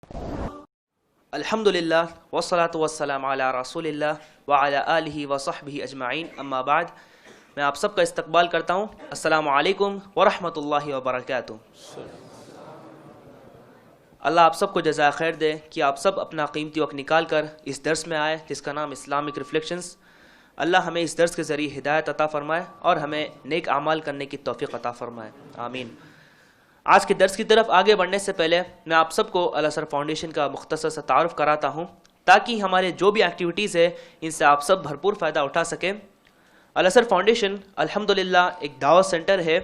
الحمدللہ والصلاة والسلام علی رسول اللہ وعلی آلہ وصحبہ اجمعین، اما بعد۔ میں آپ سب کا استقبال کرتا ہوں۔ السلام علیکم ورحمۃ اللہ وبرکاتہ۔ اللہ آپ سب کو جزائے خیر دے کہ آپ سب اپنا قیمتی وقت نکال کر اس درس میں آئے جس کا نام اسلامک ریفلیکشنز۔ اللہ ہمیں اس درس کے ذریعے ہدایت عطا فرمائے اور ہمیں نیک اعمال کرنے کی توفیق عطا فرمائے، آمین۔ آج کے درس کی طرف آگے بڑھنے سے پہلے میں آپ سب کو الازہر فاؤنڈیشن کا مختصر سا تعارف کراتا ہوں تاکہ ہمارے جو بھی ایکٹیویٹیز ہے ان سے آپ سب بھرپور فائدہ اٹھا سکیں۔ الازہر فاؤنڈیشن الحمدللہ ایک دعوت سینٹر ہے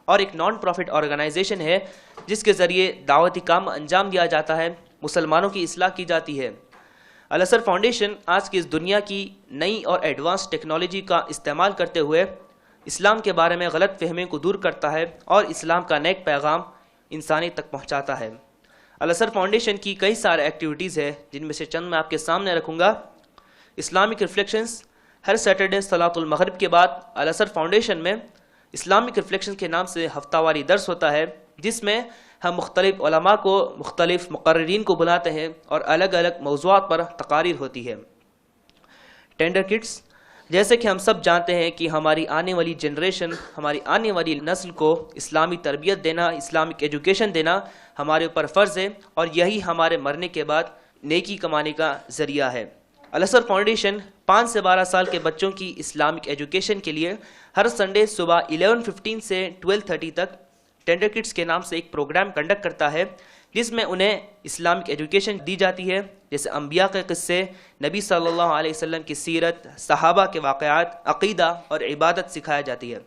اور ایک نان پروفٹ آرگنائزیشن ہے جس کے ذریعے دعوتی کام انجام دیا جاتا ہے، مسلمانوں کی اصلاح کی جاتی ہے۔ الازہر فاؤنڈیشن آج کی اس دنیا کی نئی اور ایڈوانس ٹیکنالوجی کا استعمال کرتے ہوئے اسلام کے بارے میں غلط فہمی کو دور کرتا ہے اور اسلام کا نیک پیغام انسانی تک پہنچاتا ہے۔ الازہر فاؤنڈیشن کی کئی سارے ایکٹیویٹیز ہیں جن میں سے چند میں آپ کے سامنے رکھوں گا۔ اسلامک ریفلیکشنز، ہر سیٹرڈے صلاۃ المغرب کے بعد الازہر فاؤنڈیشن میں اسلامک ریفلیکشن کے نام سے ہفتہ واری درس ہوتا ہے جس میں ہم مختلف علماء کو، مختلف مقررین کو بلاتے ہیں اور الگ الگ موضوعات پر تقاریر ہوتی ہے۔ ٹینڈر کڈس، جیسے کہ ہم سب جانتے ہیں کہ ہماری آنے والی جنریشن، ہماری آنے والی نسل کو اسلامی تربیت دینا، اسلامک ایجوکیشن دینا ہمارے اوپر فرض ہے اور یہی ہمارے مرنے کے بعد نیکی کمانے کا ذریعہ ہے۔ الازہر فاؤنڈیشن 5 سے 12 سال کے بچوں کی اسلامک ایجوکیشن کے لیے ہر سنڈے صبح 11:15 سے 12:30 تک ٹینڈر کڈس کے نام سے ایک پروگرام کنڈکٹ کرتا ہے جس میں انہیں اسلامک ایجوکیشن دی جاتی ہے، جیسے انبیاء کے قصے، نبی صلی اللہ علیہ وسلم کی سیرت، صحابہ کے واقعات، عقیدہ اور عبادت سکھایا جاتی ہے۔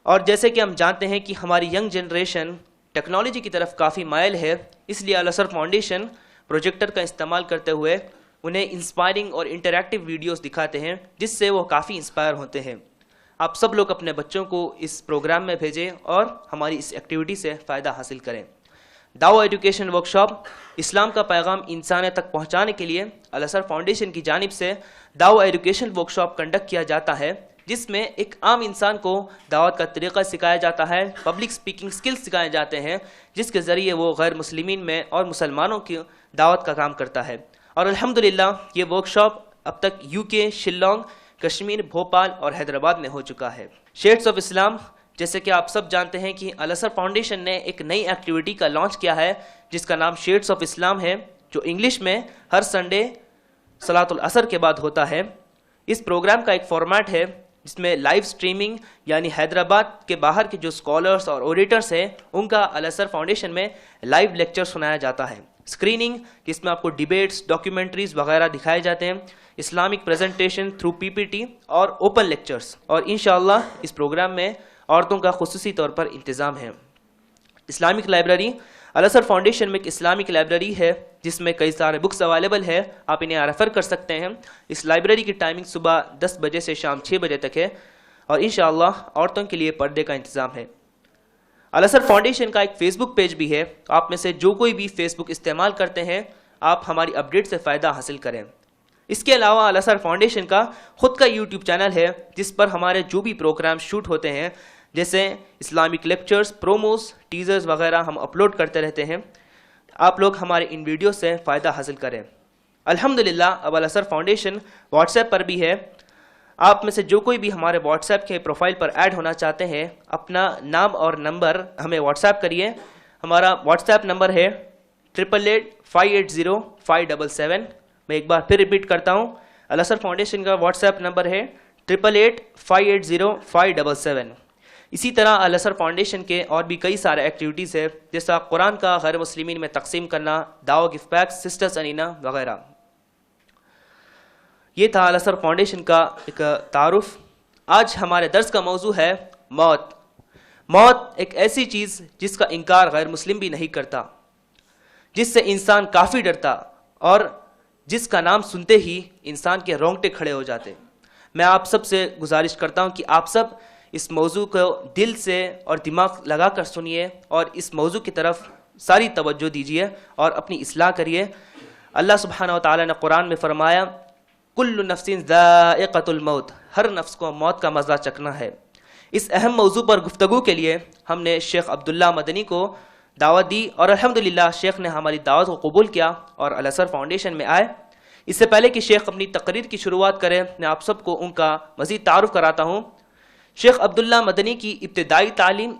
اور جیسے کہ ہم جانتے ہیں کہ ہماری ینگ جنریشن ٹیکنالوجی کی طرف کافی مائل ہے، اس لیے الازہر فاؤنڈیشن پروجیکٹر کا استعمال کرتے ہوئے انہیں انسپائرنگ اور انٹریکٹیو ویڈیوز دکھاتے ہیں جس سے وہ کافی انسپائر ہوتے ہیں۔ آپ سب لوگ اپنے بچوں کو اس پروگرام میں بھیجیں اور ہماری اس ایکٹیویٹی سے فائدہ حاصل کریں۔ دعوت ایجوکیشن ورکشاپ، اسلام کا پیغام انسانیت تک پہنچانے کے لیے الازہر فاؤنڈیشن کی جانب سے دعوت ایجوکیشن ورکشاپ کنڈکٹ کیا جاتا ہے جس میں ایک عام انسان کو دعوت کا طریقہ سکھایا جاتا ہے، پبلک سپیکنگ سکلز سکھائے جاتے ہیں جس کے ذریعے وہ غیر مسلمین میں اور مسلمانوں کی دعوت کا کام کرتا ہے۔ اور الحمدللہ یہ ورکشاپ اب تک UK، شیلانگ، کشمیر، بھوپال اور حیدرآباد میں ہو چکا ہے۔ شیڈز آف اسلام، جیسے کہ آپ سب جانتے ہیں کہ الازہر فاؤنڈیشن نے ایک نئی ایکٹیویٹی کا لانچ کیا ہے جس کا نام شیڈز آف اسلام ہے، جو انگلش میں ہر سنڈے صلاۃ العصر کے بعد ہوتا ہے۔ اس پروگرام کا ایک فارمیٹ ہے جس میں لائیو سٹریمنگ، یعنی حیدرآباد کے باہر کے جو اسکالرس اور اوریٹرس ہیں ان کا الازہر فاؤنڈیشن میں لائیو لیکچر سنایا جاتا ہے۔ اسکریننگ، جس میں آپ کو ڈیبیٹس، ڈاکیومنٹریز وغیرہ دکھائے جاتے ہیں۔ اسلامک پریزنٹیشن تھرو PPT اور اوپن لیکچرز، اور انشاءاللہ اس پروگرام میں عورتوں کا خصوصی طور پر انتظام ہے۔ اسلامک لائبریری، الازہر فاؤنڈیشن میں ایک اسلامک لائبریری ہے جس میں کئی سارے بکس اویلیبل ہے، آپ انہیں ریفر کر سکتے ہیں۔ اس لائبریری کی ٹائمنگ صبح 10 بجے سے شام 6 بجے تک ہے اور انشاءاللہ عورتوں کے لیے پردے کا انتظام ہے۔ الازہر فاؤنڈیشن کا ایک فیس بک پیج بھی ہے، آپ میں سے جو کوئی بھی فیس بک استعمال کرتے ہیں آپ ہماری اپڈیٹ سے فائدہ حاصل کریں۔ اس کے علاوہ الازہر فاؤنڈیشن کا خود کا YouTube چینل ہے جس پر ہمارے جو بھی پروگرام شوٹ ہوتے ہیں جیسے اسلامک لیکچرز، پروموز، ٹیزرز وغیرہ ہم اپلوڈ کرتے رہتے ہیں۔ آپ لوگ ہمارے ان ویڈیو سے فائدہ حاصل کریں۔ الحمدللہ اب الازہر فاؤنڈیشن واٹس ایپ پر بھی ہے، آپ میں سے جو کوئی بھی ہمارے واٹس ایپ کے پروفائل پر ایڈ ہونا چاہتے ہیں اپنا نام اور نمبر ہمیں واٹس ایپ کریے۔ ہمارا واٹس ایپ نمبر ہے 8885805777۔ میں ایک بار پھر ریپیٹ کرتا ہوں، الازہر فاؤنڈیشن کا واٹس ایپ نمبر ہے 8885805777۔ اسی طرح الازہر فاؤنڈیشن کے اور بھی کئی سارے ایکٹیویٹیز ہیں جیسا قرآن کا غیر مسلمین میں تقسیم کرنا، دعوت گفٹ پیکس، سسٹرز انینا وغیرہ۔ یہ تھا الازہر فاؤنڈیشن کا ایک تعارف۔ آج ہمارے درس کا موضوع ہے موت۔ موت ایک ایسی چیز جس کا انکار غیر مسلم بھی نہیں کرتا، جس سے انسان کافی ڈرتا اور جس کا نام سنتے ہی انسان کے رونگٹے کھڑے ہو جاتے۔ میں آپ سب سے گزارش کرتا ہوں کہ آپ سب اس موضوع کو دل سے اور دماغ لگا کر سنیے اور اس موضوع کی طرف ساری توجہ دیجیے اور اپنی اصلاح کریے۔ اللہ سبحانہ و تعالیٰ نے قرآن میں فرمایا کل نفس ذائقۃ الموت، ہر نفس کو موت کا مزہ چکھنا ہے۔ اس اہم موضوع پر گفتگو کے لیے ہم نے شیخ عبداللہ مدنی کو دعوت دی اور الحمدللہ شیخ نے ہماری دعوت کو قبول کیا اور الازہر فاؤنڈیشن میں آئے۔ اس سے پہلے کہ شیخ اپنی تقریر کی شروعات کرے، میں آپ سب کو ان کا مزید تعارف کراتا ہوں۔ شیخ عبداللہ مدنی کی ابتدائی تعلیم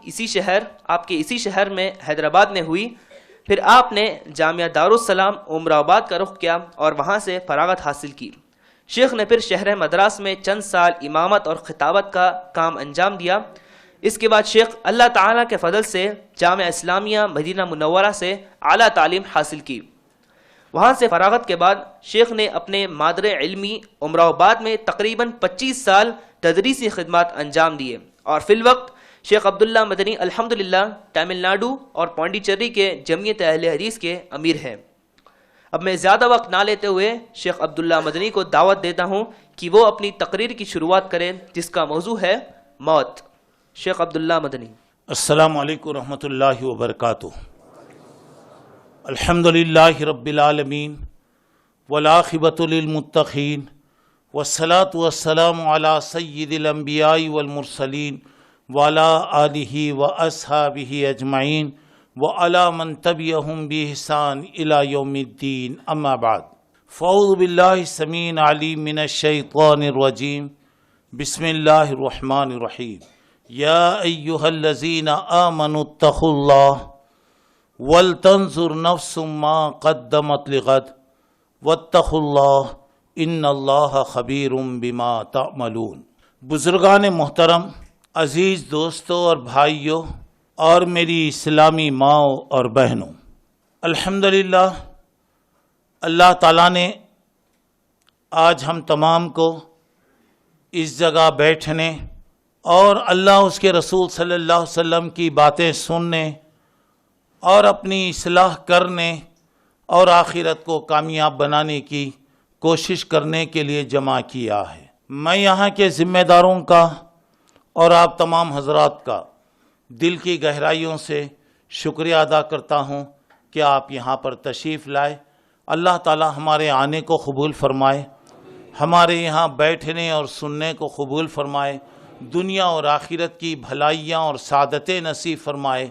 آپ کے اسی شہر میں حیدرآباد میں ہوئی، پھر آپ نے جامعہ دارالسلام عمر آباد کا رخ کیا اور وہاں سے فراغت حاصل کی۔ شیخ نے پھر شہر مدراس میں چند سال امامت اور خطابت کا کام انجام دیا۔ اس کے بعد شیخ اللہ تعالیٰ کے فضل سے جامعہ اسلامیہ مدینہ منورہ سے اعلیٰ تعلیم حاصل کی۔ وہاں سے فراغت کے بعد شیخ نے اپنے مادر علمی عمر آباد میں تقریباً 25 سال تدریسی خدمات انجام دیے، اور فی الوقت شیخ عبداللہ مدنی الحمدللہ تمل ناڈو اور پانڈیچری کے جمعیت اہل حدیث کے امیر ہیں۔ اب میں زیادہ وقت نہ لیتے ہوئے شیخ عبداللہ مدنی کو دعوت دیتا ہوں کہ وہ اپنی تقریر کی شروعات کریں، جس کا موضوع ہے موت۔ شیخ عبداللہ مدنی۔ السلام علیکم ورحمۃ اللہ وبرکاتہ۔ الحمدللہ رب العالمین والعاقبۃ للمتقین والصلاۃ والسلام علی سید الانبیاء والمرسلین وعلی آلہ واصحابہ اجمعین وعلی من تبعہم بإحسان الی یوم الدین، اما بعد فاعوذ باللہ السمیع العلیم من الشیطان الرجیم، بسم اللہ الرحمن الرحیم۔ یا ایہا الذین آمنوا اتقوا اللہ ولتنظر نفس ما قدمت لغد واتقوا اللہ ان اللہ خبیر بما تعملون۔ بزرگان محترم، عزیز دوستوں اور بھائیوں اور میری اسلامی ماؤں اور بہنوں، الحمدللہ اللہ تعالیٰ نے آج ہم تمام کو اس جگہ بیٹھنے اور اللہ اس کے رسول صلی اللہ علیہ وسلم کی باتیں سننے اور اپنی اصلاح کرنے اور آخرت کو کامیاب بنانے کی کوشش کرنے کے لیے جمع کیا ہے۔ میں یہاں کے ذمہ داروں کا اور آپ تمام حضرات کا دل کی گہرائیوں سے شکریہ ادا کرتا ہوں کہ آپ یہاں پر تشریف لائے۔ اللہ تعالی ہمارے آنے کو قبول فرمائے، ہمارے یہاں بیٹھنے اور سننے کو قبول فرمائے، دنیا اور آخرت کی بھلائیاں اور سعادتیں نصیب فرمائے،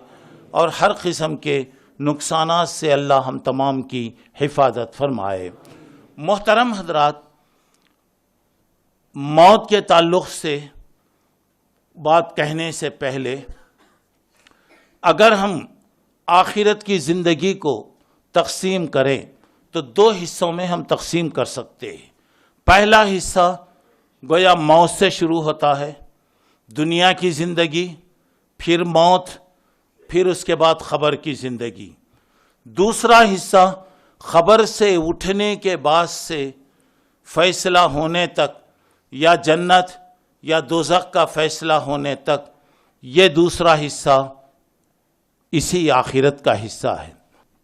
اور ہر قسم کے نقصانات سے اللہ ہم تمام کی حفاظت فرمائے۔ محترم حضرات، موت کے تعلق سے بات کہنے سے پہلے اگر ہم آخرت کی زندگی کو تقسیم کریں تو 2 حصوں میں ہم تقسیم کر سکتے ہیں۔ پہلا حصہ گویا موت سے شروع ہوتا ہے، دنیا کی زندگی، پھر موت، پھر اس کے بعد قبر کی زندگی۔ دوسرا حصہ قبر سے اٹھنے کے بعد سے فیصلہ ہونے تک، یا جنت یا دوزخ کا فیصلہ ہونے تک، یہ دوسرا حصہ اسی آخرت کا حصہ ہے۔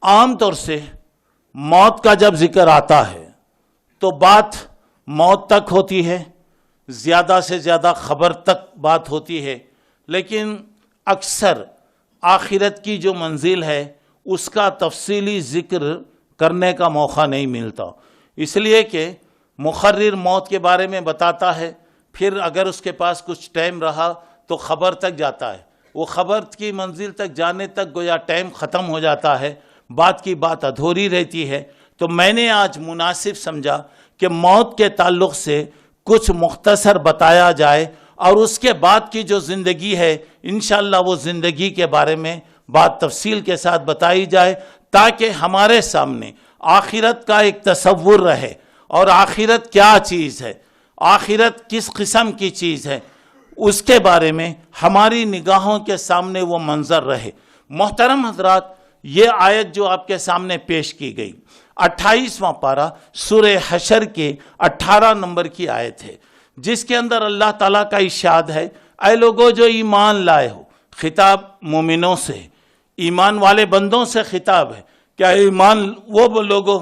عام طور سے موت کا جب ذکر آتا ہے تو بات موت تک ہوتی ہے، زیادہ سے زیادہ قبر تک بات ہوتی ہے، لیکن اکثر آخرت کی جو منزل ہے اس کا تفصیلی ذکر کرنے کا موقع نہیں ملتا، اس لیے کہ مقرر موت کے بارے میں بتاتا ہے، پھر اگر اس کے پاس کچھ ٹائم رہا تو خبر تک جاتا ہے، وہ خبر کی منزل تک جانے تک گویا ٹائم ختم ہو جاتا ہے، بات کی بات ادھوری رہتی ہے۔ تو میں نے آج مناسب سمجھا کہ موت کے تعلق سے کچھ مختصر بتایا جائے، اور اس کے بعد کی جو زندگی ہے انشاءاللہ وہ زندگی کے بارے میں بات تفصیل کے ساتھ بتائی جائے، تاکہ ہمارے سامنے آخرت کا ایک تصور رہے، اور آخرت کیا چیز ہے، آخرت کس قسم کی چیز ہے، اس کے بارے میں ہماری نگاہوں کے سامنے وہ منظر رہے۔ محترم حضرات، یہ آیت جو آپ کے سامنے پیش کی گئی 28واں پارہ سورہ حشر کے 18 نمبر کی آیت ہے، جس کے اندر اللہ تعالیٰ کا ارشاد ہے، اے لوگوں جو ایمان لائے ہو، خطاب مومنوں سے، ایمان والے بندوں سے خطاب ہے، کیا ایمان وہ لوگوں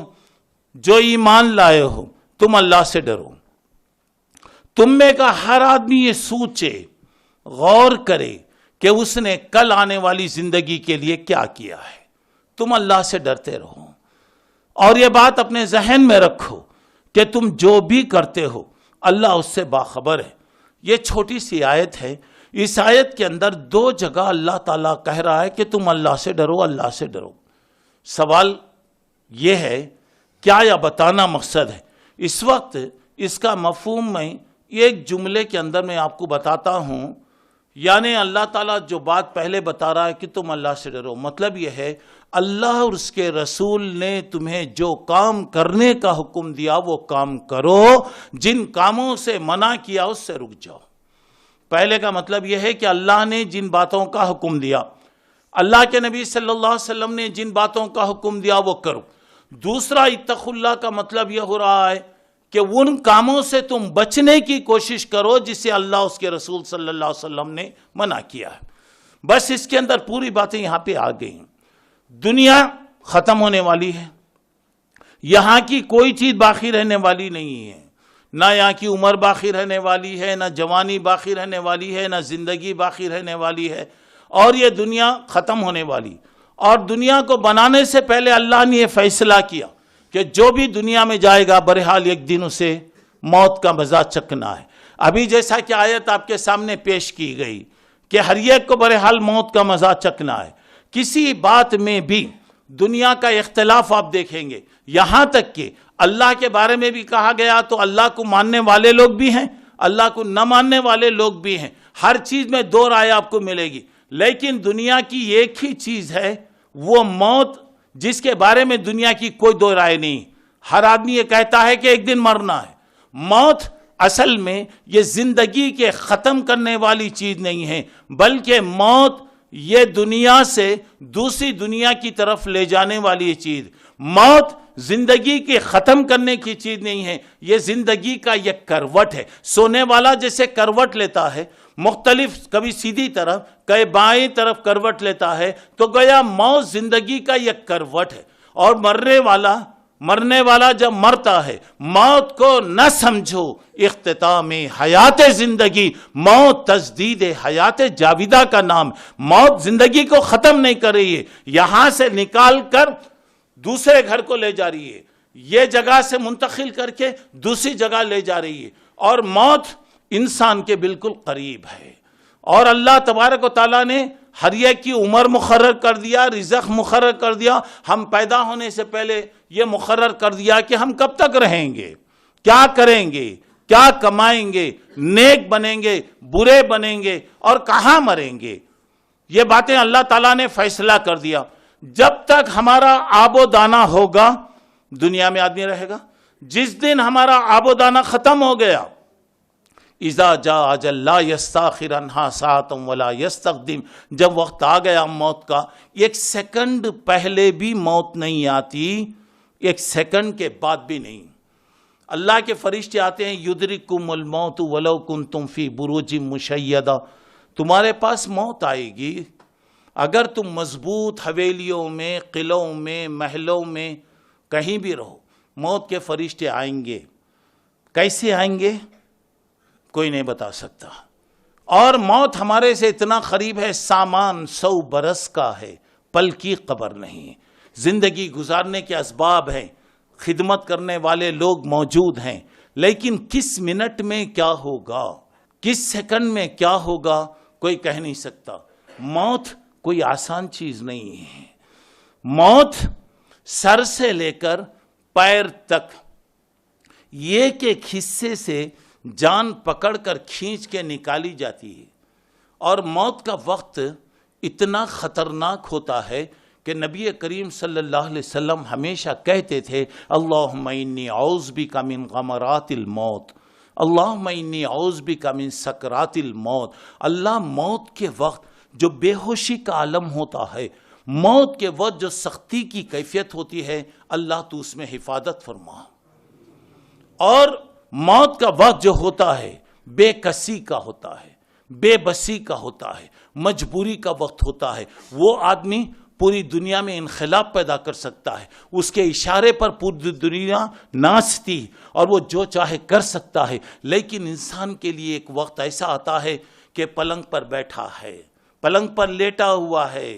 جو ایمان لائے ہو، تم اللہ سے ڈرو، تم میں کا ہر آدمی یہ سوچے، غور کرے کہ اس نے کل آنے والی زندگی کے لیے کیا کیا ہے، تم اللہ سے ڈرتے رہو، اور یہ بات اپنے ذہن میں رکھو کہ تم جو بھی کرتے ہو اللہ اس سے باخبر ہے۔ یہ چھوٹی سی آیت ہے، اس آیت کے اندر 2 جگہ اللہ تعالیٰ کہہ رہا ہے کہ تم اللہ سے ڈرو، اللہ سے ڈرو۔ سوال یہ ہے کیا یہ بتانا مقصد ہے؟ اس وقت اس کا مفہوم میں ایک جملے کے اندر میں آپ کو بتاتا ہوں، یعنی اللہ تعالیٰ جو بات پہلے بتا رہا ہے کہ تم اللہ سے ڈرو، مطلب یہ ہے اللہ اور اس کے رسول نے تمہیں جو کام کرنے کا حکم دیا وہ کام کرو، جن کاموں سے منع کیا اس سے رک جاؤ۔ پہلے کا مطلب یہ ہے کہ اللہ نے جن باتوں کا حکم دیا، اللہ کے نبی صلی اللہ علیہ وسلم نے جن باتوں کا حکم دیا وہ کرو۔ دوسرا اتقوا اللہ کا مطلب یہ ہو رہا ہے کہ ان کاموں سے تم بچنے کی کوشش کرو جسے اللہ اس کے رسول صلی اللہ علیہ وسلم نے منع کیا ہے۔ بس اس کے اندر پوری باتیں یہاں پہ آ گئی ہیں۔ دنیا ختم ہونے والی ہے، یہاں کی کوئی چیز باقی رہنے والی نہیں ہے، نہ یہاں کی عمر باقی رہنے والی ہے، نہ جوانی باقی رہنے والی ہے، نہ زندگی باقی رہنے والی ہے، اور یہ دنیا ختم ہونے والی۔ اور دنیا کو بنانے سے پہلے اللہ نے یہ فیصلہ کیا کہ جو بھی دنیا میں جائے گا بہرحال ایک دن اسے موت کا مزہ چکھنا ہے۔ ابھی جیسا کہ آیت آپ کے سامنے پیش کی گئی کہ ہر ایک کو بہرحال موت کا مزہ چکھنا ہے۔ کسی بات میں بھی دنیا کا اختلاف آپ دیکھیں گے، یہاں تک کہ اللہ کے بارے میں بھی کہا گیا تو اللہ کو ماننے والے لوگ بھی ہیں، اللہ کو نہ ماننے والے لوگ بھی ہیں۔ ہر چیز میں 2 رائے آپ کو ملے گی، لیکن دنیا کی ایک ہی چیز ہے وہ موت، جس کے بارے میں دنیا کی کوئی 2 رائے نہیں۔ ہر آدمی یہ کہتا ہے کہ ایک دن مرنا ہے۔ موت اصل میں یہ زندگی کے ختم کرنے والی چیز نہیں ہے، بلکہ موت یہ دنیا سے دوسری دنیا کی طرف لے جانے والی چیز۔ موت زندگی کے ختم کرنے کی چیز نہیں ہے، یہ زندگی کا ایک کروٹ ہے۔ سونے والا جیسے کروٹ لیتا ہے، مختلف کبھی سیدھی طرف کبھی بائیں طرف کروٹ لیتا ہے، تو گویا موت زندگی کا ایک کروٹ ہے۔ اور مرنے والا جب مرتا ہے، موت کو نہ سمجھو اختتام حیات زندگی، موت تجدید حیات جاویدہ کا نام۔ موت زندگی کو ختم نہیں کر رہی ہے، یہاں سے نکال کر دوسرے گھر کو لے جا رہی ہے، یہ جگہ سے منتقل کر کے دوسری جگہ لے جا رہی ہے۔ اور موت انسان کے بالکل قریب ہے، اور اللہ تبارک و تعالیٰ نے ہر ایک کی عمر مقرر کر دیا، رزق مقرر کر دیا۔ ہم پیدا ہونے سے پہلے یہ مقرر کر دیا کہ ہم کب تک رہیں گے، کیا کریں گے، کیا کمائیں گے، نیک بنیں گے، برے بنیں گے، اور کہاں مریں گے۔ یہ باتیں اللہ تعالیٰ نے فیصلہ کر دیا۔ جب تک ہمارا آب و دانہ ہوگا دنیا میں آدمی رہے گا، جس دن ہمارا آب و دانہ ختم ہو گیا، اذا جاء اجل لا یستاخر عنہا ساعۃ ولا یستقدم، جب وقت آ گیا موت کا، 1 سیکنڈ پہلے بھی موت نہیں آتی، 1 سیکنڈ کے بعد بھی نہیں۔ اللہ کے فرشتے آتے ہیں، یدرککم الموت ولو کنتم فی بروج مشیدہ، تمہارے پاس موت آئے گی اگر تم مضبوط حویلیوں میں، قلعوں میں، محلوں میں کہیں بھی رہو، موت کے فرشتے آئیں گے۔ کیسے آئیں گے کوئی نہیں بتا سکتا۔ اور موت ہمارے سے اتنا قریب ہے، سامان 100 برس کا ہے، پل کی قبر نہیں۔ زندگی گزارنے کے اسباب ہیں، خدمت کرنے والے لوگ موجود ہیں، لیکن کس منٹ میں کیا ہوگا، کس سیکنڈ میں کیا ہوگا کوئی کہہ نہیں سکتا۔ موت کوئی آسان چیز نہیں ہے۔ موت سر سے لے کر پیر تک ایک ایک حصے سے جان پکڑ کر کھینچ کے نکالی جاتی ہے، اور موت کا وقت اتنا خطرناک ہوتا ہے کہ نبی کریم صلی اللہ علیہ وسلم ہمیشہ کہتے تھے، اللہم انی اعوذ بک من غمرات الموت، اللہم انی اعوذ بک من سکرات الموت۔ اللہ موت کے وقت جو بے ہوشی کا عالم ہوتا ہے، موت کے وقت جو سختی کی کیفیت ہوتی ہے، اللہ تو اس میں حفاظت فرما۔ اور موت کا وقت جو ہوتا ہے بے کسی کا ہوتا ہے، بے بسی کا ہوتا ہے، مجبوری کا وقت ہوتا ہے۔ وہ آدمی پوری دنیا میں انقلاب پیدا کر سکتا ہے، اس کے اشارے پر پوری دنیا ناچتی اور وہ جو چاہے کر سکتا ہے، لیکن انسان کے لیے ایک وقت ایسا آتا ہے کہ پلنگ پر بیٹھا ہے، پلنگ پر لیٹا ہوا ہے،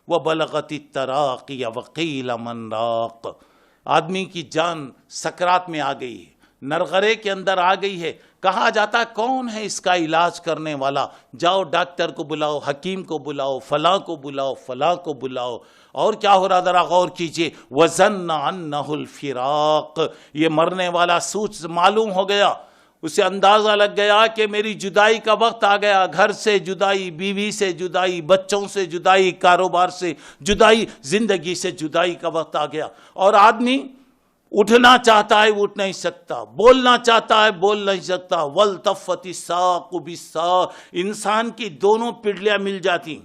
وَبَلَغَتِ التَّرَاقِيَ وَقِيلَ مَنْ رَاقٍ، آدمی کی جان سکرات میں آ گئی ہے، نرغرے کے اندر آ گئی ہے. کہا جاتا کون ہے اس کا علاج کرنے والا؟ جاؤ ڈاکٹر کو بلاؤ، حکیم کو بلاؤ، فلاں کو بلاؤ، فلاں کو بلاؤ. اور کیا ہو رہا ذرا غور کیجئے. وَظَنَّ أَنَّهُ الْفِرَاقُ، یہ مرنے والا سوچ معلوم ہو گیا، اسے اندازہ لگ گیا کہ میری جدائی کا وقت آ گیا. گھر سے جدائی، بیوی سے جدائی، بچوں سے جدائی، کاروبار سے جدائی، زندگی سے جدائی کا وقت آ گیا. اور آدمی اٹھنا چاہتا ہے اٹھ نہیں سکتا، بولنا چاہتا ہے بول نہیں سکتا. وَالْتَفَّتِ السَّاقُ بِالسَّاقِ، انسان کی دونوں پنڈلیاں مل جاتی.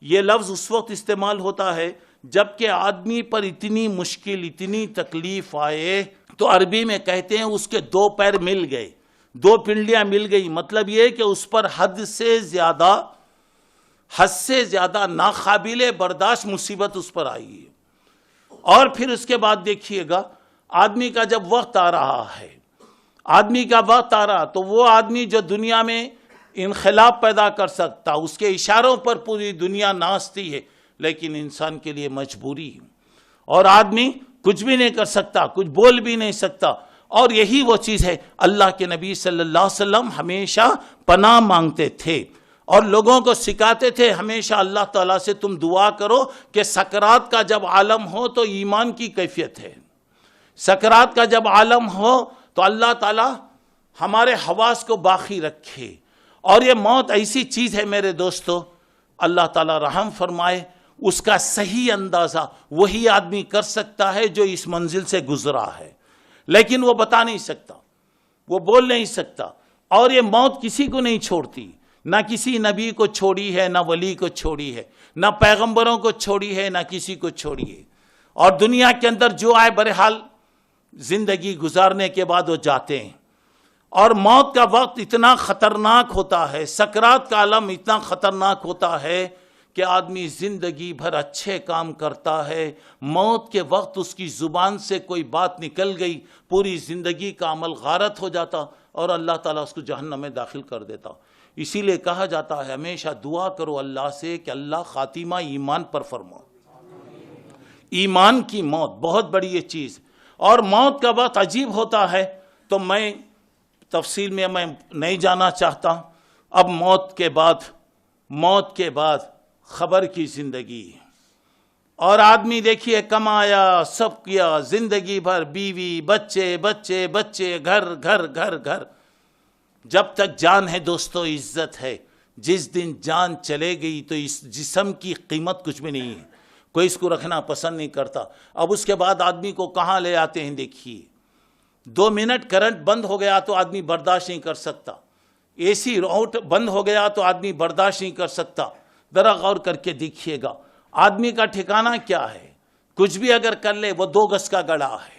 یہ لفظ اس وقت استعمال ہوتا ہے جبکہ آدمی پر اتنی مشکل، اتنی تکلیف آئے تو عربی میں کہتے ہیں اس کے دو پیر مل گئے، دو پنڈلیاں مل گئی. مطلب یہ کہ اس پر حد سے زیادہ ناقابل برداشت مصیبت اس پر آئی ہے. اور پھر اس کے بعد دیکھیے گا آدمی کا جب وقت آ رہا ہے، آدمی کا وقت آ رہا تو وہ آدمی جو دنیا میں انقلاب پیدا کر سکتا، اس کے اشاروں پر پوری دنیا ناچتی ہے، لیکن انسان کے لیے مجبوری ہے اور آدمی کچھ بھی نہیں کر سکتا، کچھ بول بھی نہیں سکتا. اور یہی وہ چیز ہے. اللہ کے نبی صلی اللہ علیہ وسلم ہمیشہ پناہ مانگتے تھے اور لوگوں کو سکھاتے تھے ہمیشہ اللہ تعالیٰ سے تم دعا کرو کہ سکرات کا جب عالم ہو تو ایمان کی کیفیت ہے. سکرات کا جب عالم ہو تو اللہ تعالیٰ ہمارے حواس کو باقی رکھے. اور یہ موت ایسی چیز ہے میرے دوستو، اللہ تعالیٰ رحم فرمائے، اس کا صحیح اندازہ وہی آدمی کر سکتا ہے جو اس منزل سے گزرا ہے، لیکن وہ بتا نہیں سکتا، وہ بول نہیں سکتا. اور یہ موت کسی کو نہیں چھوڑتی، نہ کسی نبی کو چھوڑی ہے، نہ ولی کو چھوڑی ہے، نہ پیغمبروں کو چھوڑی ہے، نہ کسی کو چھوڑی ہے. اور دنیا کے اندر جو آئے بہرحال زندگی گزارنے کے بعد وہ جاتے ہیں. اور موت کا وقت اتنا خطرناک ہوتا ہے، سکرات کا عالم اتنا خطرناک ہوتا ہے کہ آدمی زندگی بھر اچھے کام کرتا ہے، موت کے وقت اس کی زبان سے کوئی بات نکل گئی، پوری زندگی کا عمل غارت ہو جاتا اور اللہ تعالیٰ اس کو جہنم میں داخل کر دیتا. اسی لیے کہا جاتا ہے ہمیشہ دعا کرو اللہ سے کہ اللہ خاتمہ ایمان پر فرما. ایمان کی موت بہت بڑی یہ چیز. اور موت کا وقت عجیب ہوتا ہے، تو میں تفصیل میں نہیں جانا چاہتا. اب موت کے بعد خبر کی زندگی. اور آدمی دیکھیے کمایا، سب کیا، زندگی بھر بیوی، بچے بچے بچے، گھر گھر گھر گھر. جب تک جان ہے دوستو عزت ہے. جس دن جان چلے گئی تو اس جسم کی قیمت کچھ بھی نہیں ہے، کوئی اس کو رکھنا پسند نہیں کرتا. اب اس کے بعد آدمی کو کہاں لے آتے ہیں دیکھیے. 2 منٹ کرنٹ بند ہو گیا تو آدمی برداشت نہیں کر سکتا، اے سی آؤٹ بند ہو گیا تو آدمی برداشت نہیں کر سکتا. ذرا غور کر کے دیکھیے گا آدمی کا ٹھکانہ کیا ہے. کچھ بھی اگر کر لے وہ 2 گز کا گڑا ہے،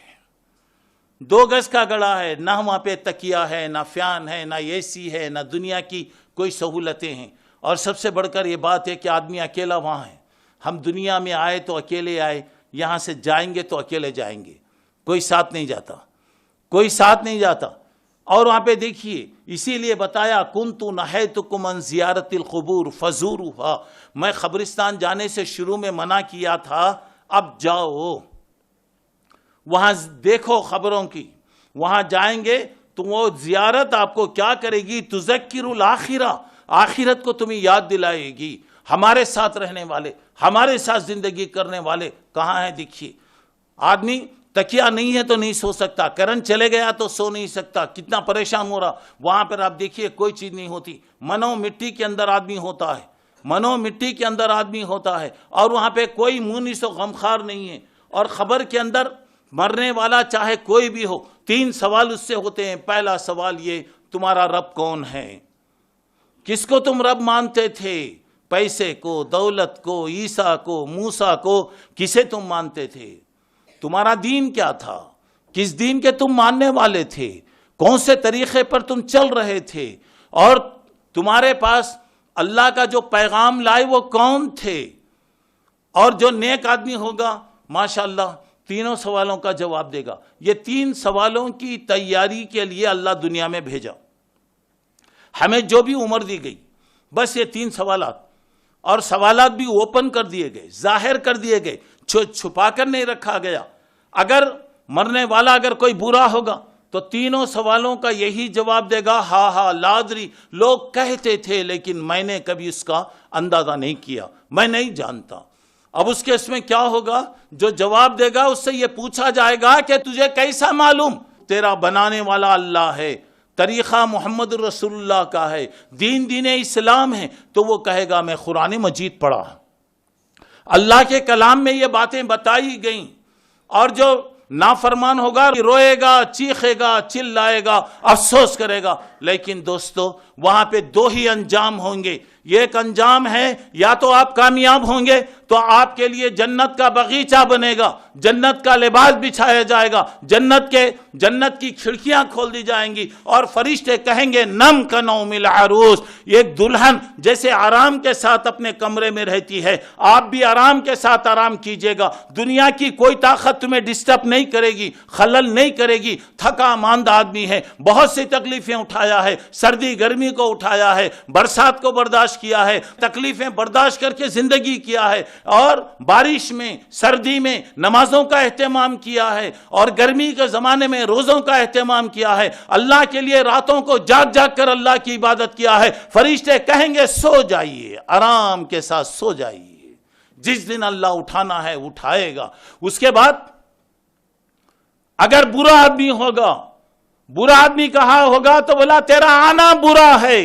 2 گز کا گڑا ہے. نہ وہاں پہ تکیہ ہے، نہ فین ہے، نہ اے سی ہے، نہ دنیا کی کوئی سہولتیں ہیں. اور سب سے بڑھ کر یہ بات ہے کہ آدمی اکیلا وہاں ہے. ہم دنیا میں آئے تو اکیلے آئے، یہاں سے جائیں گے تو اکیلے جائیں گے، کوئی ساتھ نہیں جاتا، کوئی ساتھ نہیں جاتا. اور وہاں پہ دیکھیے اسی لیے بتایا کنت نہیتکم عن زیارت القبور فزوروها، میں قبرستان جانے سے شروع میں منع کیا تھا، اب جاؤ وہاں دیکھو قبروں کی. وہاں جائیں گے تو وہ زیارت آپ کو کیا کرے گی؟ تذکر الاخرہ، آخرت کو تمہیں یاد دلائے گی. ہمارے ساتھ رہنے والے، ہمارے ساتھ زندگی کرنے والے کہاں ہیں دیکھیے. آدمی تکیہ نہیں ہے تو نہیں سو سکتا، کرنٹ چلے گیا تو سو نہیں سکتا، کتنا پریشان ہو رہا. وہاں پر آپ دیکھیے کوئی چیز نہیں ہوتی. منو مٹی کے اندر آدمی ہوتا ہے، منو مٹی کے اندر آدمی ہوتا ہے. اور وہاں پہ کوئی مونس و غمخوار نہیں ہے. اور خبر کے اندر مرنے والا چاہے کوئی بھی ہو 3 سوال اس سے ہوتے ہیں. پہلا سوال یہ، تمہارا رب کون ہے؟ کس کو تم رب مانتے تھے؟ پیسے کو، دولت کو، عیسیٰ کو، موسیٰ کو، کسے تم مانتے تھے؟ تمہارا دین کیا تھا؟ کس دین کے تم ماننے والے تھے؟ کون سے طریقے پر تم چل رہے تھے؟ اور تمہارے پاس اللہ کا جو پیغام لائے وہ کون تھے؟ اور جو نیک آدمی ہوگا ماشاءاللہ تینوں سوالوں کا جواب دے گا. یہ 3 سوالوں کی تیاری کے لیے اللہ دنیا میں بھیجا. ہمیں جو بھی عمر دی گئی بس یہ 3 سوالات، اور سوالات بھی اوپن کر دیے گئے، ظاہر کر دیے گئے، چھپا کر نہیں رکھا گیا. اگر مرنے والا اگر کوئی برا ہوگا تو تینوں سوالوں کا یہی جواب دے گا، ہاں ہاں لادری، لوگ کہتے تھے لیکن میں نے کبھی اس کا اندازہ نہیں کیا، میں نہیں جانتا۔ اب اس کے اس میں کیا ہوگا؟ جو جواب دے گا اس سے یہ پوچھا جائے گا کہ تجھے کیسا معلوم؟ تیرا بنانے والا اللہ ہے، طریقہ محمد رسول اللہ کا ہے، دین اسلام ہے، تو وہ کہے گا میں قرآن مجید پڑھا، اللہ کے کلام میں یہ باتیں بتائی گئیں۔ اور جو نافرمان ہوگا روئے گا، چیخے گا، چلائے گا، افسوس کرے گا۔ لیکن دوستو وہاں پہ دو ہی انجام ہوں گے۔ ایک انجام ہے یا تو آپ کامیاب ہوں گے تو آپ کے لیے جنت کا باغیچہ بنے گا، جنت کا لباس بچھایا جائے گا، جنت کی کھڑکیاں کھول دی جائیں گی اور فرشتے کہیں گے نم کنوم العروس۔ ایک دلہن جیسے آرام کے ساتھ اپنے کمرے میں رہتی ہے، آپ بھی آرام کے ساتھ آرام کیجئے گا۔ دنیا کی کوئی طاقت تمہیں ڈسٹرب نہیں کرے گی، خلل نہیں کرے گی۔ تھکا ماندہ آدمی ہے، بہت سی تکلیفیں اٹھایا ہے، سردی گرمی کو اٹھایا ہے، برسات کو برداشت کیا ہے، تکلیفیں برداشت کر کے زندگی کیا ہے، اور بارش میں سردی میں نمازوں کا اہتمام کیا ہے، اور گرمی کے زمانے میں روزوں کا اہتمام کیا ہے، اللہ کے لیے راتوں کو جاگ جاگ کر اللہ کی عبادت کیا ہے۔ فرشتے کہیں گے سو جائیے، آرام کے ساتھ سو جائیے، جس دن اللہ اٹھانا ہے اٹھائے گا۔ اس کے بعد اگر برا آدمی ہوگا، برا آدمی کہا ہوگا تو بولا تیرا آنا برا ہے،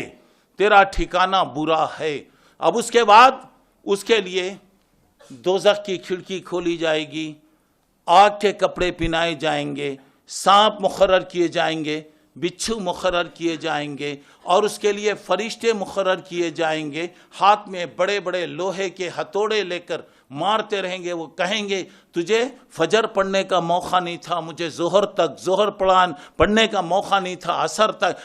تیرا ٹھکانہ برا ہے۔ اب اس کے بعد اس کے لیے دوزخ کی کھڑکی کھولی جائے گی، آگ کے کپڑے پہنائے جائیں گے، سانپ مقرر کیے جائیں گے، بچھو مقرر کیے جائیں گے، اور اس کے لیے فرشتے مقرر کیے جائیں گے، ہاتھ میں بڑے بڑے لوہے کے ہتھوڑے لے کر مارتے رہیں گے۔ وہ کہیں گے تجھے فجر پڑھنے کا موقع نہیں تھا، مجھے ظہر پڑھنے کا موقع نہیں تھا،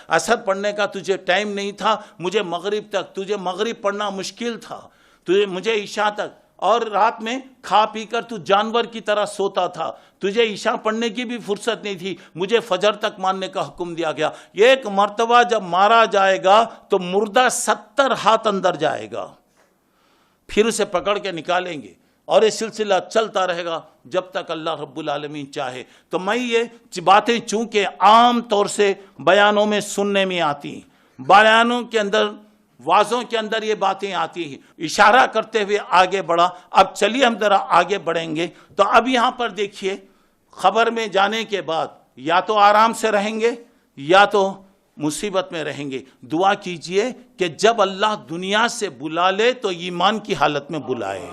عصر پڑھنے کا تجھے ٹائم نہیں تھا، مجھے مغرب تک، تجھے مغرب پڑھنا مشکل تھا، مجھے عشاء تک، اور رات میں کھا پی کر تو جانور کی طرح سوتا تھا، تجھے عشاء پڑھنے کی بھی فرصت نہیں تھی، مجھے فجر تک ماننے کا حکم دیا گیا۔ ایک مرتبہ جب مارا جائے گا تو مردہ 70 ہاتھ اندر جائے گا، پھر اسے پکڑ کے نکالیں گے، اور یہ سلسلہ چلتا رہے گا جب تک اللہ رب العالمین چاہے۔ تو میں یہ باتیں چونکہ عام طور سے بیانوں میں سننے میں آتی ہیں، بیانوں کے اندر، وعظوں کے اندر یہ باتیں آتی ہیں، اشارہ کرتے ہوئے آگے بڑھا۔ اب چلیے ہم ذرا آگے بڑھیں گے۔ تو اب یہاں پر دیکھیے، خبر میں جانے کے بعد یا تو آرام سے رہیں گے یا تو مصیبت میں رہیں گے۔ دعا کیجئے کہ جب اللہ دنیا سے بلا لے تو ایمان کی حالت میں بلائے۔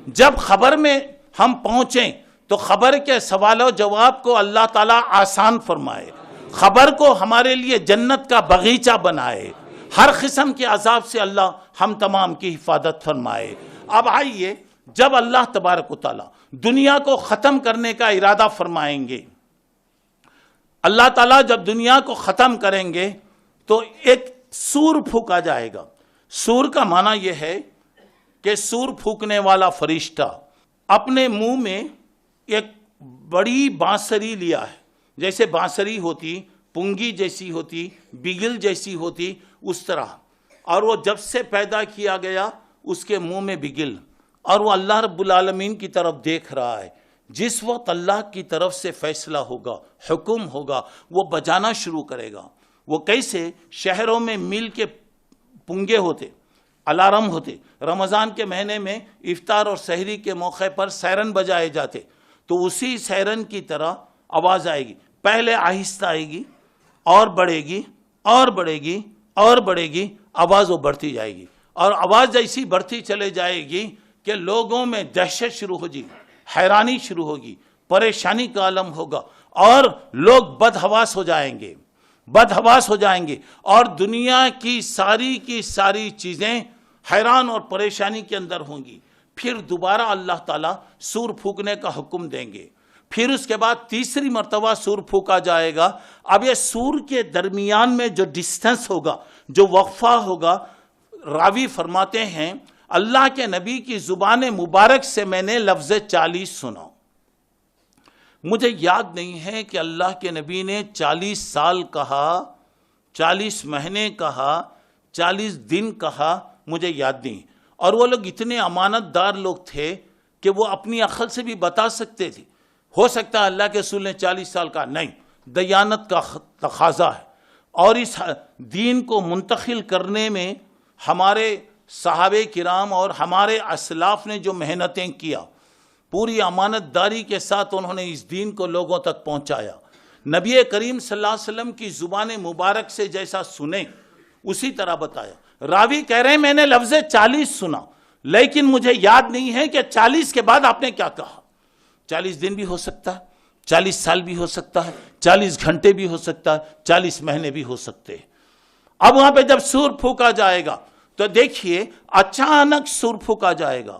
جب خبر میں ہم پہنچیں تو خبر کے سوال و جواب کو اللہ تعالیٰ آسان فرمائے، خبر کو ہمارے لیے جنت کا باغیچہ بنائے، ہر قسم کے عذاب سے اللہ ہم تمام کی حفاظت فرمائے۔ اب آئیے، جب اللہ تبارک و تعالیٰ دنیا کو ختم کرنے کا ارادہ فرمائیں گے، اللہ تعالیٰ جب دنیا کو ختم کریں گے تو ایک سور پھونکا جائے گا۔ سور کا معنی یہ ہے کہ سور پھونکنے والا فرشتہ اپنے منہ میں ایک بڑی بانسری لیا ہے، جیسے بانسری ہوتی، پنگی جیسی ہوتی، بگل جیسی ہوتی، اس طرح، اور وہ جب سے پیدا کیا گیا اس کے منہ میں بگل، اور وہ اللہ رب العالمین کی طرف دیکھ رہا ہے۔ جس وقت اللہ کی طرف سے فیصلہ ہوگا، حکم ہوگا، وہ بجانا شروع کرے گا۔ وہ کیسے؟ شہروں میں میل کے پنگے ہوتے، الارم ہوتے، رمضان کے مہینے میں افطار اور سحری کے موقع پر سائرن بجائے جاتے، تو اسی سائرن کی طرح آواز آئے گی، پہلے آہستہ آئے گی اور بڑھے گی اور بڑھے گی اور بڑھے گی، آواز وہ بڑھتی جائے گی، اور آواز ایسی بڑھتی چلے جائے گی کہ لوگوں میں دہشت شروع ہو جائے گی، حیرانی شروع ہوگی، پریشانی کا عالم ہوگا، اور لوگ بدحواس ہو جائیں گے، بدحواس ہو جائیں گے، اور دنیا کی ساری چیزیں حیران اور پریشانی کے اندر ہوں گی۔ پھر دوبارہ اللہ تعالیٰ سور پھونکنے کا حکم دیں گے، پھر اس کے بعد تیسری مرتبہ سور پھونکا جائے گا۔ اب یہ سور کے درمیان میں جو ڈسٹنس ہوگا، جو وقفہ ہوگا، راوی فرماتے ہیں اللہ کے نبی کی زبان مبارک سے میں نے لفظ 40 سنا۔ مجھے یاد نہیں ہے کہ اللہ کے نبی نے 40 سال کہا، 40 مہینے کہا، 40 دن کہا، مجھے یاد نہیں۔ اور وہ لوگ اتنے امانت دار لوگ تھے کہ وہ اپنی عقل سے بھی بتا سکتے تھے۔ ہو سکتا ہے اللہ کے رسول نے 40 سال کہا، نہیں، دیانت کا تقاضا ہے، اور اس دین کو منتقل کرنے میں ہمارے صحابہ کرام اور ہمارے اسلاف نے جو محنتیں کیا، پوری امانت داری کے ساتھ انہوں نے اس دین کو لوگوں تک پہنچایا۔ نبی کریم صلی اللہ علیہ وسلم کی زبان مبارک سے جیسا سنے اسی طرح بتایا۔ راوی کہہ رہے ہیں میں نے لفظ 40 سنا، لیکن مجھے یاد نہیں ہے کہ 40 کے بعد آپ نے کیا کہا۔ 40 دن بھی ہو سکتا ہے، 40 سال بھی ہو سکتا ہے، 40 گھنٹے بھی ہو سکتا ہے، 40 مہینے بھی ہو سکتے ہیں۔ اب وہاں پہ جب سور پھونکا جائے گا تو دیکھیے اچانک سور پھونکا جائے گا،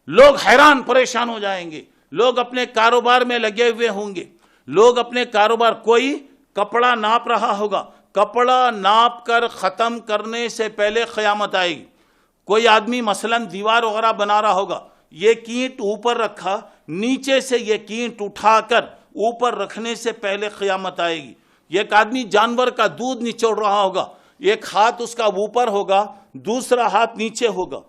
لوگ حیران پریشان ہو جائیں گے، لوگ اپنے کاروبار میں لگے ہوئے ہوں گے، لوگ اپنے کاروبار، کوئی کپڑا ناپ رہا ہوگا، کپڑا ناپ کر ختم کرنے سے پہلے قیامت آئے گی۔ کوئی آدمی مثلا دیوار وغیرہ بنا رہا ہوگا، یہ کینٹ اوپر رکھا، نیچے سے یہ کینٹ اٹھا کر اوپر رکھنے سے پہلے قیامت آئے گی۔ ایک آدمی جانور کا دودھ نچوڑ رہا ہوگا، ایک ہاتھ اس کا اوپر ہوگا، دوسرا ہاتھ نیچے ہوگا۔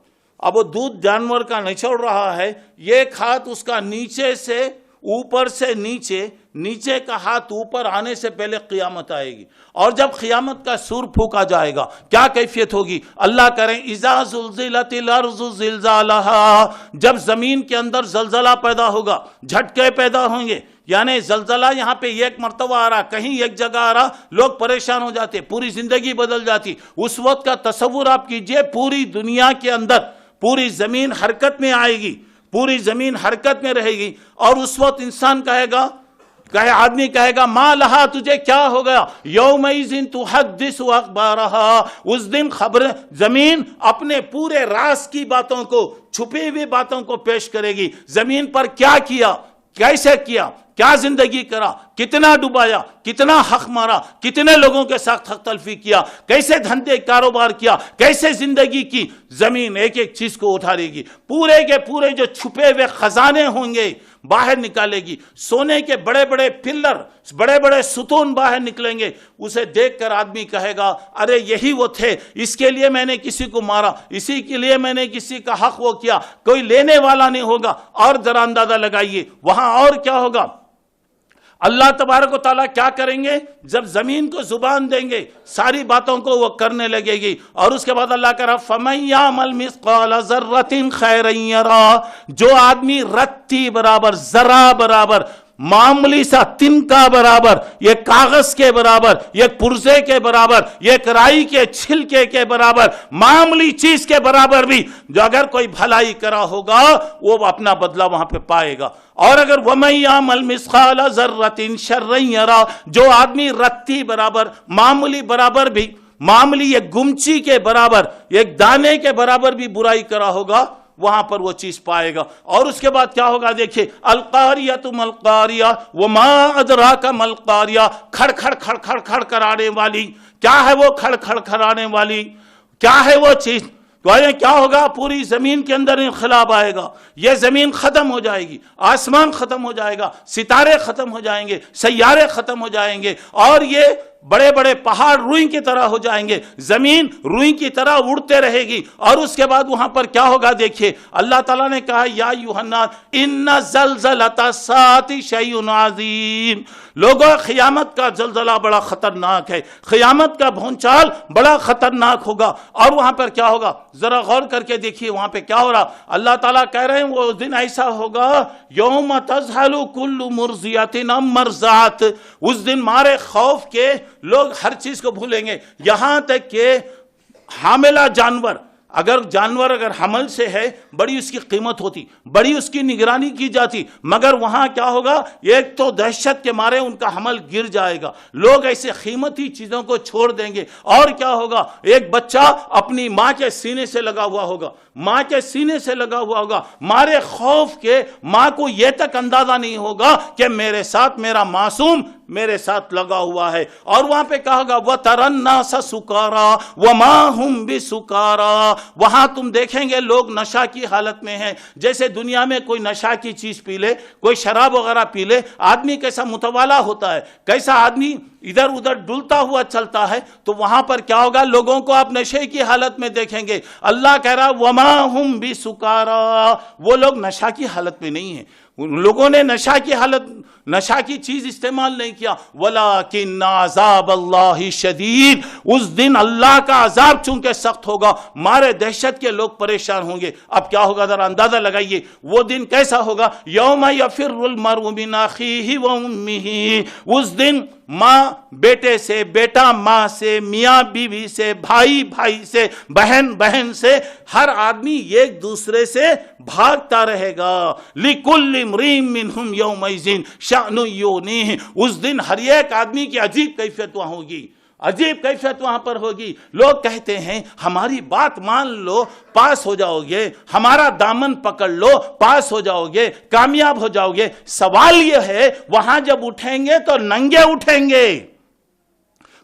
اب وہ دودھ جانور کا نچوڑ رہا ہے، ایک ہاتھ اس کا نیچے سے اوپر سے نیچے، نیچے کا ہاتھ اوپر آنے سے پہلے قیامت آئے گی۔ اور جب قیامت کا سور پھونکا جائے گا کیا کیفیت ہوگی؟ اللہ کریں اذا زلزلت الارض زلزالہا، جب زمین کے اندر زلزلہ پیدا ہوگا، جھٹکے پیدا ہوں گے، یعنی زلزلہ یہاں پہ ایک مرتبہ آ رہا، کہیں ایک جگہ آ رہا، لوگ پریشان ہو جاتے، پوری زندگی بدل جاتی۔ اس وقت کا تصور آپ کیجئے، پوری دنیا کے اندر پوری زمین حرکت میں آئے گی، پوری زمین حرکت میں رہے گی، اور اس وقت انسان کہے گا، آدمی کہے گا ما لہا، تجھے کیا ہو گیا؟ یومئذ تحدث اخبارہا، اس دن خبر زمین اپنے پورے راز کی باتوں کو، چھپی ہوئی باتوں کو پیش کرے گی۔ زمین پر کیا کیا، کیسے کیا، کیا زندگی کرا، کتنا ڈبایا، کتنا حق مارا، کتنے لوگوں کے ساتھ حق تلفی کیا، کیسے دھندے کاروبار کیا، کیسے زندگی کی، زمین ایک ایک چیز کو اٹھا لے گی، پورے کے پورے جو چھپے ہوئے خزانے ہوں گے باہر نکالے گی، سونے کے بڑے بڑے پلر، بڑے بڑے ستون باہر نکلیں گے۔ اسے دیکھ کر آدمی کہے گا ارے یہی وہ تھے، اس کے لیے میں نے کسی کو مارا، اسی کے لیے میں نے کسی کا حق وہ کیا، کوئی لینے والا نہیں ہوگا۔ اور ذرا اندازہ لگائیے وہاں اور کیا ہوگا۔ اللہ تبارک و تعالیٰ کیا کریں گے؟ جب زمین کو زبان دیں گے، ساری باتوں کو وہ کرنے لگے گی، اور اس کے بعد اللہ کہہ رہا فَمَن يَعْمَلْ مِثْقَالَ ذَرَّةٍ خَيْرًا يَرَهُ، جو آدمی رتی برابر، ذرہ برابر، معمولی سا تنکا برابر، یہ کاغذ کے برابر، یہ پرزے کے برابر، یہ رائی کے چھلکے کے برابر، معمولی چیز کے برابر بھی جو اگر کوئی بھلائی کرا ہوگا وہ اپنا بدلہ وہاں پہ پائے گا۔ اور اگر وَمَن يَعْمَلْ مِثْقَالَ ذَرَّةٍ شَرًّا يَرَهُ، جو آدمی رتی برابر، معمولی برابر بھی، معمولی ایک گمچی کے برابر، ایک دانے کے برابر بھی برائی کرا ہوگا، وہاں پر وہ چیز پائے گا۔ اور اس کے بعد کیا ہوگا دیکھیں، القاریۃ ما القاریہ وما ادراک ما القاریہ، کھڑ کھڑ کھڑ کھڑ کھڑ کرانے والی، کیا ہے وہ کھڑ کھڑ کرانے والی، کیا ہے وہ چیز؟ کیا ہوگا؟ پوری زمین کے اندر انقلاب آئے گا، یہ زمین ختم ہو جائے گی، آسمان ختم ہو جائے گا، ستارے ختم ہو جائیں گے، سیارے ختم ہو جائیں گے، اور یہ بڑے بڑے پہاڑ روئی کی طرح ہو جائیں گے، زمین روئی کی طرح اڑتے رہے گی۔ اور اس کے بعد وہاں پر کیا ہوگا دیکھیے، اللہ تعالیٰ نے کہا یا ایھا الناس ان زلزلۃ الساعۃ شیء عظیم، لوگوں قیامت کا زلزلہ بڑا خطرناک ہے، قیامت کا بھونچال بڑا خطرناک ہوگا۔ اور وہاں پر کیا ہوگا ذرا غور کر کے دیکھیے، وہاں پہ کیا ہو رہا، اللہ تعالیٰ کہہ رہے ہیں وہ دن ایسا ہوگا یوم تذہل کل مرضیۃ عما ارضعت، اس دن مارے خوف کے لوگ ہر چیز کو بھولیں گے، یہاں تک کہ حاملہ جانور، اگر جانور اگر حمل سے ہے بڑی اس کی قیمت ہوتی، بڑی اس کی نگرانی کی جاتی، مگر وہاں کیا ہوگا، ایک تو دہشت کے مارے ان کا حمل گر جائے گا، لوگ ایسے قیمتی چیزوں کو چھوڑ دیں گے۔ اور کیا ہوگا، ایک بچہ اپنی ماں کے سینے سے لگا ہوا ہوگا، ماں کے سینے سے لگا ہوا ہوگا، مارے خوف کے ماں کو یہ تک اندازہ نہیں ہوگا کہ میرے ساتھ میرا معصوم میرے ساتھ لگا ہوا ہے۔ اور وہاں پہ کہا گا وَتَرَى النَّاسَ سُكَارَىٰ وَمَا هُمْ بِسُكَارَىٰ، وہاں تم دیکھیں گے لوگ نشہ کی حالت میں ہیں، جیسے دنیا میں کوئی نشہ کی چیز پی لے، کوئی شراب وغیرہ پی لے، آدمی کیسا متوالا ہوتا ہے، کیسا آدمی ادھر ادھر ڈلتا ہوا چلتا ہے، تو وہاں پر کیا ہوگا، لوگوں کو آپ نشے کی حالت میں دیکھیں گے۔ اللہ کہہ رہا وَمَا هُمْ بِسُكَارَىٰ، وہ لوگ نشہ کی حالت میں نہیں ہیں، لوگوں نے نشہ کی چیز استعمال نہیں کیا. وَلَٰكِنَّ عَذَابَ اللَّهِ شَدِيدٌ. اس دن اللہ کا عذاب چونکہ سخت ہوگا, مارے دہشت کے لوگ پریشان ہوں گے. اب کیا ہوگا ذرا اندازہ لگائیے وہ دن کیسا ہوگا. یوم یفر المرء من اخیہ و امہ. اس دن ماں بیٹے سے, بیٹا ماں سے, میاں بیوی سے, بھائی بھائی سے, بہن بہن سے, ہر آدمی ایک دوسرے سے بھاگتا رہے گا. لِكُلِّ امْرِئٍ مِّنْهُمْ يَوْمَئِذٍ شَأْنٌ يُغْنِيهِ. اس دن ہر ایک آدمی کی عجیب کیفیت وہاں ہوگی, عجیب کیفیت وہاں پر ہوگی. لوگ کہتے ہیں ہماری بات مان لو پاس ہو جاؤ گے, ہمارا دامن پکڑ لو پاس ہو جاؤ گے, کامیاب ہو جاؤ گے. سوال یہ ہے وہاں جب اٹھیں گے تو ننگے اٹھیں گے,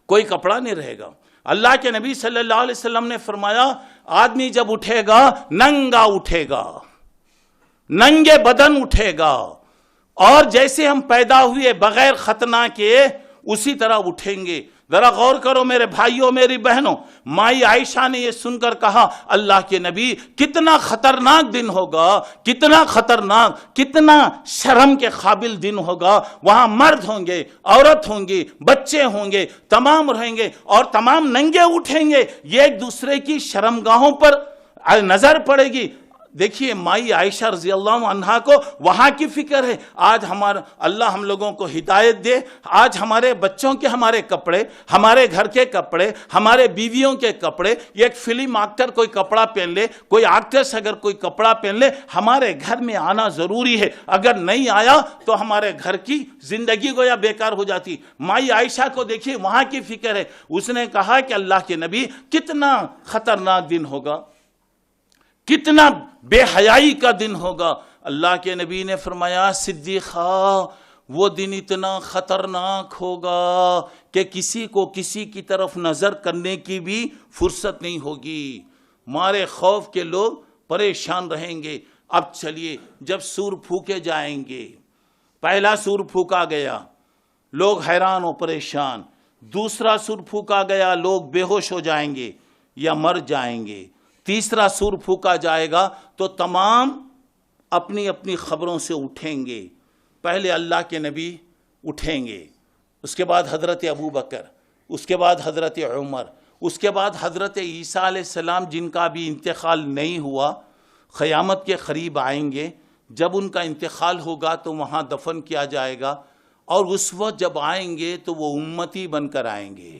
کوئی کپڑا نہیں رہے گا. اللہ کے نبی صلی اللہ علیہ وسلم نے فرمایا آدمی جب اٹھے گا ننگا اٹھے گا, ننگے بدن اٹھے گا, اور جیسے ہم پیدا ہوئے بغیر ختنہ کے اسی طرح اٹھیں گے. ذرا غور کرو میرے بھائیوں میری بہنوں. مائی عائشہ نے یہ سن کر کہا اللہ کے نبی کتنا خطرناک دن ہوگا, کتنا خطرناک, کتنا شرم کے قابل دن ہوگا. وہاں مرد ہوں گے, عورت ہوں گی, بچے ہوں گے, تمام رہیں گے اور تمام ننگے اٹھیں گے. یہ ایک دوسرے کی شرمگاہوں پر نظر پڑے گی. دیکھیے مائی عائشہ رضی اللہ عنہا کو وہاں کی فکر ہے. آج اللہ ہم لوگوں کو ہدایت دے, آج ہمارے بچوں کے ہمارے کپڑے, ہمارے گھر کے کپڑے, ہمارے بیویوں کے کپڑے, ایک فلم ایکٹر کوئی کپڑا پہن لے, کوئی ایکٹریس اگر کوئی کپڑا پہن لے, ہمارے گھر میں آنا ضروری ہے. اگر نہیں آیا تو ہمارے گھر کی زندگی گویا بیکار ہو جاتی. مائی عائشہ کو دیکھیے وہاں کی فکر ہے. اس نے کہا کہ اللہ کے نبی کتنا خطرناک دن ہوگا, کتنا بے حیائی کا دن ہوگا. اللہ کے نبی نے فرمایا صدیقہ وہ دن اتنا خطرناک ہوگا کہ کسی کو کسی کی طرف نظر کرنے کی بھی فرصت نہیں ہوگی. مارے خوف کے لوگ پریشان رہیں گے. اب چلیے جب سور پھونکے جائیں گے, پہلا سور پھونکا گیا لوگ حیران و پریشان, دوسرا سور پھونکا گیا لوگ بے ہوش ہو جائیں گے یا مر جائیں گے, تیسرا سور پھونکا جائے گا تو تمام اپنی اپنی خبروں سے اٹھیں گے. پہلے اللہ کے نبی اٹھیں گے, اس کے بعد حضرت ابو بکر, اس کے بعد حضرت عمر, اس کے بعد حضرت عیسیٰ علیہ السلام جن کا بھی انتقال نہیں ہوا قیامت کے قریب آئیں گے. جب ان کا انتقال ہوگا تو وہاں دفن کیا جائے گا, اور اس وقت جب آئیں گے تو وہ امتی بن کر آئیں گے,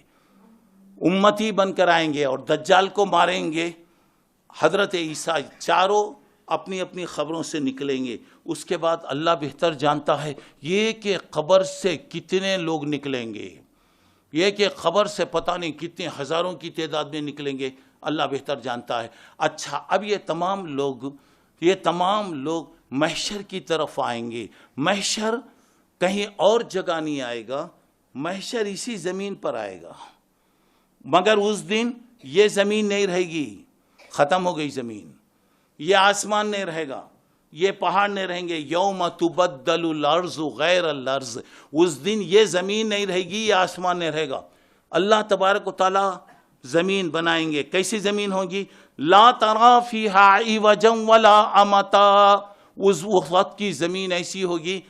امتی بن کر آئیں گے اور دجال کو ماریں گے. حضرت عیسیٰ چاروں اپنی اپنی خبروں سے نکلیں گے. اس کے بعد اللہ بہتر جانتا ہے یہ کہ قبر سے کتنے لوگ نکلیں گے, یہ کہ قبر سے پتہ نہیں کتنے ہزاروں کی تعداد میں نکلیں گے, اللہ بہتر جانتا ہے. اچھا اب یہ تمام لوگ محشر کی طرف آئیں گے. محشر کہیں اور جگہ نہیں آئے گا, محشر اسی زمین پر آئے گا, مگر اس دن یہ زمین نہیں رہے گی, ختم ہو گئی زمین. یہ آسمان نہیں رہے گا, یہ پہاڑ نہیں رہیں گے. یوم تبدل الارض غیر الارض, اس دن یہ زمین نہیں رہے گی, یہ آسمان نہیں رہے گا. اللہ تبارک و تعالی زمین بنائیں گے. کیسی زمین ہوگی؟ لا ترى فيها عوجا ولا امتا. اس وقت کی زمین ایسی ہوگی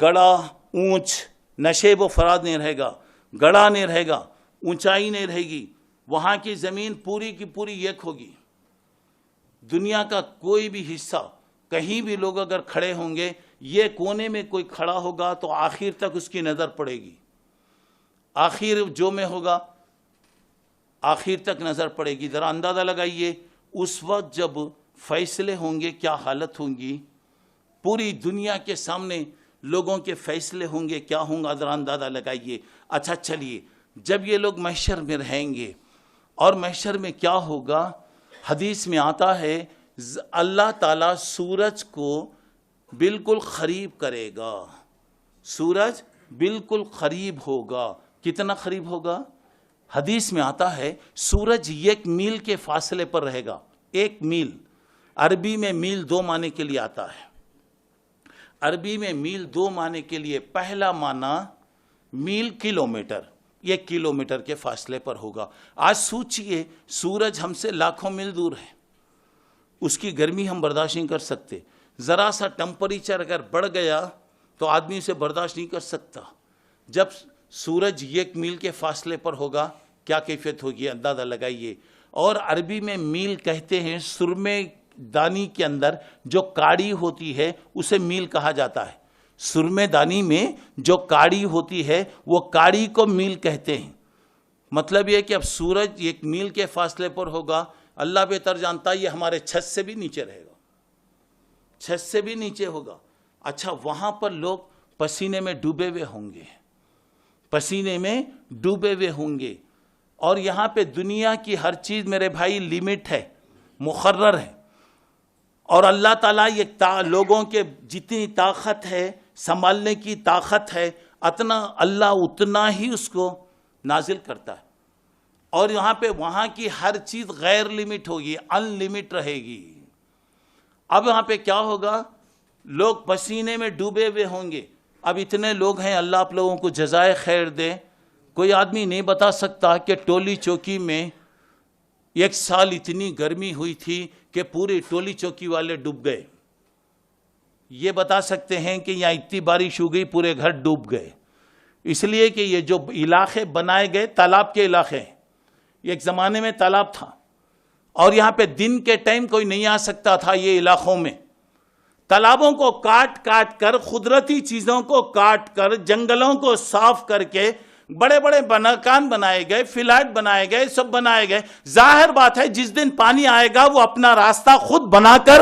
گڑا اونچ نشیب و فراد نہیں رہے گا, گڑا نہیں رہے گا, اونچائی نہیں رہے گی. وہاں کی زمین پوری کی پوری ایک ہوگی. دنیا کا کوئی بھی حصہ کہیں بھی لوگ اگر کھڑے ہوں گے, یہ کونے میں کوئی کھڑا ہوگا تو آخر تک اس کی نظر پڑے گی, آخر جو میں ہوگا آخر تک نظر پڑے گی. ذرا اندازہ لگائیے اس وقت جب فیصلے ہوں گے کیا حالت ہوں گی. پوری دنیا کے سامنے لوگوں کے فیصلے ہوں گے, کیا ہوں گا ذرا اندازہ لگائیے. اچھا چلیے جب یہ لوگ محشر میں رہیں گے, اور محشر میں کیا ہوگا؟ حدیث میں آتا ہے اللہ تعالیٰ سورج کو بالکل قریب کرے گا, سورج بالکل قریب ہوگا. کتنا قریب ہوگا؟ حدیث میں آتا ہے سورج 1 میل کے فاصلے پر رہے گا. 1 میل عربی میں میل 2 معنی کے لیے آتا ہے. عربی میں میل 2 معنی کے لیے پہلا معنی میل کلومیٹر, 1 کلومیٹر کے فاصلے پر ہوگا. آج سوچئے سورج ہم سے لاکھوں میل دور ہے, اس کی گرمی ہم برداشت نہیں کر سکتے. ذرا سا ٹمپریچر اگر بڑھ گیا تو آدمی اسے برداشت نہیں کر سکتا. جب سورج 1 میل کے فاصلے پر ہوگا کیا کیفیت ہوگی اندازہ لگائیے. اور عربی میں میل کہتے ہیں, سرمے دانی کے اندر جو کاڑی ہوتی ہے اسے میل کہا جاتا ہے. سرمے دانی میں جو کاڑی ہوتی ہے وہ کاڑی کو میل کہتے ہیں. مطلب یہ کہ اب سورج 1 میل کے فاصلے پر ہوگا, اللہ بہتر جانتا ہے یہ ہمارے چھت سے بھی نیچے رہے گا, چھت سے بھی نیچے ہوگا. اچھا, وہاں پر لوگ پسینے میں ڈوبے ہوئے ہوں گے, پسینے میں ڈوبے ہوئے ہوں گے. اور یہاں پہ دنیا کی ہر چیز میرے بھائی لمٹ ہے, مقرر ہے. اور اللہ تعالیٰ یہ لوگوں کے جتنی طاقت ہے, سنبھالنے کی طاقت ہے, اللہ اتنا ہی اس کو نازل کرتا ہے. اور یہاں پہ وہاں کی ہر چیز غیر لمٹ ہوگی, ان لمٹ رہے گی. اب یہاں پہ کیا ہوگا, لوگ پسینے میں ڈوبے ہوئے ہوں گے. اب اتنے لوگ ہیں, اللہ آپ لوگوں کو جزائے خیر دے. کوئی آدمی نہیں بتا سکتا کہ ٹولی چوکی میں 1 سال اتنی گرمی ہوئی تھی کہ پورے ٹولی چوکی والے ڈوب گئے. یہ بتا سکتے ہیں کہ یہاں اتنی بارش ہو گئی پورے گھر ڈوب گئے. اس لیے کہ یہ جو علاقے بنائے گئے تالاب کے علاقے ہیں, ایک زمانے میں تالاب تھا اور یہاں پہ دن کے ٹائم کوئی نہیں آ سکتا تھا. یہ علاقوں میں تالابوں کو کاٹ کاٹ کر, قدرتی چیزوں کو کاٹ کر, جنگلوں کو صاف کر کے بڑے بڑے مکان بنائے گئے, فلیٹ بنائے گئے, سب بنائے گئے. ظاہر بات ہے جس دن پانی آئے گا وہ اپنا راستہ خود بنا کر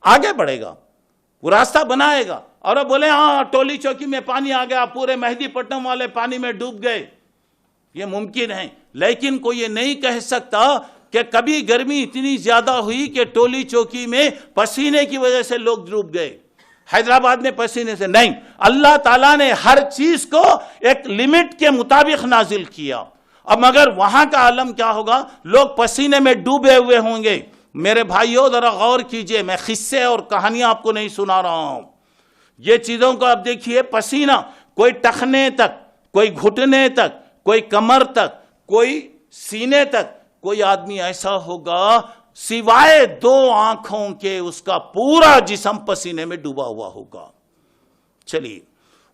آگے بڑھے گا, وہ راستہ بنائے گا. اور اب بولے ہاں ٹولی چوکی میں پانی آ گیا, پورے مہدی پٹنم والے پانی میں ڈوب گئے, یہ ممکن ہے. لیکن کوئی یہ نہیں کہہ سکتا کہ کبھی گرمی اتنی زیادہ ہوئی کہ ٹولی چوکی میں پسینے کی وجہ سے لوگ ڈوب گئے, حیدرآباد میں پسینے سے نہیں. اللہ تعالیٰ نے ہر چیز کو ایک لمٹ کے مطابق نازل کیا. اب مگر وہاں کا عالم کیا ہوگا, لوگ پسینے میں ڈوبے ہوئے ہوں گے. میرے بھائیوں ذرا غور کیجئے, میں قصے اور کہانیاں آپ کو نہیں سنا رہا ہوں. یہ چیزوں کو آپ دیکھیے, پسینہ کوئی ٹخنے تک, کوئی گھٹنے تک, کوئی کمر تک, کوئی سینے تک. کوئی آدمی ایسا ہوگا سوائے 2 آنکھوں کے اس کا پورا جسم پسینے میں ڈوبا ہوا ہوگا. چلیے,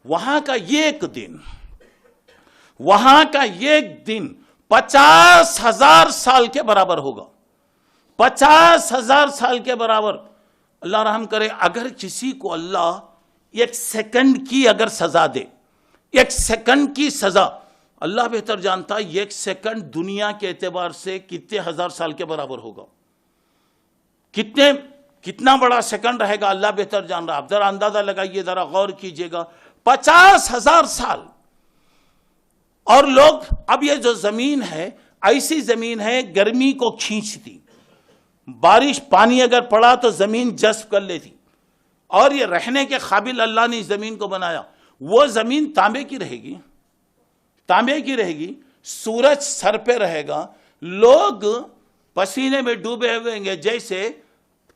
وہاں کا ایک دن, وہاں کا ایک دن 50,000 سال کے برابر ہوگا, 50,000 سال کے برابر. اللہ رحم کرے, اگر کسی کو اللہ 1 سیکنڈ کی اگر سزا دے, 1 سیکنڈ کی سزا, اللہ بہتر جانتا ہے 1 سیکنڈ دنیا کے اعتبار سے کتنے 1000 سال کے برابر ہوگا. کتنا بڑا سیکنڈ رہے گا اللہ بہتر جان رہا. آپ ذرا اندازہ لگائیے, ذرا غور کیجئے گا, 50,000 سال. اور لوگ, اب یہ جو زمین ہے ایسی زمین ہے گرمی کو کھینچتی, بارش پانی اگر پڑا تو زمین جذب کر لیتی, اور یہ رہنے کے قابل اللہ نے اس زمین کو بنایا. وہ زمین تانبے کی رہے گی, تانبے کی رہے گی, سورج سر پہ رہے گا, لوگ پسینے میں ڈوبے ہوئے ہوں گے. جیسے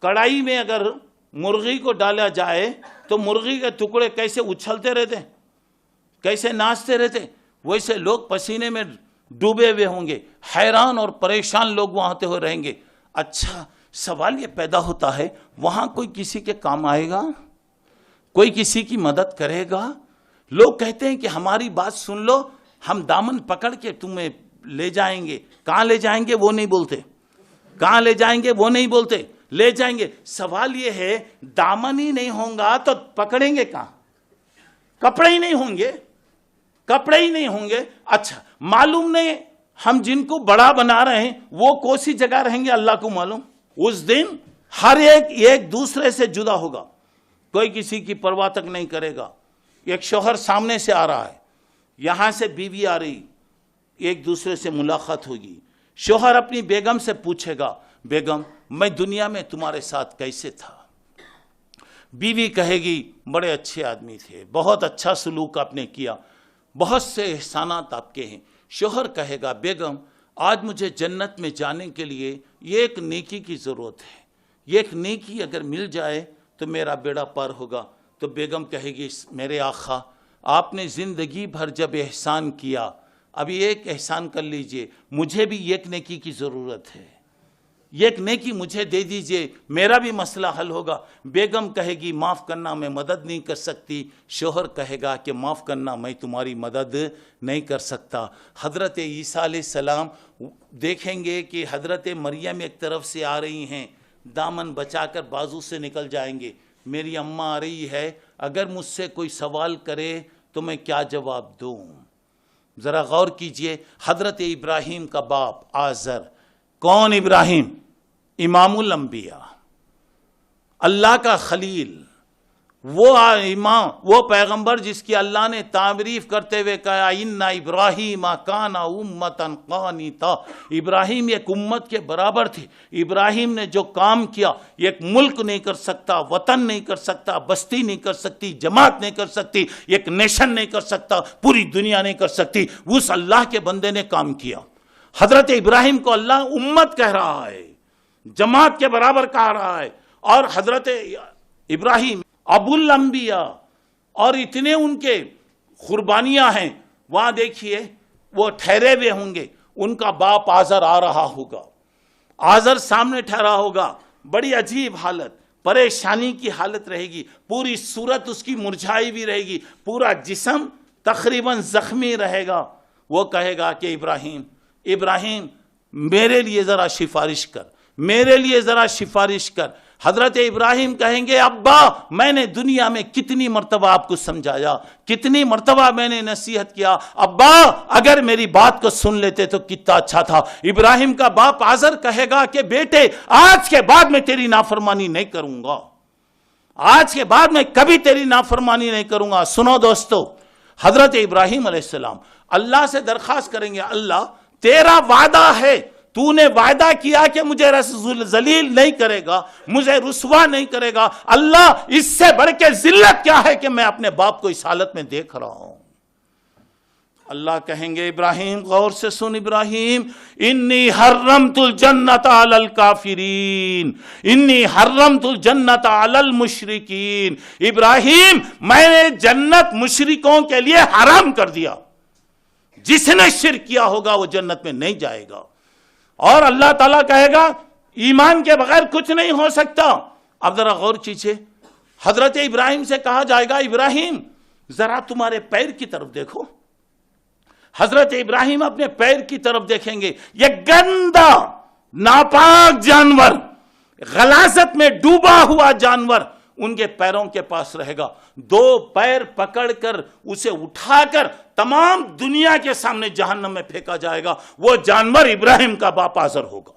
کڑائی میں اگر مرغی کو ڈالا جائے تو مرغی کے ٹکڑے کیسے اچھلتے رہتے, کیسے ناچتے رہتے, ویسے لوگ پسینے میں ڈوبے ہوئے ہوں گے, حیران اور پریشان لوگ وہاں ہوتے ہوئے رہیں گے. اچھا, سوال یہ پیدا ہوتا ہے, وہاں کوئی کسی کے کام آئے گا, کوئی کسی کی مدد کرے گا؟ لوگ کہتے ہیں کہ ہماری بات سن لو, ہم دامن پکڑ کے تمہیں لے جائیں گے. کہاں لے جائیں گے وہ نہیں بولتے, کہاں لے جائیں گے وہ نہیں بولتے, لے جائیں گے. سوال یہ ہے, دامن ہی نہیں ہوگا تو پکڑیں گے کہاں؟ کپڑے ہی نہیں ہوں گے, کپڑے ہی نہیں ہوں گے. اچھا, معلوم نہیں ہم جن کو بڑا بنا رہے ہیں وہ کون سی جگہ رہیں گے, اللہ کو معلوم. اس دن ہر ایک دوسرے سے جدا ہوگا, کوئی کسی کی پرواہ تک نہیں کرے گا. ایک شوہر سامنے سے آ رہا ہے, یہاں سے بیوی آ رہی, ایک دوسرے سے ملاقات ہوگی. شوہر اپنی بیگم سے پوچھے گا, بیگم میں دنیا میں تمہارے ساتھ کیسے تھا؟ بیوی کہے گی بڑے اچھے آدمی تھے, بہت اچھا سلوک آپ نے کیا, بہت سے احسانات آپ کے ہیں. شوہر کہے گا, بیگم آج مجھے جنت میں جانے کے لیے یہ ایک نیکی کی ضرورت ہے, یہ ایک نیکی اگر مل جائے تو میرا بیڑا پار ہوگا. تو بیگم کہے گی, میرے آقا آپ نے زندگی بھر جب احسان کیا, ابھی ایک احسان کر لیجئے, مجھے بھی ایک نیکی کی ضرورت ہے. یہ ایک نیکی مجھے دے دیجئے، میرا بھی مسئلہ حل ہوگا۔ بیگم کہے گی معاف کرنا میں مدد نہیں کر سکتی، شوہر کہے گا کہ معاف کرنا میں تمہاری مدد نہیں کر سکتا۔ حضرت عیسیٰ علیہ السلام دیکھیں گے کہ حضرت مریم ایک طرف سے آ رہی ہیں، دامن بچا کر بازو سے نکل جائیں گے، میری اماں آ رہی ہے، اگر مجھ سے کوئی سوال کرے تو میں کیا جواب دوں؟ ذرا غور کیجئے، حضرت ابراہیم کا باپ آزر، کون ابراہیم؟ امام الانبیاء، اللہ کا خلیل، وہ امام، وہ پیغمبر جس کی اللہ نے تعریف کرتے ہوئے کہا ان ابراہیم کان امۃ قانتا، ابراہیم ایک امت کے برابر تھے۔ ابراہیم نے جو کام کیا، ایک ملک نہیں کر سکتا، وطن نہیں کر سکتا، بستی نہیں کر سکتی، جماعت نہیں کر سکتی، ایک نیشن نہیں کر سکتا، پوری دنیا نہیں کر سکتی، اس اللہ کے بندے نے کام کیا۔ حضرت ابراہیم کو اللہ امت کہہ رہا ہے، جماعت کے برابر کہہ رہا ہے، اور حضرت ابراہیم ابو الانبیاء، اور اتنے ان کے قربانیاں ہیں۔ وہاں دیکھیے وہ ٹھہرے ہوئے ہوں گے، ان کا باپ آزر آ رہا ہوگا، آزر سامنے ٹھہرا ہوگا، بڑی عجیب حالت، پریشانی کی حالت رہے گی، پوری صورت اس کی مرجھائی بھی رہے گی، پورا جسم تقریباً زخمی رہے گا۔ وہ کہے گا کہ ابراہیم میرے لیے ذرا سفارش کر، میرے لیے ذرا سفارش کر۔ حضرت ابراہیم کہیں گے ابا میں نے دنیا میں کتنی مرتبہ آپ کو سمجھایا، کتنی مرتبہ میں نے نصیحت کیا، ابا اگر میری بات کو سن لیتے تو کتنا اچھا تھا۔ ابراہیم کا باپ آزر کہے گا کہ بیٹے آج کے بعد میں تیری نافرمانی نہیں کروں گا، آج کے بعد میں کبھی تیری نافرمانی نہیں کروں گا۔ سنو دوستو، حضرت ابراہیم علیہ السلام اللہ سے درخواست کریں گے، اللہ تیرا وعدہ ہے، تو نے وعدہ کیا کہ مجھے ذلیل نہیں کرے گا، مجھے رسوا نہیں کرے گا، اللہ اس سے بڑھ کے ذلت کیا ہے کہ میں اپنے باپ کو اس حالت میں دیکھ رہا ہوں۔ اللہ کہیں گے ابراہیم غور سے سن، ابراہیم انی حرمت الجنت علی الکافرین، انی حرمت الجنت علی المشرکین، ابراہیم میں نے جنت مشرکوں کے لیے حرام کر دیا، جس نے شرک کیا ہوگا وہ جنت میں نہیں جائے گا۔ اور اللہ تعالیٰ کہے گا ایمان کے بغیر کچھ نہیں ہو سکتا۔ اب ذرا غور کیجئے، حضرت ابراہیم سے کہا جائے گا ابراہیم ذرا تمہارے پیر کی طرف دیکھو۔ حضرت ابراہیم اپنے پیر کی طرف دیکھیں گے، یہ گندا ناپاک جانور، غلاظت میں ڈوبا ہوا جانور ان کے پیروں کے پاس رہے گا، دو پیر پکڑ کر اسے اٹھا کر تمام دنیا کے سامنے جہنم میں پھینکا جائے گا، وہ جانور ابراہیم کا باپ آزر ہوگا۔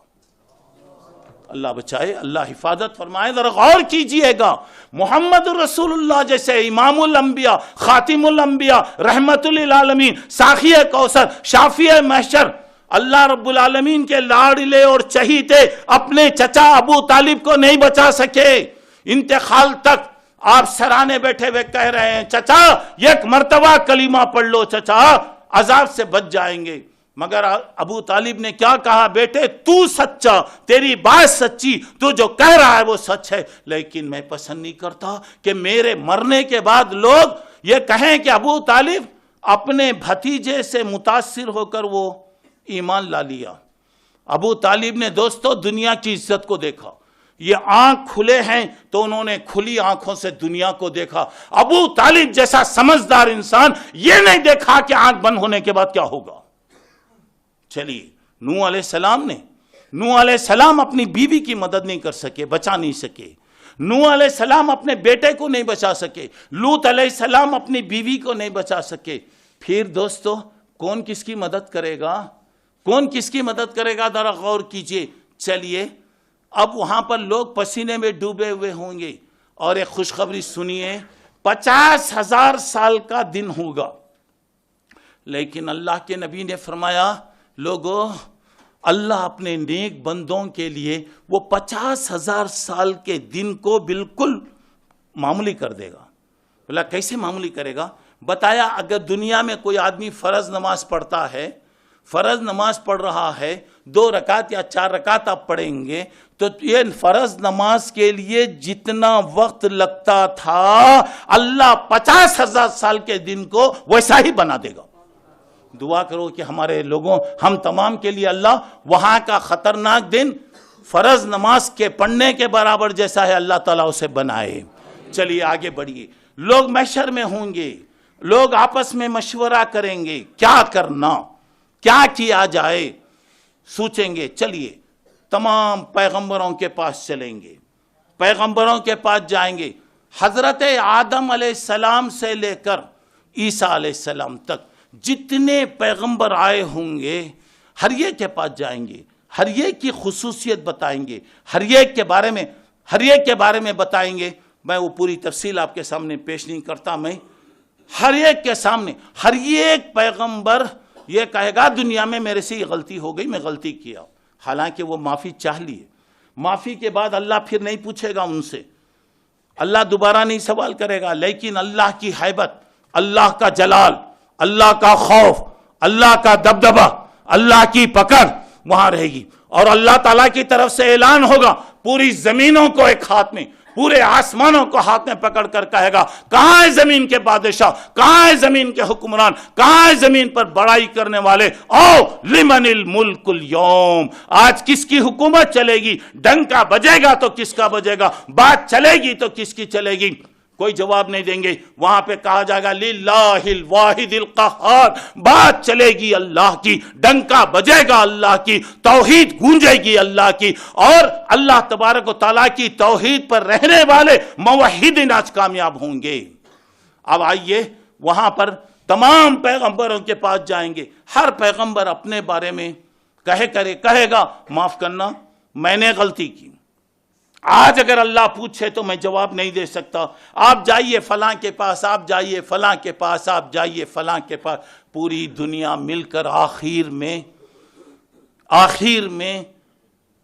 اللہ بچائے، اللہ حفاظت فرمائے۔ ذرا غور کیجئے گا، محمد رسول اللہ جیسے امام الانبیاء، خاتم الانبیاء، رحمت للعالمین، ساقی کوثر، شافی محشر، اللہ رب العالمین کے لاڈلے اور چہیتے اپنے چچا ابو طالب کو نہیں بچا سکے، انتقال تک آپ سرانے بیٹھے ہوئے کہہ رہے ہیں چچا ایک مرتبہ کلمہ پڑھ لو، چچا عذاب سے بچ جائیں گے۔ مگر ابو طالب نے کیا کہا، بیٹے تو سچا، تیری بات سچی، تو جو کہہ رہا ہے وہ سچ ہے، لیکن میں پسند نہیں کرتا کہ میرے مرنے کے بعد لوگ یہ کہیں کہ ابو طالب اپنے بھتیجے سے متاثر ہو کر وہ ایمان لا لیا۔ ابو طالب نے دوستو دنیا کی عزت کو دیکھا، یہ آنکھ کھلے ہیں تو انہوں نے کھلی آنکھوں سے دنیا کو دیکھا۔ ابو طالب جیسا سمجھدار انسان یہ نہیں دیکھا کہ آنکھ بند ہونے کے بعد کیا ہوگا۔ چلیے نوح علیہ السلام اپنی بیوی کی مدد نہیں کر سکے، بچا نہیں سکے، نوح علیہ السلام اپنے بیٹے کو نہیں بچا سکے، لوط علیہ السلام اپنی بیوی کو نہیں بچا سکے۔ پھر دوستو کون کس کی مدد کرے گا، کون کس کی مدد کرے گا، ذرا غور کیجئے۔ چلیے اب وہاں پر لوگ پسینے میں ڈوبے ہوئے ہوں گے، اور ایک خوشخبری سنیے، 50,000 سال کا دن ہوگا، لیکن اللہ کے نبی نے فرمایا لوگو اللہ اپنے نیک بندوں کے لیے وہ 50,000 سال کے دن کو بالکل معمولی کر دے گا۔ بولا کیسے معمولی کرے گا؟ بتایا اگر دنیا میں کوئی آدمی فرض نماز پڑھتا ہے، فرض نماز پڑھ رہا ہے، 2 رکعت یا 4 رکعت آپ پڑھیں گے، تو یہ فرض نماز کے لیے جتنا وقت لگتا تھا اللہ 50,000 سال کے دن کو ویسا ہی بنا دے گا۔ دعا کرو کہ ہمارے لوگوں، ہم تمام کے لیے اللہ وہاں کا خطرناک دن فرض نماز کے پڑھنے کے برابر جیسا ہے اللہ تعالیٰ اسے بنائے. چلیے آگے بڑھیے. لوگ محشر میں ہوں گے, لوگ آپس میں مشورہ کریں گے کیا کرنا, کیا کیا جائے, سوچیں گے. چلیے تمام پیغمبروں کے پاس چلیں گے, پیغمبروں کے پاس جائیں گے. حضرت آدم علیہ السلام سے لے کر عیسیٰ علیہ السلام تک جتنے پیغمبر آئے ہوں گے ہر ایک کے پاس جائیں گے, ہر ایک کی خصوصیت بتائیں گے, ہر ایک کے بارے میں بتائیں گے. میں وہ پوری تفصیل آپ کے سامنے پیش نہیں کرتا. میں ہر ایک کے سامنے ہر ایک پیغمبر یہ کہے گا دنیا میں میرے سے یہ غلطی ہو گئی, میں غلطی کیا. حالانکہ وہ معافی چاہ لی ہے. معافی کے بعد اللہ پھر نہیں پوچھے گا ان سے, اللہ دوبارہ نہیں سوال کرے گا. لیکن اللہ کی ہیبت, اللہ کا جلال, اللہ کا خوف, اللہ کا دبدبہ, اللہ کی پکڑ وہاں رہے گی. اور اللہ تعالیٰ کی طرف سے اعلان ہوگا, پوری زمینوں کو ایک ہاتھ میں, پورے آسمانوں کو ہاتھ میں پکڑ کر کہے گا کہاں ہے زمین کے بادشاہ, کہاں ہے زمین کے حکمران, کہاں ہے زمین پر بڑائی کرنے والے. او لمن الملک اليوم, آج کس کی حکومت چلے گی, ڈنکا بجے گا تو کس کا بجے گا, بات چلے گی تو کس کی چلے گی. کوئی جواب نہیں دیں گے. وہاں پہ کہا جائے گا للہ الواحد القہار, بات چلے گی اللہ کی, ڈنکا بجے گا اللہ کی, توحید گونجے گی اللہ کی. اور اللہ تبارک و تعالیٰ کی توحید پر رہنے والے موحدین آج کامیاب ہوں گے. اب آئیے وہاں پر تمام پیغمبروں کے پاس جائیں گے. ہر پیغمبر اپنے بارے میں کہے گا معاف کرنا میں نے غلطی کی. آج اگر اللہ پوچھے تو میں جواب نہیں دے سکتا. آپ جائیے فلاں کے پاس, آپ جائیے فلاں کے پاس, آپ جائیے فلاں کے پاس. پوری دنیا مل کر آخر میں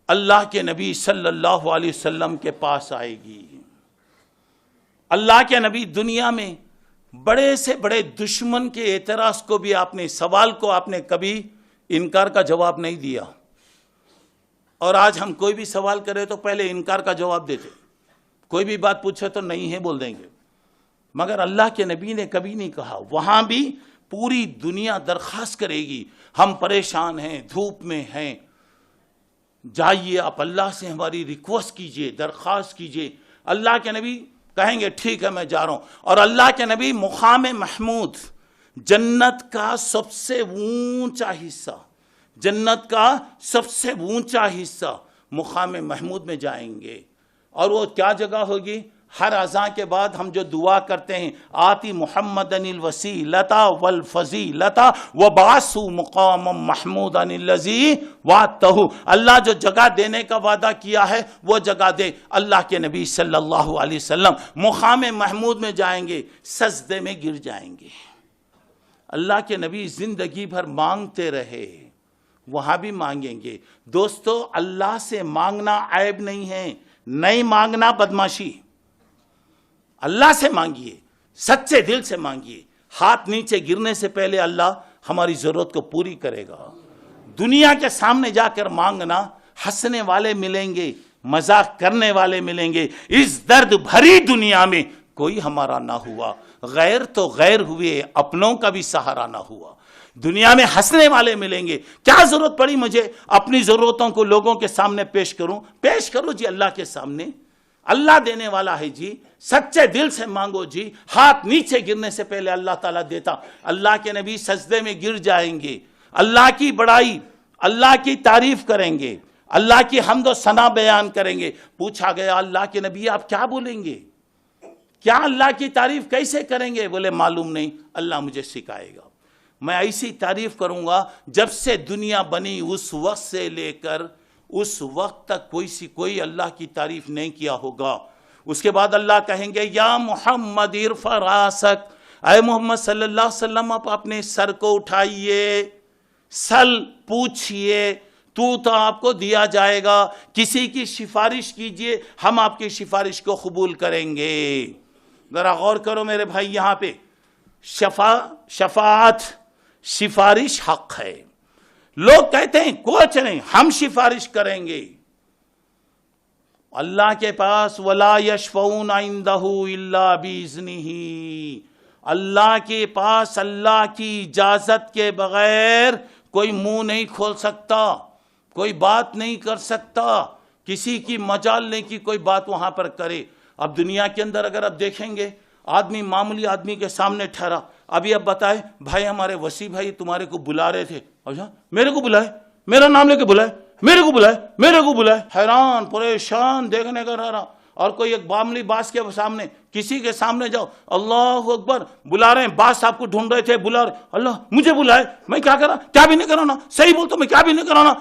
اللہ کے نبی صلی اللہ علیہ وسلم کے پاس آئے گی. اللہ کے نبی دنیا میں بڑے سے بڑے دشمن کے اعتراض کو بھی سوال کو آپ نے کبھی انکار کا جواب نہیں دیا. اور آج ہم کوئی بھی سوال کرے تو پہلے انکار کا جواب دیتے, کوئی بھی بات پوچھے تو نہیں ہے بول دیں گے. مگر اللہ کے نبی نے کبھی نہیں کہا. وہاں بھی پوری دنیا درخواست کرے گی, ہم پریشان ہیں, دھوپ میں ہیں, جائیے آپ اللہ سے ہماری ریکویسٹ کیجئے, درخواست کیجئے. اللہ کے نبی کہیں گے ٹھیک ہے میں جا رہا ہوں. اور اللہ کے نبی مقام محمود, جنت کا سب سے اونچا حصہ, جنت کا سب سے اونچا حصہ مقام محمود میں جائیں گے. اور وہ کیا جگہ ہوگی؟ ہر اذان کے بعد ہم جو دعا کرتے ہیں آتی محمدن الوسیلۃ والفضیلۃ وبعثہ مقاما محمودا الذی وعدتہ. اللہ جو جگہ دینے کا وعدہ کیا ہے وہ جگہ دے. اللہ کے نبی صلی اللہ علیہ وسلم مقام محمود میں جائیں گے, سجدے میں گر جائیں گے. اللہ کے نبی زندگی بھر مانگتے رہے, وہاں بھی مانگیں گے. دوستو اللہ سے مانگنا عیب نہیں ہے, نہیں مانگنا بدماشی. اللہ سے مانگیے, سچے دل سے مانگیے. ہاتھ نیچے گرنے سے پہلے اللہ ہماری ضرورت کو پوری کرے گا. دنیا کے سامنے جا کر مانگنا, ہنسنے والے ملیں گے, مذاق کرنے والے ملیں گے. اس درد بھری دنیا میں کوئی ہمارا نہ ہوا, غیر تو غیر ہوئے, اپنوں کا بھی سہارا نہ ہوا. دنیا میں ہنسنے والے ملیں گے. کیا ضرورت پڑی مجھے اپنی ضرورتوں کو لوگوں کے سامنے پیش کروں جی اللہ کے سامنے. اللہ دینے والا ہے جی, سچے دل سے مانگو جی. ہاتھ نیچے گرنے سے پہلے اللہ تعالیٰ دیتا. اللہ کے نبی سجدے میں گر جائیں گے, اللہ کی بڑائی, اللہ کی تعریف کریں گے, اللہ کی حمد و ثنا بیان کریں گے. پوچھا گیا اللہ کے نبی آپ کیا بولیں گے, کیا اللہ کی تعریف کیسے کریں گے؟ بولے معلوم نہیں, اللہ مجھے سکھائے گا. میں ایسی تعریف کروں گا جب سے دنیا بنی اس وقت سے لے کر اس وقت تک کوئی اللہ کی تعریف نہیں کیا ہوگا. اس کے بعد اللہ کہیں گے یا محمد ارفع راسک, اے محمد صلی اللہ علیہ وسلم آپ اپنے سر کو اٹھائیے, سل پوچھئے تو آپ کو دیا جائے گا. کسی کی سفارش کیجئے, ہم آپ کی سفارش کو قبول کریں گے. ذرا غور کرو میرے بھائی, یہاں پہ شفاعت, سفارش حق ہے. لوگ کہتے ہیں کچھ نہیں, ہم سفارش کریں گے. اللہ کے پاس وَلَا يَشْفَعُونَ عِنْدَهُ إِلَّا بِإِذْنِهِ, اللہ کے پاس اللہ کی اجازت کے بغیر کوئی منہ نہیں کھول سکتا, کوئی بات نہیں کر سکتا, کسی کی مجالنے کی کوئی بات وہاں پر کرے. اب دنیا کے اندر اگر اب دیکھیں گے آدمی معمولی آدمی کے سامنے ٹھہرا, ابھی اب بتائے بھائی ہمارے وسیع بھائی تمہارے کو بلا رہے تھے, اچھا میرے کو بلائے, میرا نام لے کے بلائے, میرے کو بلائے, میرے کو بلائے, حیران پریشان دیکھنے کا رہا. اور کوئی ایک معمولی باس کے سامنے کسی کے سامنے جاؤ, اللہ اکبر, بلا رہے ہیں, باس صاحب کو ڈھونڈ رہے تھے, بلا رہے, اللہ مجھے بلائے, میں کیا کرا, کیا بھی نہیں کرانا, صحیح بولتا میں کیا بھی نہیں کرانا.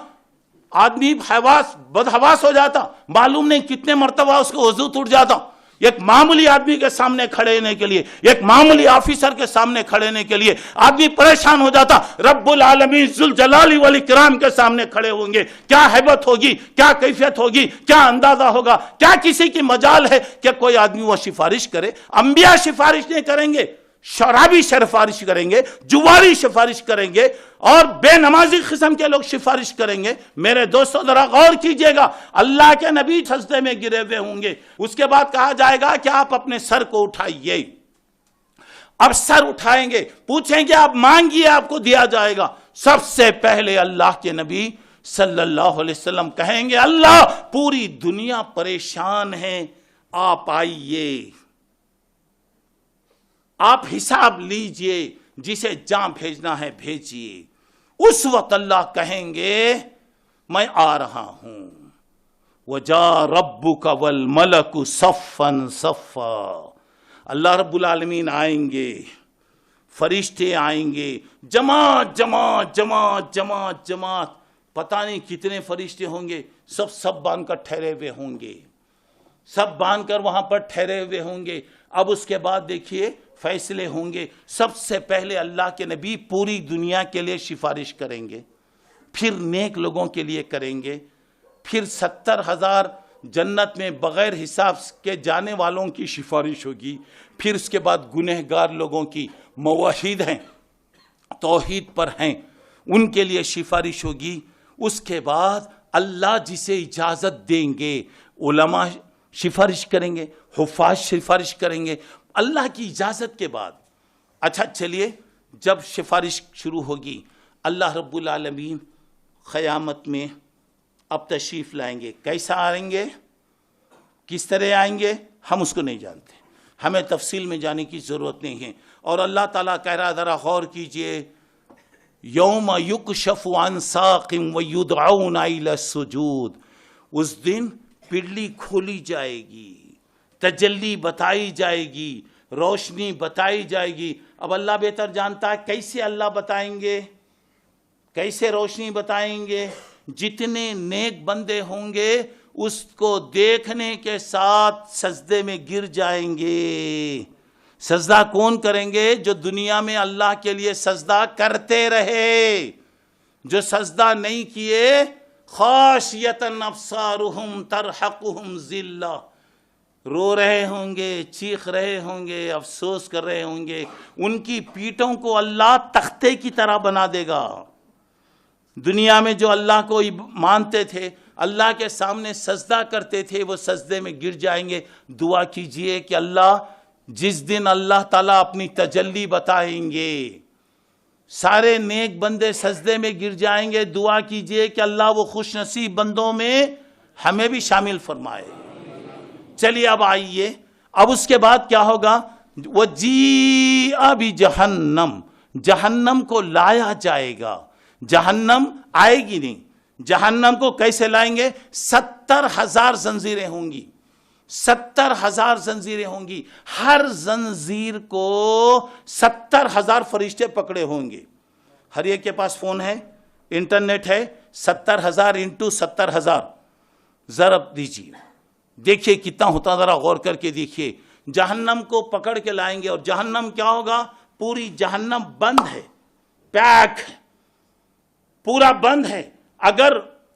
آدمی بدحواس ہو جاتا, معلوم نہیں کتنے مرتبہ اس کو وضو ٹوٹ جاتا. ایک معمولی آدمی کے سامنے کھڑے ہونے کے لیے, ایک معمولی آفیسر کے سامنے کھڑے ہونے کے لیے آدمی پریشان ہو جاتا. رب العالمین ذوالجلال والاکرام کے سامنے کھڑے ہوں گے, کیا ہیبت ہوگی, کیا کیفیت ہوگی, کیا اندازہ ہوگا, کیا کسی کی مجال ہے کہ کوئی آدمی وہ سفارش کرے. انبیاء سفارش نہیں کریں گے, شرابی سفارش کریں گے, جواری سفارش کریں گے, اور بے نمازی قسم کے لوگ سفارش کریں گے. میرے دوستو ذرا غور کیجئے گا, اللہ کے نبی سجدے میں گرے ہوئے ہوں گے, اس کے بعد کہا جائے گا کہ آپ اپنے سر کو اٹھائیے. اب سر اٹھائیں گے, پوچھیں گے آپ مانگیے آپ کو دیا جائے گا. سب سے پہلے اللہ کے نبی صلی اللہ علیہ وسلم کہیں گے اللہ پوری دنیا پریشان ہے, آپ آئیے, آپ حساب لیجئے, جسے جہاں بھیجنا ہے بھیجئے. اس وقت اللہ کہیں گے میں آ رہا ہوں. وَجَا رَبُّكَ وَالْمَلَكُ صَفًّا صَفًّا, اللہ رب العالمین آئیں گے, فرشتے آئیں گے, جماعت جماعت جماعت جماعت جماعت, پتہ نہیں کتنے فرشتے ہوں گے, سب باندھ کر ٹھہرے ہوئے ہوں گے, سب باندھ کر وہاں پر ٹھہرے ہوئے ہوں گے. اب اس کے بعد دیکھیے فیصلے ہوں گے. سب سے پہلے اللہ کے نبی پوری دنیا کے لیے سفارش کریں گے, پھر نیک لوگوں کے لیے کریں گے, پھر 70,000 جنت میں بغیر حساب کے جانے والوں کی سفارش ہوگی, پھر اس کے بعد گنہگار لوگوں کی, موحد ہیں توحید پر ہیں, ان کے لیے سفارش ہوگی. اس کے بعد اللہ جسے اجازت دیں گے علماء سفارش کریں گے, حفاظ سفارش کریں گے اللہ کی اجازت کے بعد. اچھا چلیے, جب سفارش شروع ہوگی اللہ رب العالمین قیامت میں اب تشریف لائیں گے. کیسا آئیں گے, کس طرح آئیں گے, ہم اس کو نہیں جانتے, ہمیں تفصیل میں جانے کی ضرورت نہیں ہے. اور اللہ تعالیٰ کہہ رہا, ذرا غور کیجئے, یوم یکشف عن ساق ویدعون الی السجود, اس دن پنڈلی کھولی جائے گی, تجلی بتائی جائے گی, روشنی بتائی جائے گی. اب اللہ بہتر جانتا ہے کیسے اللہ بتائیں گے, کیسے روشنی بتائیں گے. جتنے نیک بندے ہوں گے اس کو دیکھنے کے ساتھ سجدے میں گر جائیں گے. سجدہ کون کریں گے, جو دنیا میں اللہ کے لیے سجدہ کرتے رہے, جو سجدہ نہیں کیے خاشیۃ ابصارہم ترہقہم ذلہ, رو رہے ہوں گے, چیخ رہے ہوں گے, افسوس کر رہے ہوں گے. ان کی پیٹھوں کو اللہ تختے کی طرح بنا دے گا. دنیا میں جو اللہ کو مانتے تھے, اللہ کے سامنے سجدہ کرتے تھے, وہ سجدے میں گر جائیں گے. دعا کیجئے کہ اللہ جس دن اللہ تعالیٰ اپنی تجلی بتائیں گے سارے نیک بندے سجدے میں گر جائیں گے, دعا کیجئے کہ اللہ وہ خوش نصیب بندوں میں ہمیں بھی شامل فرمائے. چلیے اب آئیے, اب اس کے بعد کیا ہوگا, وَجِیءَ بِجَہَنَّمْ, جہنم کو لایا جائے گا. جہنم آئے گی نہیں, جہنم کو کیسے لائیں گے, 70,000 زنجیریں ہوں گی, 70,000 زنجیریں ہوں گی. ہر زنجیر کو 70,000 فرشتے پکڑے ہوں گے. ہر ایک کے پاس فون ہے, انٹرنیٹ ہے, 70,000 انٹو 70,000 ضرب دیجیے, دیکھیے کتنا ہوتا, ذرا غور کر کے دیکھیے. جہنم کو پکڑ کے لائیں گے, اور جہنم کیا ہوگا, پوری جہنم بند ہے, پیک ہے, پورا بند ہے. اگر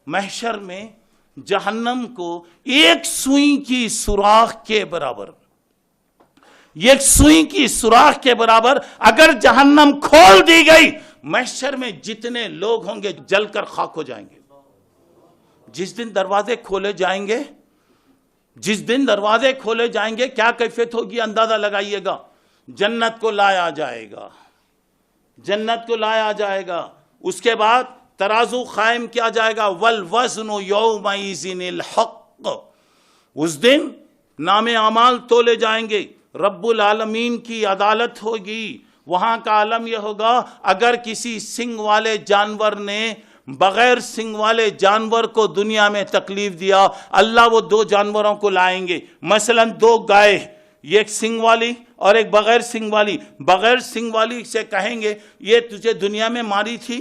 محشر میں جہنم کو ایک سوئی کی سوراخ کے برابر, ایک سوئی کی سوراخ کے برابر اگر جہنم کھول دی گئی, محشر میں جتنے لوگ ہوں گے جل کر خاک ہو جائیں گے. جس دن دروازے کھولے جائیں گے, جس دن دروازے کھولے جائیں گے, کیا کیفیت ہوگی اندازہ لگائیے گا. جنت کو لایا جائے گا, جنت کو لایا جائے گا. اس کے بعد ترازو قائم کیا جائے گا. والوزن یومئذ الحق, اس دن نام اعمال تولے جائیں گے, رب العالمین کی عدالت ہوگی. وہاں کا عالم یہ ہوگا, اگر کسی سنگ والے جانور نے بغیر سنگ والے جانور کو دنیا میں تکلیف دیا, اللہ وہ دو جانوروں کو لائیں گے. مثلا دو گائے, ایک سنگ والی اور ایک بغیر سنگ والی. بغیر سنگ والی سے کہیں گے یہ تجھے دنیا میں ماری تھی,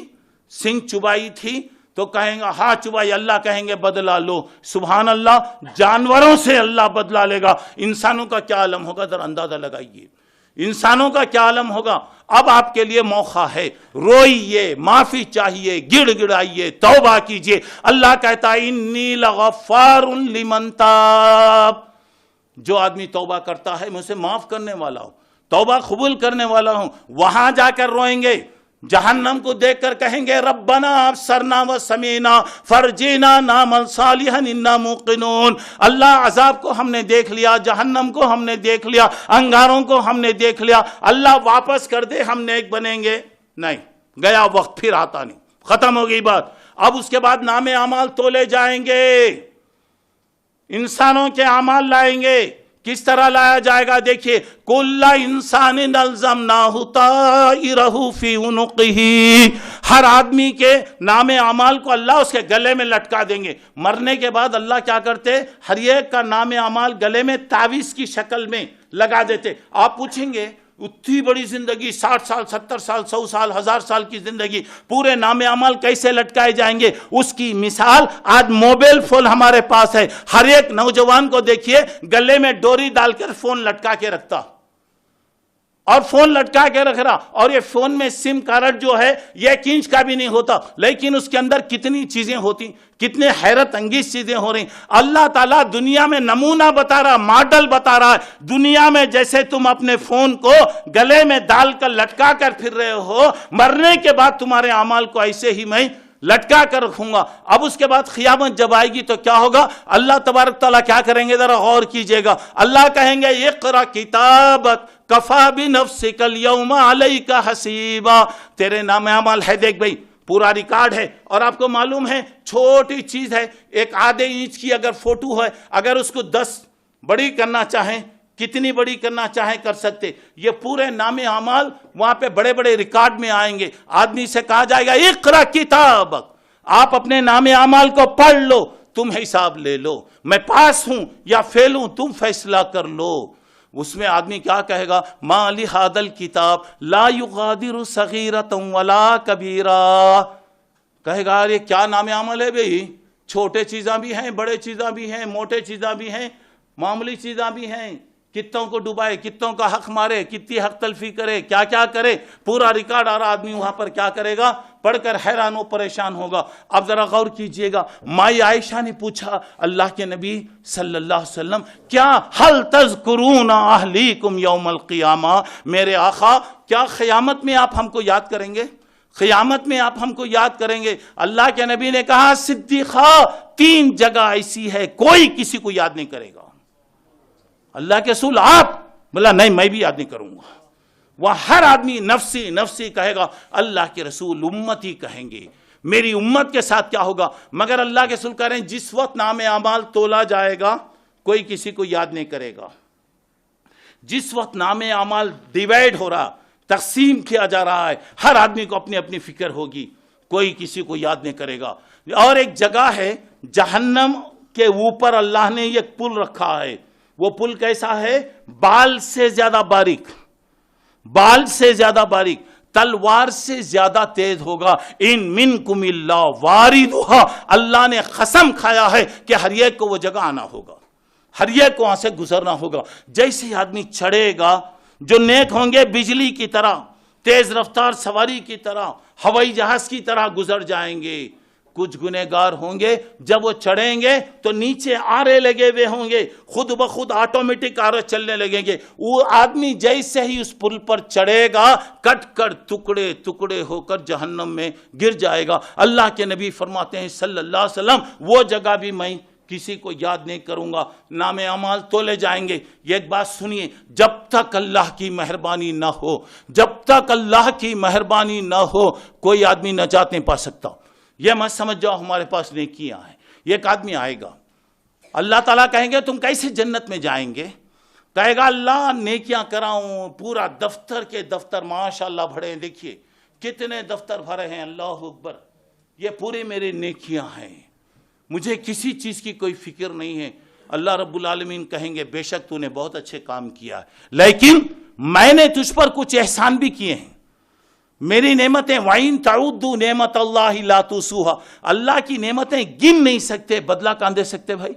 سنگ چبائی تھی, تو کہیں گا ہاں چبائی. اللہ کہیں گے بدلہ لو. سبحان اللہ, جانوروں سے اللہ بدلہ لے گا. انسانوں کا کیا عالم ہوگا, ذرا اندازہ لگائیے انسانوں کا کیا عالم ہوگا. اب آپ کے لیے موقع ہے, روئیے, معافی چاہیے, گڑ گڑائیے, توبہ کیجئے. اللہ کہتا ہے انی لغفار لمن تاب, جو آدمی توبہ کرتا ہے میں اسے معاف کرنے والا ہوں, توبہ قبول کرنے والا ہوں. وہاں جا کر روئیں گے, جہنم کو دیکھ کر کہیں گے ربنا ابصرنا وسمعنا فرجعنا نعمل صالحا انا موقنون. اللہ عذاب کو ہم نے دیکھ لیا, جہنم کو ہم نے دیکھ لیا, انگاروں کو ہم نے دیکھ لیا, اللہ واپس کر دے ہم نیک بنیں گے. نہیں, گیا وقت, پھر آتا نہیں, ختم ہو گئی بات. اب اس کے بعد نام اعمال تولے جائیں گے, انسانوں کے اعمال لائیں گے. کس طرح لایا جائے گا دیکھیے, کل انسان الزمناہ طائرہ فی عنقہ, ہر آدمی کے نام اعمال کو اللہ اس کے گلے میں لٹکا دیں گے. مرنے کے بعد اللہ کیا کرتے, ہر ایک کا نام اعمال گلے میں تعویذ کی شکل میں لگا دیتے. آپ پوچھیں گے اتنی بڑی زندگی, 60 سال 70 سال 100 سال 1000 سال کی زندگی, پورے نام اعمال کیسے لٹکائے جائیں گے؟ اس کی مثال آج موبائل فون ہمارے پاس ہے. ہر ایک نوجوان کو دیکھیے گلے میں ڈوری ڈال کر فون لٹکا کے رکھتا, اور فون لٹکا کے رکھ رہا, اور یہ فون میں سم کارڈ جو ہے 1 انچ کا بھی نہیں ہوتا, لیکن اس کے اندر کتنی چیزیں ہوتی, کتنے حیرت انگیز چیزیں ہو رہی. اللہ تعالیٰ دنیا میں نمونہ بتا رہا, ماڈل بتا رہا ہے. دنیا میں جیسے تم اپنے فون کو گلے میں ڈال کر لٹکا کر پھر رہے ہو, مرنے کے بعد تمہارے اعمال کو ایسے ہی میں لٹکا کر رکھوں گا. اب اس کے بعد قیامت جب آئے گی تو کیا ہوگا, اللہ تبارک تعالیٰ کیا کریں گے, ذرا غور کیجئے گا. اللہ کہیں گے اقرا کتابک کفا بنفسک اليوم علیک حسیبا, تیرے نام اعمال ہے, دیکھ بھئی پورا ریکارڈ ہے. اور آپ کو معلوم ہے چھوٹی چیز ہے, ایک آدھے انچ کی اگر فوٹو ہے, اگر اس کو 10 بڑی کرنا چاہیں, کتنی بڑی کرنا چاہیں کر سکتے. یہ پورے نام اعمال وہاں پہ بڑے بڑے ریکارڈ میں آئیں گے. آدمی سے کہا جائے گا اقرا کتابک, آپ اپنے نام اعمال کو پڑھ لو, تم حساب لے لو, میں پاس ہوں یا فیل ہوں تم فیصلہ کر لو. اس میں آدمی کیا کہے گا, ما لہذا الکتاب لا یغادر صغیرۃ ولا کبیرہ, کہے گا یہ کیا نام عمل ہے بھئی, چھوٹے چیزاں بھی ہیں, بڑے چیزاں بھی ہیں, موٹے چیزاں بھی ہیں, معمولی چیزاں بھی ہیں. کتوں کو ڈوبائے, کتوں کا حق مارے, کتنی حق تلفی کرے, کیا کیا کرے, پورا ریکارڈ آ رہا. آدمی وہاں پر کیا کرے گا, پڑھ کر حیران و پریشان ہوگا. اب ذرا غور کیجئے گا, مائی عائشہ نے پوچھا اللہ کے نبی صلی اللہ علیہ وسلم, کیا حل تذکرون اہلیکم یوم القیامہ, میرے آقا کیا قیامت میں آپ ہم کو یاد کریں گے, قیامت میں آپ ہم کو یاد کریں گے؟ اللہ کے نبی نے کہا صدیقہ 3 جگہ ایسی ہے کوئی کسی کو یاد نہیں کرے گا. اللہ کے رسول آپ, بولا نہیں میں بھی یاد نہیں کروں گا. وہ ہر آدمی نفسی نفسی کہے گا, اللہ کے رسول امتی کہیں گے, میری امت کے ساتھ کیا ہوگا. مگر اللہ کے رسول کہہ رہے ہیں جس وقت نام اعمال تولا جائے گا کوئی کسی کو یاد نہیں کرے گا. جس وقت نام اعمال ڈیوائیڈ ہو رہا, تقسیم کیا جا رہا ہے, ہر آدمی کو اپنی اپنی فکر ہوگی, کوئی کسی کو یاد نہیں کرے گا. اور ایک جگہ ہے جہنم کے اوپر اللہ نے ایک پل رکھا ہے. وہ پل کیسا ہے, بال سے زیادہ باریک, بال سے زیادہ باریک, تلوار سے زیادہ تیز ہوگا. ان منکم الا واردھا, اللہ نے قسم کھایا ہے کہ ہر ایک کو وہ جگہ آنا ہوگا, ہر ایک کو وہاں سے گزرنا ہوگا. جیسے آدمی چڑھے گا, جو نیک ہوں گے بجلی کی طرح, تیز رفتار سواری کی طرح, ہوائی جہاز کی طرح گزر جائیں گے. کچھ گنہگار ہوں گے, جب وہ چڑھیں گے تو نیچے آرے لگے ہوئے ہوں گے, خود بخود آٹومیٹک آرے چلنے لگیں گے. وہ آدمی جیسے ہی اس پل پر چڑھے گا کٹ کر ٹکڑے ٹکڑے ہو کر جہنم میں گر جائے گا. اللہ کے نبی فرماتے ہیں صلی اللہ علیہ وسلم, وہ جگہ بھی میں کسی کو یاد نہیں کروں گا. نام اعمال تولے جائیں گے. یہ ایک بات سنیے, جب تک اللہ کی مہربانی نہ ہو, جب تک اللہ کی مہربانی نہ ہو, کوئی آدمی نجات نہیں پا سکتا. یہ مت سمجھ جاؤ ہمارے پاس نیکیاں ہیں. ایک آدمی آئے گا, اللہ تعالیٰ کہیں گے تم کیسے جنت میں جائیں گے؟ کہے گا اللہ نیکیاں کراؤں, پورا دفتر کے دفتر ماشاءاللہ بھرے ہیں, دیکھیے کتنے دفتر بھرے ہیں, اللہ اکبر, یہ پورے میرے نیکیاں ہیں, مجھے کسی چیز کی کوئی فکر نہیں ہے. اللہ رب العالمین کہیں گے بے شک تو نے بہت اچھے کام کیا ہے, لیکن میں نے تجھ پر کچھ احسان بھی کیے ہیں. میری نعمتیں وَإِن تَعُدُّوا نِعْمَتَ اللَّهِ لَا تُحْصُوهَا, اللہ کی نعمتیں گن نہیں سکتے, بدلہ کہاں دے سکتے بھائی؟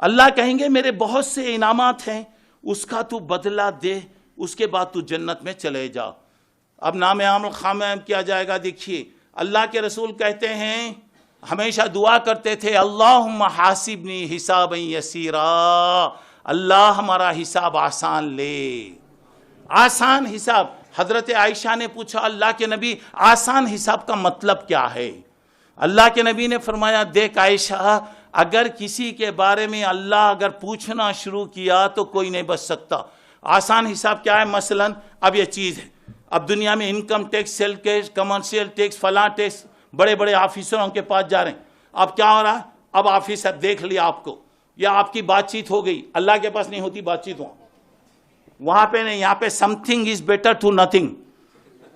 اللہ کہیں گے میرے بہت سے انعامات ہیں, اس کا تو بدلہ دے, اس کے بعد تو جنت میں چلے جا. اب نام عامل خامہ کیا جائے گا. دیکھیے اللہ کے رسول کہتے ہیں, ہمیشہ دعا کرتے تھے, اللہم حاسبنی حسابا یسیرا, اللہ ہمارا حساب آسان لے. آسان حساب. حضرت عائشہ نے پوچھا اللہ کے نبی آسان حساب کا مطلب کیا ہے؟ اللہ کے نبی نے فرمایا دیکھ عائشہ, اگر کسی کے بارے میں اللہ اگر پوچھنا شروع کیا تو کوئی نہیں بچ سکتا. آسان حساب کیا ہے؟ مثلا اب یہ چیز ہے, اب دنیا میں income tax, sale tax, commercial tax, فلاں ٹیکس, بڑے بڑے آفیسروں کے پاس جا رہے ہیں. اب کیا ہو رہا ہے؟ اب آفیسر دیکھ لیا آپ کو, یا آپ کی بات چیت ہو گئی, اللہ کے پاس نہیں ہوتی بات چیت, وہاں پہ نہیں, یہاں پہ something is better to nothing.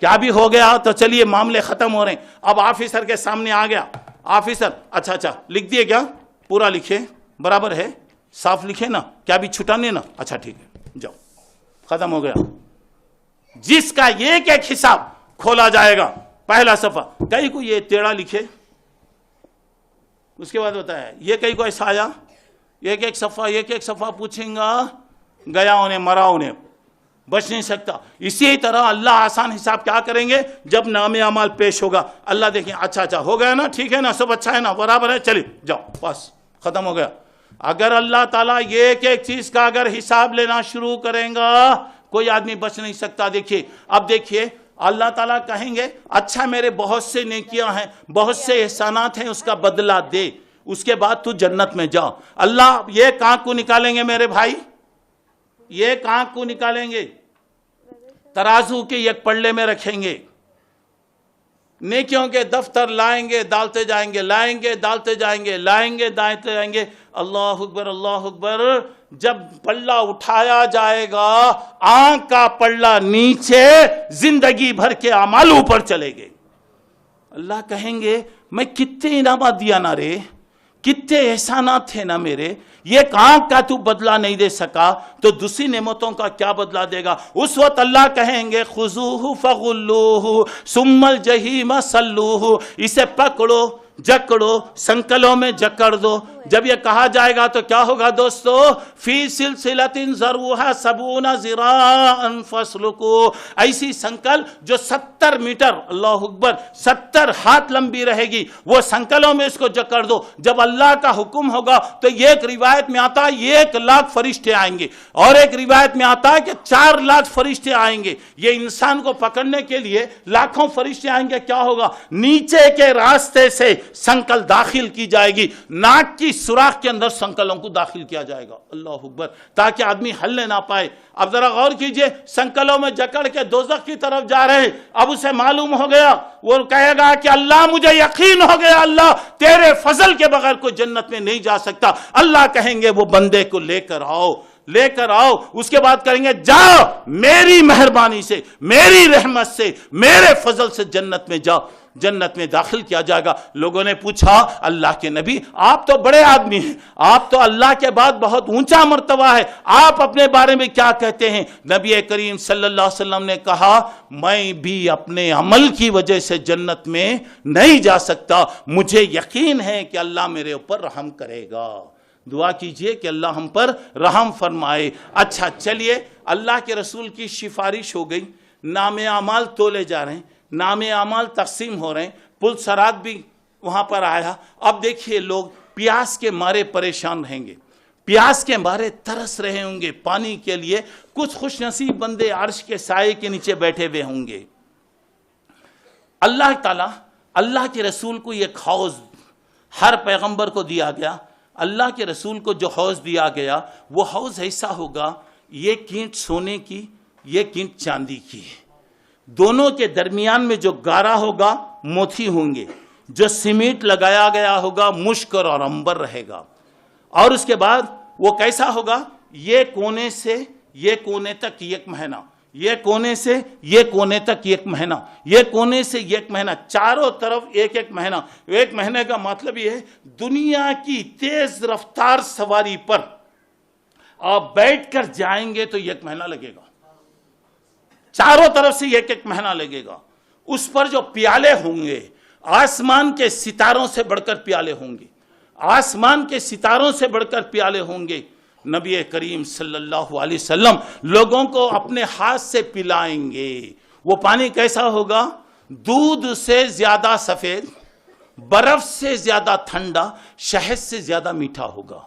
کیا بھی ہو گیا تو چلیے معاملے ختم ہو رہے ہیں. اب آفیسر کے سامنے آ گیا, آفیسر اچھا لکھ دیے کیا؟ پورا لکھے, برابر ہے, صاف لکھے نا, کیا بھی چھٹا نہیں نا, اچھا ٹھیک ہے جاؤ, ختم ہو گیا. جس کا ایک ایک حساب کھولا جائے گا, پہلا صفحہ, کئی کو یہ ٹیڑھا لکھے, اس کے بعد ہوتا ہے یہ کئی کو ایسا آیا, ایک ایک صفحہ پوچھیں گا, گیا انہیں مرا انہیں, بچ نہیں سکتا. اسی طرح اللہ آسان حساب کیا کریں گے؟ جب نام اعمال پیش ہوگا, اللہ دیکھیں اچھا ہو گیا نا, ٹھیک ہے نا, سب اچھا ہے نا, برابر ہے, چلیے جاؤ بس ختم ہو گیا. اگر اللہ تعالیٰ ایک ایک چیز کا اگر حساب لینا شروع کریں گا, کوئی آدمی بچ نہیں سکتا. دیکھیے اب دیکھیے اللہ تعالیٰ کہیں گے اچھا میرے بہت سے نیکیاں ہیں, بہت سے احسانات ہیں, اس کا بدلہ دے, اس کے بعد تو جنت میں جاؤ. اللہ یہ کہاں کو نکالیں گے میرے بھائی؟ یہ کہاں کو نکالیں گے؟ ترازو کے ایک پلڑے میں رکھیں گے, نیکیوں کے دفتر لائیں گے, ڈالتے جائیں گے, لائیں گے, ڈالتے جائیں گے, لائیں گے, ڈالتے جائیں گے. اللہ اکبر, اللہ اکبر. جب پلڑا اٹھایا جائے گا, آنکھ کا پلڑا نیچے, زندگی بھر کے اعمال اوپر چلے گے. اللہ کہیں گے میں کتنے انعامات دیا نا رے, کتنے احسانات تھے نا میرے, یہ آنکھ کا تو بدلہ نہیں دے سکا تو دوسری نعمتوں کا کیا بدلہ دے گا؟ اس وقت اللہ کہیں گے خذوہ فغلوہ ثم الجحیم صلوہ, اسے پکڑو, جکڑو, سنکلوں میں جکڑ دو. جب یہ کہا جائے گا تو کیا ہوگا دوستو؟ فی سلسلۃ ذرعها 70 ذراعا فاسلکوہ, ایسی سنکل جو 70 میٹر, اللہ اکبر, 70 ہاتھ لمبی رہے گی, وہ سنکلوں میں اس کو جکڑ دو. جب اللہ کا حکم ہوگا تو ایک روایت میں آتا ہے 1 لاکھ فرشتے آئیں گے, اور ایک روایت میں آتا ہے کہ 4 لاکھ فرشتے آئیں گے. یہ انسان کو پکڑنے کے لیے لاکھوں فرشتے آئیں گے. کیا ہوگا؟ نیچے کے راستے سے سنکل داخل کی جائے گی, ناک کی سوراخ کے اندر سنکلوں کو داخل کیا جائے گا, اللہ اکبر, تاکہ آدمی ہلنے نہ پائے. اب ذرا غور کیجئے, سنکلوں میں جکڑ کے دوزخ کی طرف جا رہے ہیں. اب اسے معلوم ہو گیا, وہ کہے گا کہ اللہ مجھے یقین ہو گیا, اللہ تیرے فضل کے بغیر کوئی جنت میں نہیں جا سکتا. اللہ کہیں گے وہ بندے کو لے کر آؤ. اس کے بعد کریں گے جاؤ میری مہربانی سے, میری رحمت سے, میرے فضل سے جنت میں جاؤ. جنت میں داخل کیا جائے گا. لوگوں نے پوچھا اللہ کے نبی آپ تو بڑے آدمی ہیں, آپ تو اللہ کے بعد بہت اونچا مرتبہ ہے, آپ اپنے بارے میں کیا کہتے ہیں؟ نبی کریم صلی اللہ علیہ وسلم نے کہا میں بھی اپنے عمل کی وجہ سے جنت میں نہیں جا سکتا, مجھے یقین ہے کہ اللہ میرے اوپر رحم کرے گا. دعا کیجئے کہ اللہ ہم پر رحم فرمائے. اچھا چلیے, اللہ کے رسول کی سفارش ہو گئی, نام اعمال تولے جا رہے ہیں, نام اعمال تقسیم ہو رہے ہیں, پل صراط بھی وہاں پر آیا. اب دیکھیے لوگ پیاس کے مارے پریشان رہیں گے, پیاس کے مارے ترس رہے ہوں گے پانی کے لیے. کچھ خوش نصیب بندے عرش کے سائے کے نیچے بیٹھے ہوئے ہوں گے. اللہ تعالیٰ, اللہ کے رسول کو یہ حوض ہر پیغمبر کو دیا گیا. اللہ کے رسول کو جو حوض دیا گیا وہ حوض ایسا ہوگا, یہ کینٹ سونے کی, یہ کینٹ چاندی کی ہے. دونوں کے درمیان میں جو گارا ہوگا موتی ہوں گے. جو سیمنٹ لگایا گیا ہوگا مشک اور عنبر رہے گا، اور اس کے بعد وہ کیسا ہوگا، یہ کونے سے یہ کونے تک ایک مہینہ، یہ کونے سے یہ کونے تک ایک مہینہ، یہ کونے سے ایک مہینہ، چاروں طرف ایک ایک مہینہ۔ ایک مہینے کا مطلب یہ ہے دنیا کی تیز رفتار سواری پر آپ بیٹھ کر جائیں گے تو ایک مہینہ لگے گا، چاروں طرف سے ایک ایک مہینہ لگے گا۔ اس پر جو پیالے ہوں گے آسمان کے ستاروں سے بڑھ کر پیالے ہوں گے، آسمان کے ستاروں سے بڑھ کر پیالے ہوں گے۔ نبی کریم صلی اللہ علیہ وسلم لوگوں کو اپنے ہاتھ سے پلائیں گے۔ وہ پانی کیسا ہوگا؟ دودھ سے زیادہ سفید، برف سے زیادہ ٹھنڈا، شہد سے زیادہ میٹھا ہوگا۔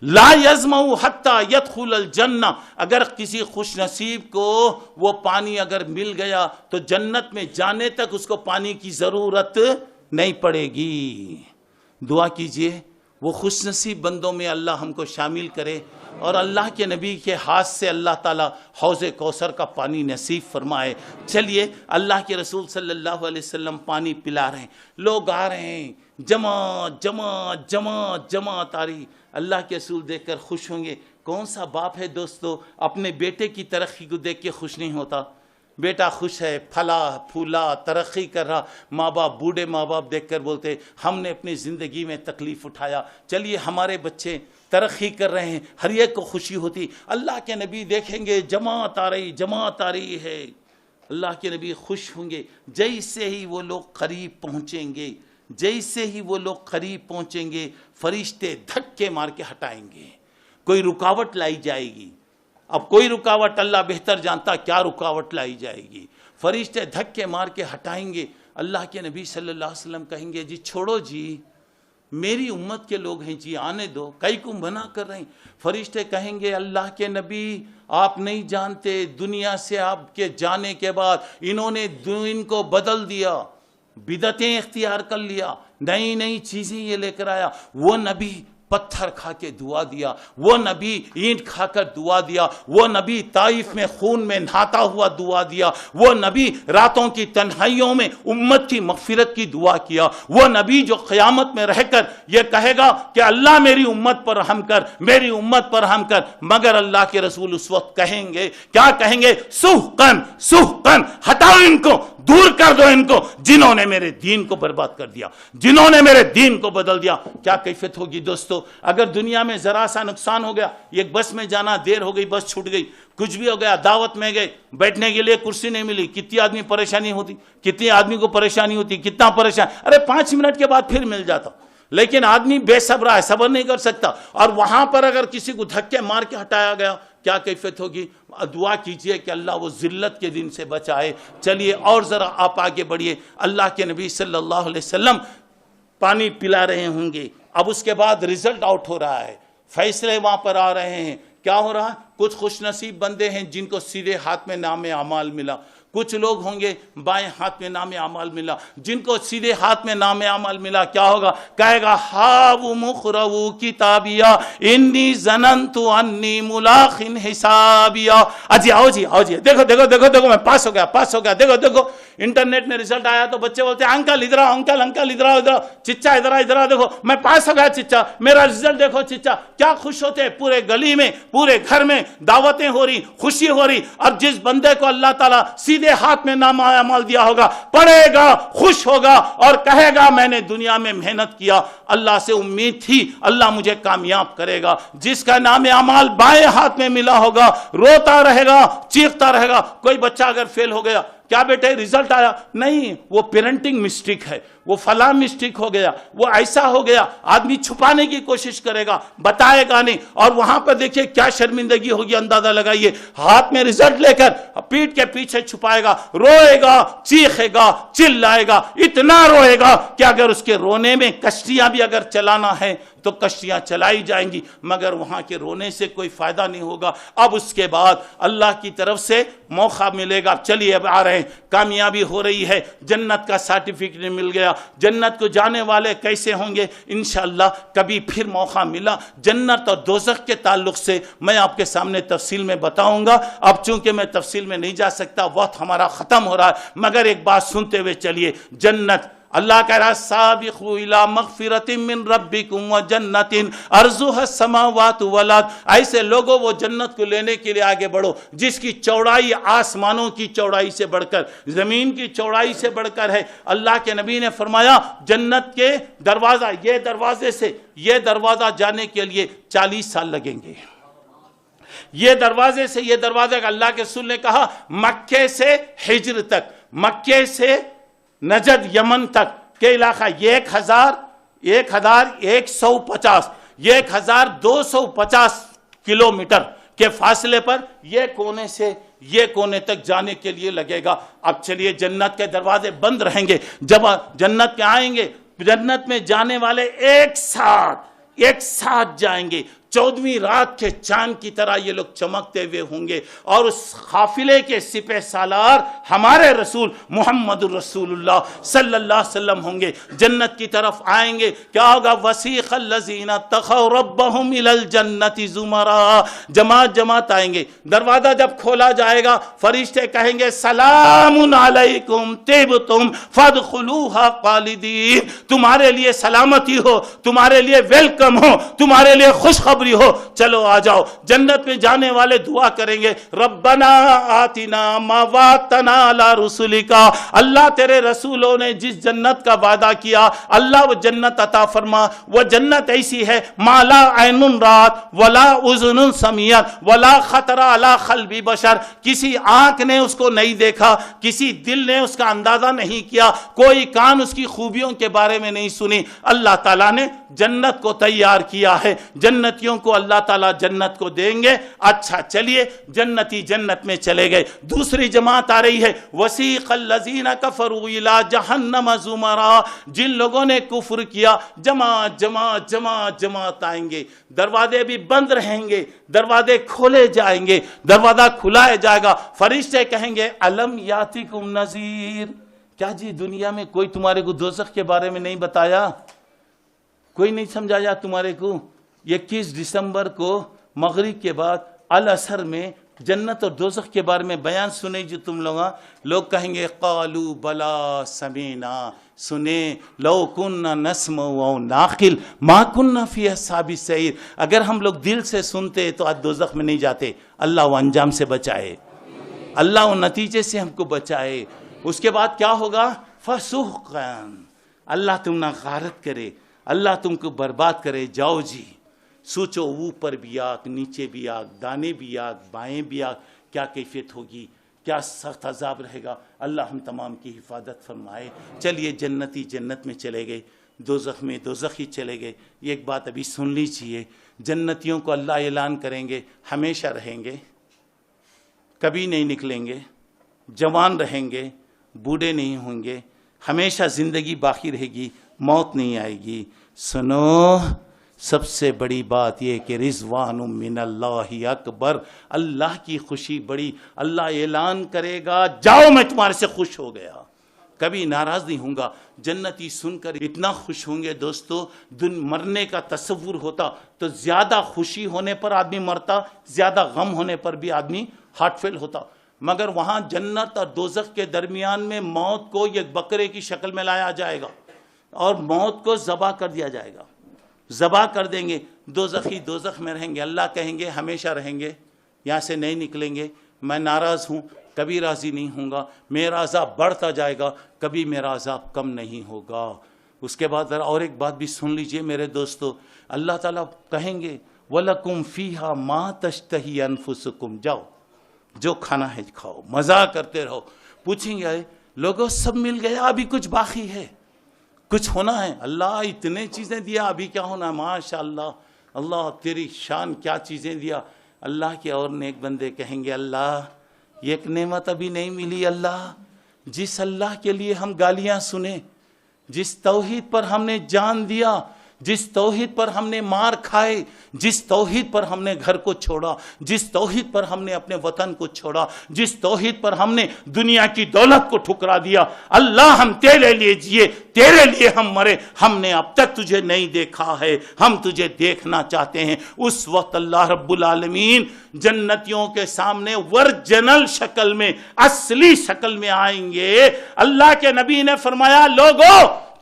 لا یظمأ حتی یدخل الجنہ، اگر کسی خوش نصیب کو وہ پانی اگر مل گیا تو جنت میں جانے تک اس کو پانی کی ضرورت نہیں پڑے گی۔ دعا کیجئے وہ خوش نصیب بندوں میں اللہ ہم کو شامل کرے، اور اللہ کے نبی کے ہاتھ سے اللہ تعالیٰ حوض کوثر کا پانی نصیب فرمائے۔ چلیے اللہ کے رسول صلی اللہ علیہ وسلم پانی پلا رہے ہیں، لوگ آ رہے ہیں، جماعت جماعت جماعت جماعت آ رہی۔ اللہ کے رسول دیکھ کر خوش ہوں گے۔ کون سا باپ ہے دوستو اپنے بیٹے کی ترقی کو دیکھ کے خوش نہیں ہوتا؟ بیٹا خوش ہے، پھلا پھولا ترقی کر رہا، ماں باپ، بوڑھے ماں باپ دیکھ کر بولتے ہم نے اپنی زندگی میں تکلیف اٹھایا، چلیے ہمارے بچے ترقی کر رہے ہیں، ہر ایک کو خوشی ہوتی۔ اللہ کے نبی دیکھیں گے جماعت آ رہی ہے، اللہ کے نبی خوش ہوں گے۔ جیسے ہی وہ لوگ قریب پہنچیں گے، جیسے ہی وہ لوگ قریب پہنچیں گے، فرشتے دھکے مار کے ہٹائیں گے، کوئی رکاوٹ لائی جائے گی۔ اب کوئی رکاوٹ اللہ بہتر جانتا کیا رکاوٹ لائی جائے گی، فرشتے دھکے مار کے ہٹائیں گے۔ اللہ کے نبی صلی اللہ علیہ وسلم کہیں گے جی چھوڑو جی، میری امت کے لوگ ہیں جی، آنے دو، کئی کو منع کر رہے ہیں۔ فرشتے کہیں گے اللہ کے نبی آپ نہیں جانتے، دنیا سے آپ کے جانے کے بعد انہوں نے دین کو بدل دیا، بدعتیں اختیار کر لیا، نئی نئی چیزیں یہ لے کر آیا۔ وہ نبی پتھر کھا کے دعا دیا، وہ نبی اینٹ کھا کر دعا دیا، وہ نبی طائف میں خون میں نہاتا ہوا دعا دیا، وہ نبی راتوں کی تنہائیوں میں امت کی مغفرت کی دعا کیا، وہ نبی جو قیامت میں رہ کر یہ کہے گا کہ اللہ میری امت پر رحم کر، میری امت پر رحم کر۔ مگر اللہ کے رسول اس وقت کہیں گے، کیا کہیں گے؟ سحقاً سحقاً، ہٹاؤ ان کو، دور کر دو ان کو، جنہوں نے میرے دین کو برباد کر دیا، جنہوں نے میرے دین کو بدل دیا۔ کیا کیفیت ہوگی دوستو اگر دنیا میں ذرا سا نقصان ہو گیا، ایک بس میں جانا دیر ہو گئی، بس چھوٹ گئی، کچھ بھی ہو گیا، دعوت میں گئے، بیٹھنے کے لیے کرسی نہیں ملی، کتنی آدمی پریشانی ہوتی، کتنی آدمی کو پریشانی ہوتی، کتنا پریشان، ارے 5 منٹ کے بعد پھر مل جاتا، لیکن آدمی بے صبر ہے، صبر نہیں کر سکتا، اور وہاں پر اگر کسی کو دھکے مار کے ہٹایا گیا کیا کیفیت ہوگی؟ دعا کیجئے کہ اللہ وہ ذلت کے دن سے بچائے۔ چلیے اور ذرا آپ آگے بڑھیے، اللہ کے نبی صلی اللہ علیہ وسلم پانی پلا رہے ہوں گے، اب اس کے بعد رزلٹ آؤٹ ہو رہا ہے، فیصلے وہاں پر آ رہے ہیں۔ کیا ہو رہا ہے؟ کچھ خوش نصیب بندے ہیں جن کو سیدھے ہاتھ میں نام اعمال ملا، کچھ لوگ ہوں گے بائیں ہاتھ میں نام اعمال ملا، جن کو سیدھے ہاتھ میں نام اعمال ملا کیا ہوگا؟ کہے گا ہاؤ مقرؤ کتابیہ انی ظننت انی ملاق حسابیہ۔ اجی آؤ جی آؤ جی، دیکھو دیکھو دیکھو دیکھو میں پاس ہو گیا، دیکھو دیکھو انٹرنیٹ میں رزلٹ آیا تو بچے بولتے ہیں انکل ادھر آؤ، انکل ادھر آؤ، چچا ادھر آؤ، دیکھو میں پاس ہو گیا چچا، میرا رزلٹ دیکھو چچا۔ کیا خوش ہوتے، پورے گلی میں پورے گھر میں دعوتیں ہو رہی، خوشی ہو رہی، اور جس بندے کو اللہ تعالیٰ سیدھے ہاتھ میں نام اعمال دیا ہوگا پڑھے گا، خوش ہوگا اور کہے گا میں نے دنیا میں محنت کیا، اللہ سے امید تھی اللہ مجھے کامیاب کرے گا۔ جس کا نام اعمال بائیں ہاتھ میں ملا ہوگا روتا رہے گا، چیختا رہے گا۔ کوئی بچہ اگر فیل ہو گیا، کیا بیٹے رزلٹ آیا؟ نہیں، وہ پیرنٹنگ مسٹیک ہے، وہ فلاں مسٹیک ہو گیا، وہ ایسا ہو گیا، آدمی چھپانے کی کوشش کرے گا، بتائے گا نہیں، اور وہاں پر دیکھیے کیا شرمندگی ہوگی، اندازہ لگائیے، ہاتھ میں رزلٹ لے کر پیٹ کے پیچھے چھپائے گا، روئے گا، چیخے گا، چلائے گا، اتنا روئے گا کہ اگر اس کے رونے میں کشتیاں بھی اگر چلانا ہے تو کشتیاں چلائی جائیں گی، مگر وہاں کے رونے سے کوئی فائدہ نہیں ہوگا۔ اب اس کے بعد اللہ کی طرف سے موقع ملے گا، چلیے اب آ رہے ہیں، کامیابی ہو رہی ہے، جنت کا سرٹیفکیٹ مل گیا، جنت کو جانے والے کیسے ہوں گے انشاءاللہ کبھی پھر موقع ملا جنت اور دوزخ کے تعلق سے میں آپ کے سامنے تفصیل میں بتاؤں گا۔ اب چونکہ میں تفصیل میں نہیں جا سکتا، وقت ہمارا ختم ہو رہا ہے، مگر ایک بات سنتے ہوئے چلیے، جنت اللہ کہہ رہا سابقوا الی مغفرۃ من ربکم وجنۃ عرضها السماوات والارض، ایسے لوگوں وہ جنت کو لینے کے لیے آگے بڑھو جس کی چوڑائی آسمانوں کی چوڑائی سے بڑھ کر، زمین کی چوڑائی سے بڑھ کر ہے۔ اللہ کے نبی نے فرمایا جنت کے دروازہ، یہ دروازے سے یہ دروازہ جانے کے لیے 40 سال لگیں گے۔ یہ دروازے سے یہ دروازہ، اللہ کے رسول نے کہا مکے سے حجر تک، مکے سے نجد یمن تک کے علاقہ 1250 کلومیٹر کے فاصلے پر یہ کونے سے یہ کونے تک جانے کے لیے لگے گا۔ اب چلیے جنت کے دروازے بند رہیں گے، جب جنت کے آئیں گے، جنت میں جانے والے ایک ساتھ جائیں گے، 14ویں رات کے چاند کی طرح یہ لوگ چمکتے ہوئے ہوں گے، اور اس قافلے کے سپہ سالار ہمارے رسول محمد الرسول اللہ صلی اللہ علیہ وسلم ہوں گے۔ جنت کی طرف آئیں گے، کیا ہوگا؟ وسیق الذین اتقوا ربهم الی الجنۃ زمرا، جماعت آئیں گے۔ دروازہ جب کھولا جائے گا، فرشتے کہیں گے سلام علیکم طبتم فادخلوها خالدین، تمہارے لیے سلامتی ہو، تمہارے لیے ویلکم ہو، تمہارے لیے خوشخبری ہو، چلو آ جاؤ۔ جنت میں جانے والے دعا کریں گے ربنا آتنا ما وعدتنا علی رسولک، اللہ تیرے رسولوں نے جس جنت کا وعدہ کیا اللہ وہ جنت عطا فرما۔ وہ جنت ایسی ہے ما لا عین رات ولا اذن سمعت ولا خطر علی قلب بشر، کسی آنکھ نے اس کو نہیں دیکھا، کسی دل نے اس کا اندازہ نہیں کیا، کوئی کان اس کی خوبیوں کے بارے میں نہیں سنی۔ اللہ تعالیٰ نے جنت کو تیار کیا ہے، جنتیوں کو اللہ تعالیٰ جنت کو دیں گے۔ اچھا چلیے جنتی جنت میں چلے گئے، دوسری جماعت آ رہی ہے وسیق الذین کفروا الی جہنم زمرا، جن لوگوں نے کفر کیا جماعت آئیں گے، دروازے بھی بند رہیں گے، دروازے کھولے جائیں گے، دروازہ کھلایا جائے گا، فرشتے کہیں گے الم یاتکم نذیر، کیا جی دنیا میں کوئی تمہارے کو دوزخ کے بارے میں نہیں بتایا؟ کوئی نہیں سمجھایا تمہارے کو؟ 21 دسمبر کو مغرب کے بعد العصر میں جنت اور دوزخ کے بارے میں بیان سنے جو تم لوگ کہیں گے قالوا بلا سمینا، سنیں لو کننا نسمع و ناقل ما کننا فی اصحاب السعیر، اگر ہم لوگ دل سے سنتے تو آج دوزخ میں نہیں جاتے۔ اللہ وہ انجام سے بچائے، اللہ وہ نتیجے سے ہم کو بچائے۔ اس کے بعد کیا ہوگا؟ فسحقا، اللہ تم نہ غارت کرے، اللہ تم کو برباد کرے۔ جاؤ جی سوچو، اوپر بھی آگ، نیچے بھی آگ، دانے بھی آگ، بائیں بھی آگ، کیا کیفیت ہوگی، کیا سخت عذاب رہے گا۔ اللہ ہم تمام کی حفاظت فرمائے۔ چلیے جنتی جنت میں چلے گئے، دوزخ میں دوزخی چلے گئے۔ ایک بات ابھی سن لیجئے، جنتیوں کو اللہ اعلان کریں گے ہمیشہ رہیں گے، کبھی نہیں نکلیں گے، جوان رہیں گے، بوڑھے نہیں ہوں گے، ہمیشہ زندگی باقی رہے گی، موت نہیں آئے گی۔ سنو، سب سے بڑی بات یہ کہ رضوان من اللہ اکبر، اللہ کی خوشی بڑی، اللہ اعلان کرے گا جاؤ میں تمہارے سے خوش ہو گیا، کبھی ناراض نہیں ہوں گا۔ جنتی سن کر اتنا خوش ہوں گے دوستو، مرنے کا تصور ہوتا تو زیادہ خوشی ہونے پر آدمی مرتا، زیادہ غم ہونے پر بھی آدمی ہارٹ فیل ہوتا، مگر وہاں جنت اور دوزخ کے درمیان میں موت کو ایک بکرے کی شکل میں لایا جائے گا اور موت کو ذبح کر دیا جائے گا، ذبح کر دیں گے۔ دوزخی دوزخ میں رہیں گے، اللہ کہیں گے ہمیشہ رہیں گے، یہاں سے نہیں نکلیں گے، میں ناراض ہوں، کبھی راضی نہیں ہوں گا، میرا عذاب بڑھتا جائے گا، کبھی میرا عذاب کم نہیں ہوگا۔ اس کے بعد اور ایک بات بھی سن لیجئے میرے دوستو، اللہ تعالیٰ کہیں گے وَلَكُمْ فِيهَا مَا تَشْتَهِي أَنفُسُكُمْ، جاؤ جو کھانا ہے کھاؤ، مزہ کرتے رہو۔ پوچھیں گے لوگوں سب مل گیا، ابھی کچھ باقی ہے، کچھ ہونا ہے؟ اللہ اتنے چیزیں دیا، ابھی کیا ہونا ہے؟ ماشاءاللہ، اللہ تیری شان کیا چیزیں دیا۔ اللہ کے اور نیک بندے کہیں گے اللہ ایک نعمت ابھی نہیں ملی، اللہ جس اللہ کے لیے ہم گالیاں سنے، جس توحید پر ہم نے جان دیا، جس توحید پر ہم نے مار کھائے، جس توحید پر ہم نے گھر کو چھوڑا، جس توحید پر ہم نے اپنے وطن کو چھوڑا، جس توحید پر ہم نے دنیا کی دولت کو ٹھکرا دیا، اللہ ہم تیرے لیے جیے، تیرے لیے ہم مرے، ہم نے اب تک تجھے نہیں دیکھا ہے، ہم تجھے دیکھنا چاہتے ہیں۔ اس وقت اللہ رب العالمین جنتیوں کے سامنے ورجنل شکل میں، اصلی شکل میں آئیں گے۔ اللہ کے نبی نے فرمایا لوگو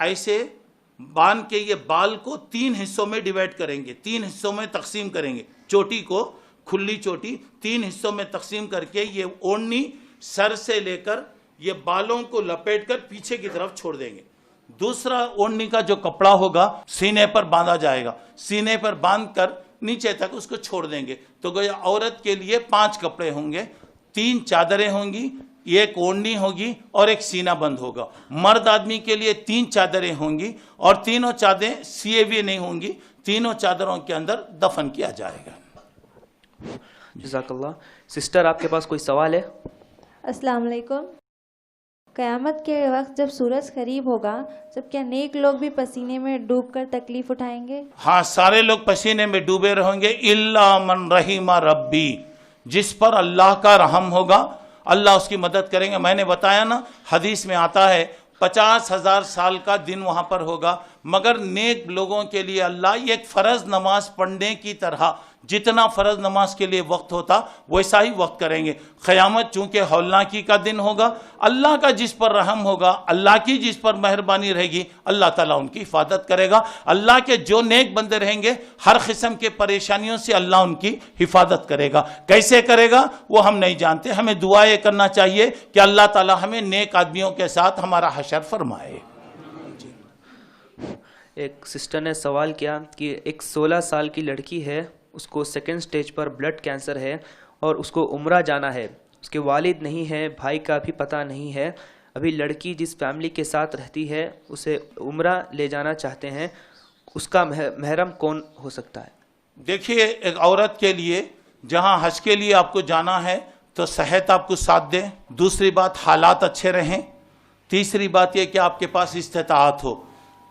ایسے باندھ کے یہ بال کو 3 حصوں میں ڈیوائڈ کریں گے، 3 حصوں میں تقسیم کریں گے، چوٹی کو، کھلی چوٹی 3 حصوں میں تقسیم کر کے یہ اوڑھنی سر سے لے کر یہ بالوں کو لپیٹ کر پیچھے کی طرف چھوڑ دیں گے. دوسرا اوڑھنی کا جو کپڑا ہوگا سینے پر باندھا جائے گا، سینے پر باندھ کر نیچے تک اس کو چھوڑ دیں گے. تو گویا عورت کے لیے 5 کپڑے ہوں گے، 3 چادریں ہوں گی، ایک اوڑھنی ہوگی اور ایک سینہ بند ہوگا. مرد آدمی کے لیے 3 چادریں ہوں گی اور تینوں چادریں سیے ہوئے نہیں ہوں گی، تینوں چادروں کے اندر دفن کیا جائے گا. جزاک اللہ. سسٹر آپ کے پاس کوئی سوال ہے؟ السلام علیکم. قیامت کے وقت جب سورج قریب ہوگا جب کیا نیک لوگ بھی پسینے میں ڈوب کر تکلیف اٹھائیں گے؟ ہاں، سارے لوگ پسینے میں ڈوبے رہیں گے الا من رحم ربی، جس پر اللہ کا رحم ہوگا اللہ اس کی مدد کریں گے. میں نے بتایا نا، حدیث میں آتا ہے 50,000 سال کا دن وہاں پر ہوگا، مگر نیک لوگوں کے لیے اللہ ایک فرض نماز پڑھنے کی طرح جتنا فرض نماز کے لیے وقت ہوتا ویسا ہی وقت کریں گے. قیامت چونکہ ہولناکی کا دن ہوگا، اللہ کا جس پر رحم ہوگا، اللہ کی جس پر مہربانی رہے گی، اللہ تعالیٰ ان کی حفاظت کرے گا. اللہ کے جو نیک بندے رہیں گے ہر قسم کے پریشانیوں سے اللہ ان کی حفاظت کرے گا. کیسے کرے گا وہ ہم نہیں جانتے. ہمیں دعا یہ کرنا چاہیے کہ اللہ تعالیٰ ہمیں نیک آدمیوں کے ساتھ ہمارا حشر فرمائے. ایک سسٹر نے سوال کیا کہ ایک 16 سال کی لڑکی ہے، اس کو 2nd سٹیج پر بلڈ کینسر ہے اور اس کو عمرہ جانا ہے. اس کے والد نہیں ہے، بھائی کا بھی پتہ نہیں ہے. ابھی لڑکی جس فیملی کے ساتھ رہتی ہے اسے عمرہ لے جانا چاہتے ہیں، اس کا محرم کون ہو سکتا ہے؟ دیکھیے، ایک عورت کے لیے جہاں حج کے لیے آپ کو جانا ہے تو صحت آپ کو ساتھ دے، دوسری بات حالات اچھے رہیں، تیسری بات یہ کہ آپ کے پاس استطاعت ہو.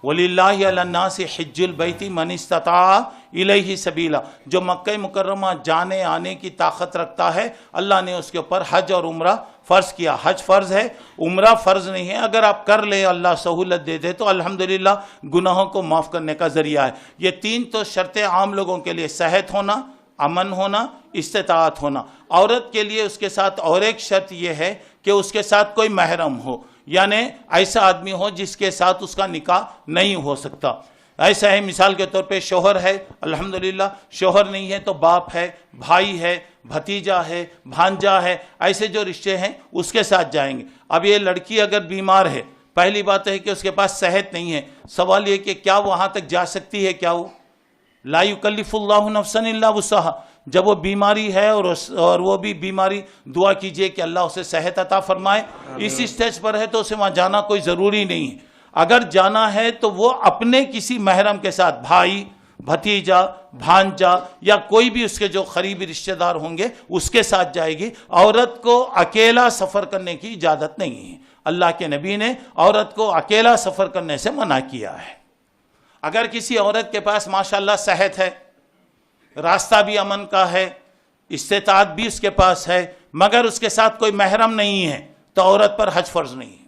وَلِلَّهِ عَلَى النَّاسِ حِجُّ الْبَيْتِ مَنِ اسْتَطَاعَ إِلَيْهِ سَبِيلًا. جو مکہ مکرمہ جانے آنے کی طاقت رکھتا ہے اللہ نے اس کے اوپر حج اور عمرہ فرض کیا. حج فرض ہے، عمرہ فرض نہیں ہے. اگر آپ کر لیں، اللہ سہولت دے دے تو الحمدللہ گناہوں کو معاف کرنے کا ذریعہ ہے. یہ 3 تو شرطیں عام لوگوں کے لیے: صحت ہونا، امن ہونا، استطاعت ہونا. عورت کے لیے اس کے ساتھ اور ایک شرط یہ ہے کہ اس کے ساتھ کوئی محرم ہو، یعنی ایسا آدمی ہو جس کے ساتھ اس کا نکاح نہیں ہو سکتا. ایسا ہے، مثال کے طور پہ شوہر ہے، الحمدللہ. شوہر نہیں ہے تو باپ ہے، بھائی ہے، بھتیجا ہے، بھانجا ہے. ایسے جو رشتے ہیں اس کے ساتھ جائیں گے. اب یہ لڑکی اگر بیمار ہے، پہلی بات ہے کہ اس کے پاس صحت نہیں ہے. سوال یہ کہ کیا وہاں تک جا سکتی ہے؟ کیا وہ لا یکلف اللہ نفسا الا وسعها. جب وہ بیماری ہے اور وہ بھی بیماری، دعا کیجئے کہ اللہ اسے صحت عطا فرمائے. اس اسٹیج پر ہے تو اسے وہاں جانا کوئی ضروری نہیں ہے. اگر جانا ہے تو وہ اپنے کسی محرم کے ساتھ، بھائی، بھتیجا، بھانجا یا کوئی بھی اس کے جو قریبی رشتہ دار ہوں گے اس کے ساتھ جائے گی. عورت کو اکیلا سفر کرنے کی اجازت نہیں ہے. اللہ کے نبی نے عورت کو اکیلا سفر کرنے سے منع کیا ہے. اگر کسی عورت کے پاس ماشاءاللہ صحت ہے، راستہ بھی امن کا ہے، استطاعت بھی اس کے پاس ہے، مگر اس کے ساتھ کوئی محرم نہیں ہے تو عورت پر حج فرض نہیں ہے.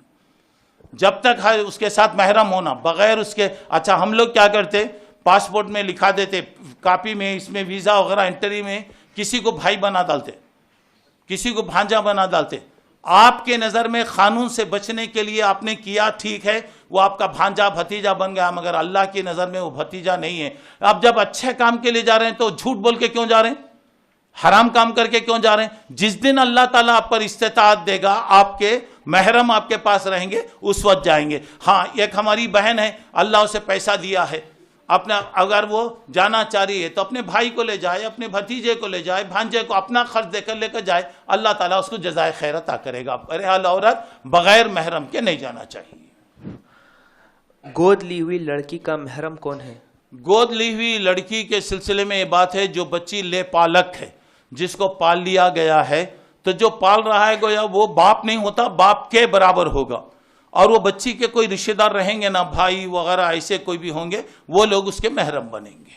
جب تک اس کے ساتھ محرم ہونا، بغیر اس کے، اچھا ہم لوگ کیا کرتے، پاسپورٹ میں لکھا دیتے، کاپی میں، اس میں ویزا وغیرہ انٹری میں کسی کو بھائی بنا ڈالتے، کسی کو بھانجا بنا ڈالتے. آپ کے نظر میں قانون سے بچنے کے لیے آپ نے کیا، ٹھیک ہے، وہ آپ کا بھانجا بھتیجا بن گیا، مگر اللہ کی نظر میں وہ بھتیجا نہیں ہے. اب جب اچھے کام کے لیے جا رہے ہیں تو جھوٹ بول کے کیوں جا رہے ہیں؟ حرام کام کر کے کیوں جا رہے ہیں؟ جس دن اللہ تعالیٰ آپ پر استطاعت دے گا، آپ کے محرم آپ کے پاس رہیں گے، اس وقت جائیں گے. ہاں، ایک ہماری بہن ہے، اللہ اسے پیسہ دیا ہے، اپنا اگر وہ جانا چاہ رہی ہے تو اپنے بھائی کو لے جائے، اپنے بھتیجے کو لے جائے، بھانجے کو اپنا خرچ دے کر لے کر جائے، اللہ تعالیٰ اس کو جزائے خیر عطا کرے گا. بہرحال عورت بغیر محرم کے نہیں جانا چاہیے. گود لی ہوئی لڑکی کا محرم کون ہے؟ گود لی ہوئی لڑکی کے سلسلے میں یہ بات ہے، جو بچی لے پالک ہے، جس کو پال لیا گیا ہے، تو جو پال رہا ہے گویا وہ باپ نہیں ہوتا، باپ کے برابر ہوگا. اور وہ بچی کے کوئی رشتہ دار رہیں گے نا، بھائی وغیرہ ایسے کوئی بھی ہوں گے، وہ لوگ اس کے محرم بنیں گے.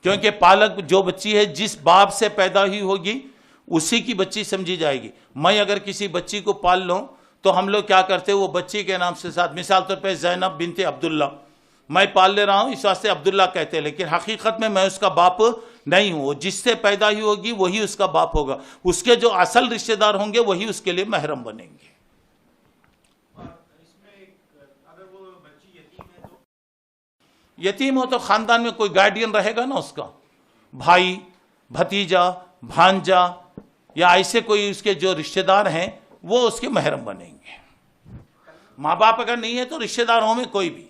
کیونکہ پالک جو بچی ہے جس باپ سے پیدا ہوئی ہوگی اسی کی بچی سمجھی جائے گی. میں اگر کسی بچی کو پال لوں تو ہم لوگ کیا کرتے ہیں، وہ بچی کے نام سے ساتھ، مثال طور پہ زینب بنت عبداللہ میں پال لے رہا ہوں، اس واسطے عبداللہ کہتے ہیں، لیکن حقیقت میں اس کا باپ نہیں ہوں. وہ جس سے پیدا ہوئی ہوگی وہی اس کا باپ ہوگا. اس کے جو اصل رشتہ دار ہوں گے وہی اس کے لیے محرم بنیں گے. یتیم ہو تو خاندان میں کوئی گارڈین رہے گا نا اس کا، بھائی، بھتیجا، بھانجا یا ایسے کوئی اس کے جو رشتہ دار ہیں وہ اس کے محرم بنیں گے. ماں باپ اگر نہیں ہے تو رشتہ داروں میں کوئی بھی،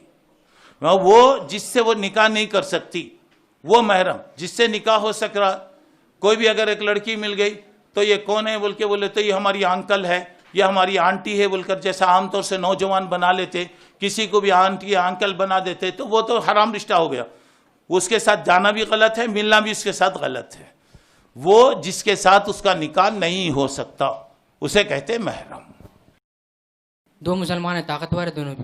وہ جس سے وہ نکاح نہیں کر سکتی وہ محرم، جس سے نکاح ہو سک رہا. کوئی بھی اگر ایک لڑکی مل گئی تو یہ کون ہے بول کے بولے تو یہ ہماری انکل ہے، یہ ہماری آنٹی ہے بول کر جیسا عام طور سے نوجوان بنا لیتے، کسی کو بھی آنٹی یا انکل بنا دیتے، تو وہ تو حرام رشتہ ہو گیا. اس کے ساتھ جانا بھی غلط ہے، ملنا بھی اس کے ساتھ غلط ہے. وہ جس کے ساتھ اس کا نکاح نہیں ہو سکتا اسے کہتے ہیں محرم. دو مسلمان ہیں، طاقتور ہیں دونوں بھی،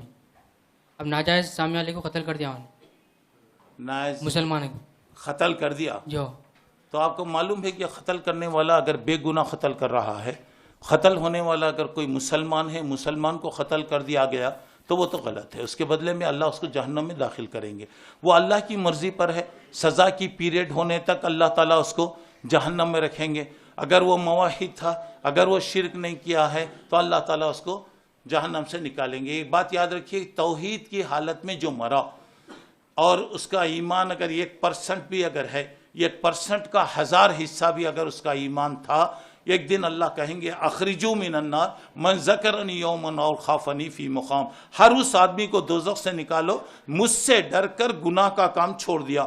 اب ناجائز سامنے والے کو قتل کر دیا انہوں نے، ناجائز مسلمان قتل کر دیا. جو تو آپ کو معلوم ہے کہ قتل کرنے والا اگر بے گناہ قتل کر رہا ہے، قتل ہونے والا اگر کوئی مسلمان ہے، مسلمان کو قتل کر دیا گیا تو وہ تو غلط ہے. اس کے بدلے میں اللہ اس کو جہنم میں داخل کریں گے. وہ اللہ کی مرضی پر ہے، سزا کی پیریڈ ہونے تک اللہ تعالیٰ اس کو جہنم میں رکھیں گے. اگر وہ موحد تھا، اگر وہ شرک نہیں کیا ہے تو اللہ تعالیٰ اس کو جہنم سے نکالیں گے. ایک بات یاد رکھیے، توحید کی حالت میں جو مرا اور اس کا ایمان اگر 1% بھی اگر ہے، 1% کا 1000 حصہ بھی اگر اس کا ایمان تھا، ایک دن اللہ کہیں گے اخرجو من النار من ذکرنی یومن اور خافنی فی مقام. ہر اس آدمی کو دوزخ سے نکالو مجھ سے ڈر کر گناہ کا کام چھوڑ دیا،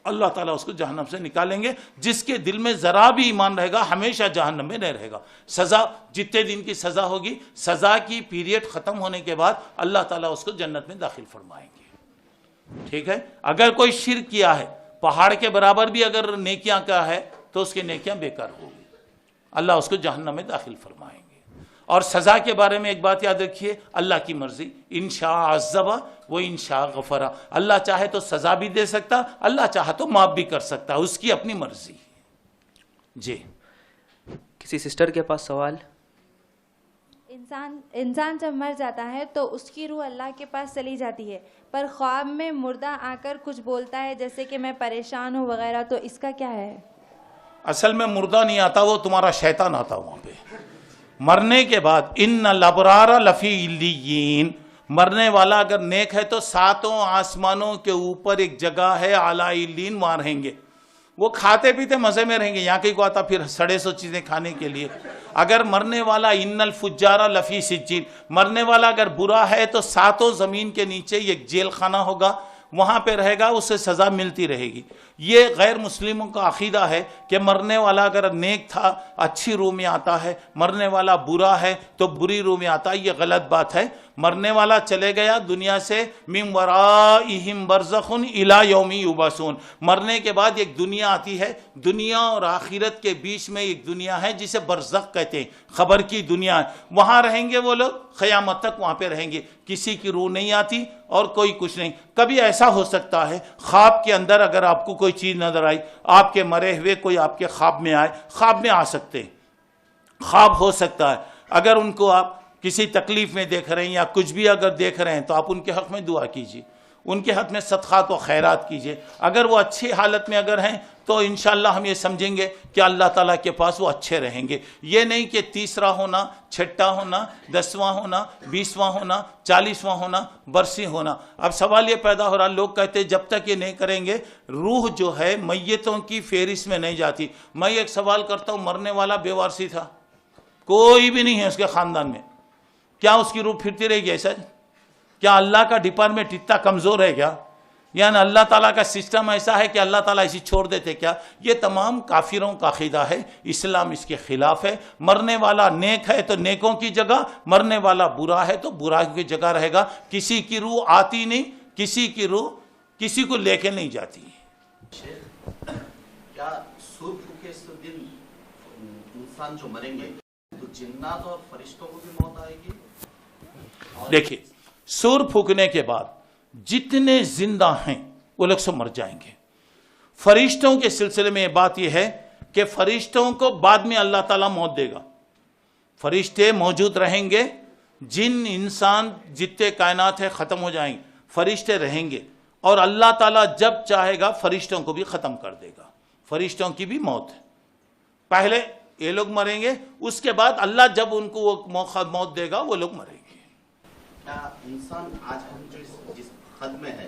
اللہ تعالیٰ اس کو جہنم سے نکالیں گے. جس کے دل میں ذرا بھی ایمان رہے گا ہمیشہ جہنم میں نہیں رہے گا. سزا جتنے دن کی سزا ہوگی، سزا کی پیریڈ ختم ہونے کے بعد اللہ تعالیٰ اس کو جنت میں داخل فرمائیں گے. ٹھیک ہے. اگر کوئی شرک کیا ہے، پہاڑ کے برابر بھی اگر نیکیاں کا ہے تو اس کی نیکیاں بیکار ہوگی، اللہ اس کو جہنم میں داخل فرمائیں گے. اور سزا کے بارے میں ایک بات یاد رکھیے، اللہ کی مرضی، انشاء عذبہ وہ انشاء غفرہ. اللہ چاہے تو سزا بھی دے سکتا، اللہ چاہے تو معاف بھی کر سکتا، اس کی اپنی مرضی. جی کسی سسٹر کے پاس سوال؟ انسان جب مر جاتا ہے تو اس کی روح اللہ کے پاس چلی جاتی ہے، پر خواب میں مردہ آ کر کچھ بولتا ہے جیسے کہ میں پریشان ہوں وغیرہ، تو اس کا کیا ہے؟ اصل میں مردہ نہیں آتا، وہ تمہارا شیطان آتا وہاں پہ. مرنے کے بعد ان الابرار لفی علیین، مرنے والا اگر نیک ہے تو 7 آسمانوں کے اوپر ایک جگہ ہے اعلی علیین، وہاں رہیں گے. وہ کھاتے پیتے مزے میں رہیں گے. یہاں کہیں کو آتا پھر سڑے سو چیزیں کھانے کے لیے. اگر مرنے والا ان الفجار لفی سجین، مرنے والا اگر برا ہے تو 7 زمین کے نیچے ایک جیل خانہ ہوگا، وہاں پہ رہے گا، اسے سزا ملتی رہے گی. یہ غیر مسلموں کا عقیدہ ہے کہ مرنے والا اگر نیک تھا اچھی روح میں آتا ہے، مرنے والا برا ہے تو بری روح میں آتا ہے. یہ غلط بات ہے. مرنے والا چلے گیا دنیا سے، من ورائہم برزخ الی یوم یبعثون، مرنے کے بعد ایک دنیا آتی ہے. دنیا اور آخرت کے بیچ میں ایک دنیا ہے جسے برزخ کہتے ہیں، خبر کی دنیا ہے. وہاں رہیں گے وہ لوگ قیامت تک، وہاں پہ رہیں گے. کسی کی روح نہیں آتی اور کوئی کچھ نہیں. کبھی ایسا ہو سکتا ہے خواب کے اندر اگر آپ کو کوئی چیز نظر آئی، آپ کے مرے ہوئے کوئی آپ کے خواب میں آئے، خواب میں آ سکتے ہیں، خواب ہو سکتا ہے. اگر ان کو آپ کسی تکلیف میں دیکھ رہے ہیں یا کچھ بھی اگر دیکھ رہے ہیں تو آپ ان کے حق میں دعا کیجیے، ان کے حق میں صدقات و خیرات کیجیے. اگر وہ اچھی حالت میں اگر ہیں تو انشاءاللہ ہم یہ سمجھیں گے کہ اللہ تعالیٰ کے پاس وہ اچھے رہیں گے. یہ نہیں کہ 30واں ہونا، 6واں ہونا، 10واں ہونا، 20واں ہونا، 40واں ہونا، برسی ہونا. اب سوال یہ پیدا ہو رہا، لوگ کہتے ہیں جب تک یہ نہیں کریں گے روح جو ہے میتوں کی فہرست میں نہیں جاتی. میں ایک سوال کرتا ہوں، مرنے والا بے وارثی تھا، کوئی بھی نہیں ہے اس کے خاندان میں، کیا اس کی روح پھرتی رہے گی ایسا؟ کیا اللہ کا ڈپارٹمنٹ اتنا کمزور ہے کیا؟ یعنی اللہ تعالیٰ کا سسٹم ایسا ہے کہ اللہ تعالیٰ اسی چھوڑ دیتے کیا؟ یہ تمام کافروں کا عقیدہ ہے. اسلام اس کے خلاف ہے. مرنے والا نیک ہے تو نیکوں کی جگہ، مرنے والا برا ہے تو برا کی جگہ رہے گا. کسی کی روح آتی نہیں، کسی کی روح کسی کو لے کے نہیں جاتی. کیا سور پھونکے اس دن انسان جو مریں گے تو جنات اور فرشتوں کو بھی موت آئے گی؟ دیکھیے، سور پھونکنے کے بعد جتنے زندہ ہیں وہ لوگ سب مر جائیں گے. فرشتوں کے سلسلے میں یہ بات یہ ہے کہ فرشتوں کو بعد میں اللہ تعالیٰ موت دے گا. فرشتے موجود رہیں گے، جن انسان جتنے کائنات ہے ختم ہو جائیں گے، فرشتے رہیں گے اور اللہ تعالیٰ جب چاہے گا فرشتوں کو بھی ختم کر دے گا. فرشتوں کی بھی موت ہے. پہلے یہ لوگ مریں گے، اس کے بعد اللہ جب ان کو وہ موت دے گا وہ لوگ مریں گے. کیا انسان آج ہم جو جس خط میں ہے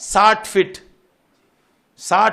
60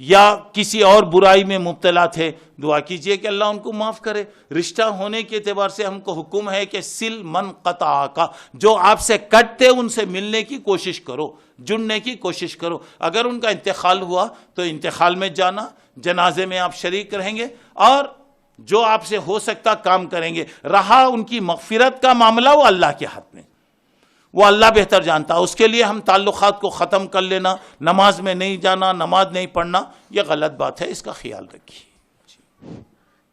یا کسی اور برائی میں مبتلا تھے، دعا کیجئے کہ اللہ ان کو معاف کرے۔ رشتہ ہونے کے اعتبار سے ہم کو حکم ہے کہ سل من قطع کا، جو آپ سے کٹتے ان سے ملنے کی کوشش کرو، جڑنے کی کوشش کرو۔ اگر ان کا انتقال ہوا تو انتقال میں جانا، جنازے میں آپ شریک رہیں گے اور جو آپ سے ہو سکتا کام کریں گے۔ رہا ان کی مغفرت کا معاملہ، وہ اللہ کے ہاتھ میں، وہ اللہ بہتر جانتا۔ اس کے لیے ہم تعلقات کو ختم کر لینا، نماز میں نہیں جانا، نماز نہیں پڑھنا، یہ غلط بات ہے، اس کا خیال رکھیے۔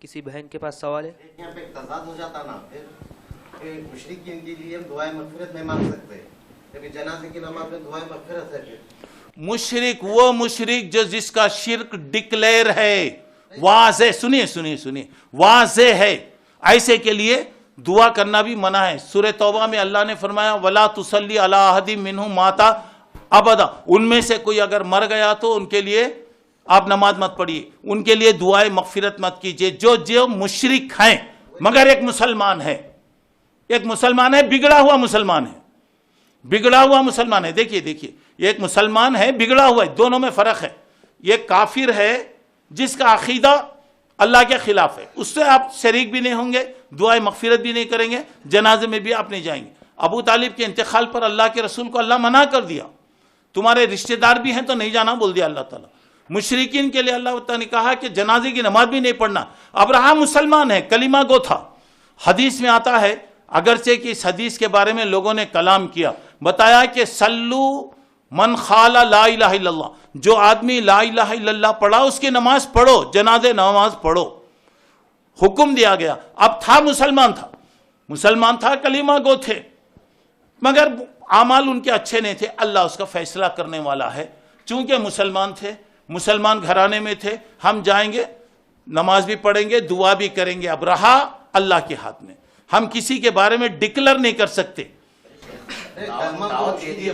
کسی بہن کے پاس سوال ہے؟ یہاں پہ ایک تضاد ہو جاتا نا پھر مشرکین کے لیے ہم دعائیں مغفرت نہیں مانگ سکتے، کیونکہ جنازے کی نماز میں دعائیں مغفرت ہے۔ پھر مشرک وہ مشرک جو جس کا شرک ڈکلیئر ہے، واضح، سنیے واضح ہے، ایسے کے لیے دعا کرنا بھی منع ہے۔ سورہ توبہ میں اللہ نے فرمایا وَلَا تُصَلِّ عَلَىٰ أَحَدٍ مِّنْهُمْ مَاتَ أَبَدًا، ان میں سے کوئی اگر مر گیا تو ان کے لیے آپ نماز مت پڑھیے، ان کے لیے دعائے مغفرت مت کیجیے۔ جو مشرک ہیں، مگر ایک مسلمان ہے، بگڑا ہوا مسلمان ہے، دیکھیے یہ ایک مسلمان ہے، بگڑا ہوا ہے، دونوں میں فرق ہے۔ یہ کافر ہے جس کا عقیدہ اللہ کے خلاف ہے، اس سے آپ شریک بھی نہیں ہوں گے، دعائے مغفرت بھی نہیں کریں گے، جنازے میں بھی آپ نہیں جائیں گے۔ ابو طالب کے انتقال پر اللہ کے رسول کو اللہ منع کر دیا، تمہارے رشتہ دار بھی ہیں تو نہیں جانا بول دیا اللہ تعالیٰ۔ مشرکین کے لیے اللہ تعالیٰ نے کہا کہ جنازے کی نماز بھی نہیں پڑھنا۔ ابراہیم مسلمان ہے، کلمہ گو تھا، حدیث میں آتا ہے، اگرچہ کہ اس حدیث کے بارے میں لوگوں نے کلام کیا، بتایا کہ سلو من خال لا الہ الا اللہ، جو آدمی لا الہ الا اللہ پڑھا اس کی نماز پڑھو، جنازے نماز پڑھو، حکم دیا گیا۔ اب تھا مسلمان تھا، کلمہ گو تھے، مگر اعمال ان کے اچھے نہیں تھے، اللہ اس کا فیصلہ کرنے والا ہے۔ چونکہ مسلمان تھے، مسلمان گھرانے میں تھے، ہم جائیں گے، نماز بھی پڑھیں گے، دعا بھی کریں گے۔ اب رہا اللہ کے ہاتھ میں، ہم کسی کے بارے میں ڈکلر نہیں کر سکتے۔ دعوت دے دیے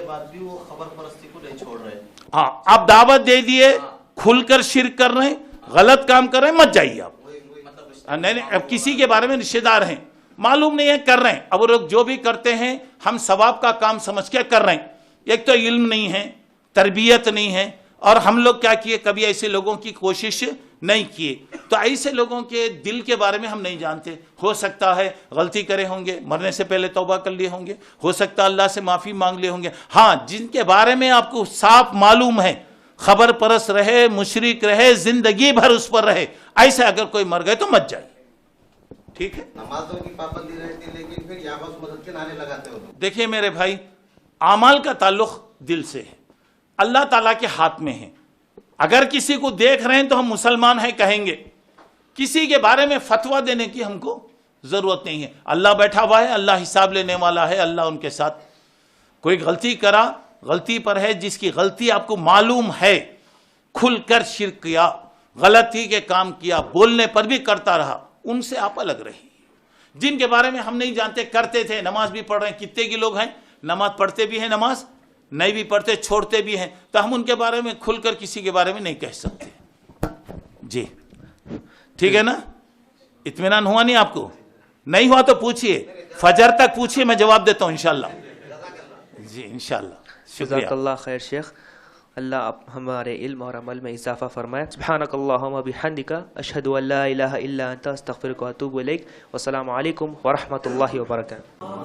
بعد بھی وہ خبر پرستی کو نہیں چھوڑ رہے۔ ہاں، آپ دعوت دے دیے، کھل کر شرک کر رہے ہیں، غلط کام کر رہے ہیں، مت جائیے آپ۔ نہیں، اب کسی کے بارے میں رشتہ دار ہیں، معلوم نہیں ہے، کر رہے ہیں، اب لوگ جو بھی کرتے ہیں ہم ثواب کا کام سمجھ کے کر رہے ہیں۔ ایک تو علم نہیں ہے، تربیت نہیں ہے، اور ہم لوگ کیا کیے، کبھی ایسے لوگوں کی کوشش نہیں کیے، تو ایسے لوگوں کے دل کے بارے میں ہم نہیں جانتے۔ ہو سکتا ہے غلطی کرے ہوں گے، مرنے سے پہلے توبہ کر لیے ہوں گے، ہو سکتا ہے اللہ سے معافی مانگ لیے ہوں گے۔ ہاں، جن کے بارے میں آپ کو صاف معلوم ہے، خبر پرست رہے، مشرک رہے، زندگی بھر اس پر رہے، ایسے اگر کوئی مر گئے تو مت جائے، ٹھیک ہے؟ نمازوں کی پابندی رہتی لیکن پھر یہاں بس مدد کے نعرے لگاتے ہو۔ دیکھیے میرے بھائی، اعمال کا تعلق دل سے ہے، اللہ تعالیٰ کے ہاتھ میں ہے۔ اگر کسی کو دیکھ رہے ہیں تو ہم مسلمان ہیں کہیں گے، کسی کے بارے میں فتویٰ دینے کی ہم کو ضرورت نہیں ہے۔ اللہ بیٹھا ہوا ہے، اللہ حساب لینے والا ہے، اللہ ان کے ساتھ۔ کوئی غلطی کرا، غلطی پر ہے، جس کی غلطی آپ کو معلوم ہے، کھل کر شرک کیا، غلطی کے کام کیا، بولنے پر بھی کرتا رہا، ان سے آپ الگ رہیے۔ جن کے بارے میں ہم نہیں جانتے، کرتے تھے، نماز بھی پڑھ رہے ہیں، کتنے کی لوگ ہیں نماز پڑھتے بھی ہیں، نماز نہیں بھی پڑھتے، چھوڑتے بھی ہیں، تو ہم ان کے بارے میں کھل کر کسی کے بارے میں نہیں کہہ سکتے۔ جی ٹھیک ہے نا؟ اطمینان ہوا نہیں آپ کو؟ نہیں ہوا تو پوچھئے، فجر تک پوچھئے، میں جواب دیتا ہوں انشاءاللہ۔ جی انشاءاللہ، شکریہ۔ جزاک اللہ خیر شیخ، اللہ ہمارے علم اور عمل میں اضافہ فرمائے۔ سبحانک اللہم بحمدک، اشہد ان لا الہ الا انت، استغفرک واتوب الیک۔ والسلام علیکم ورحمۃ اللہ وبرکاتہ۔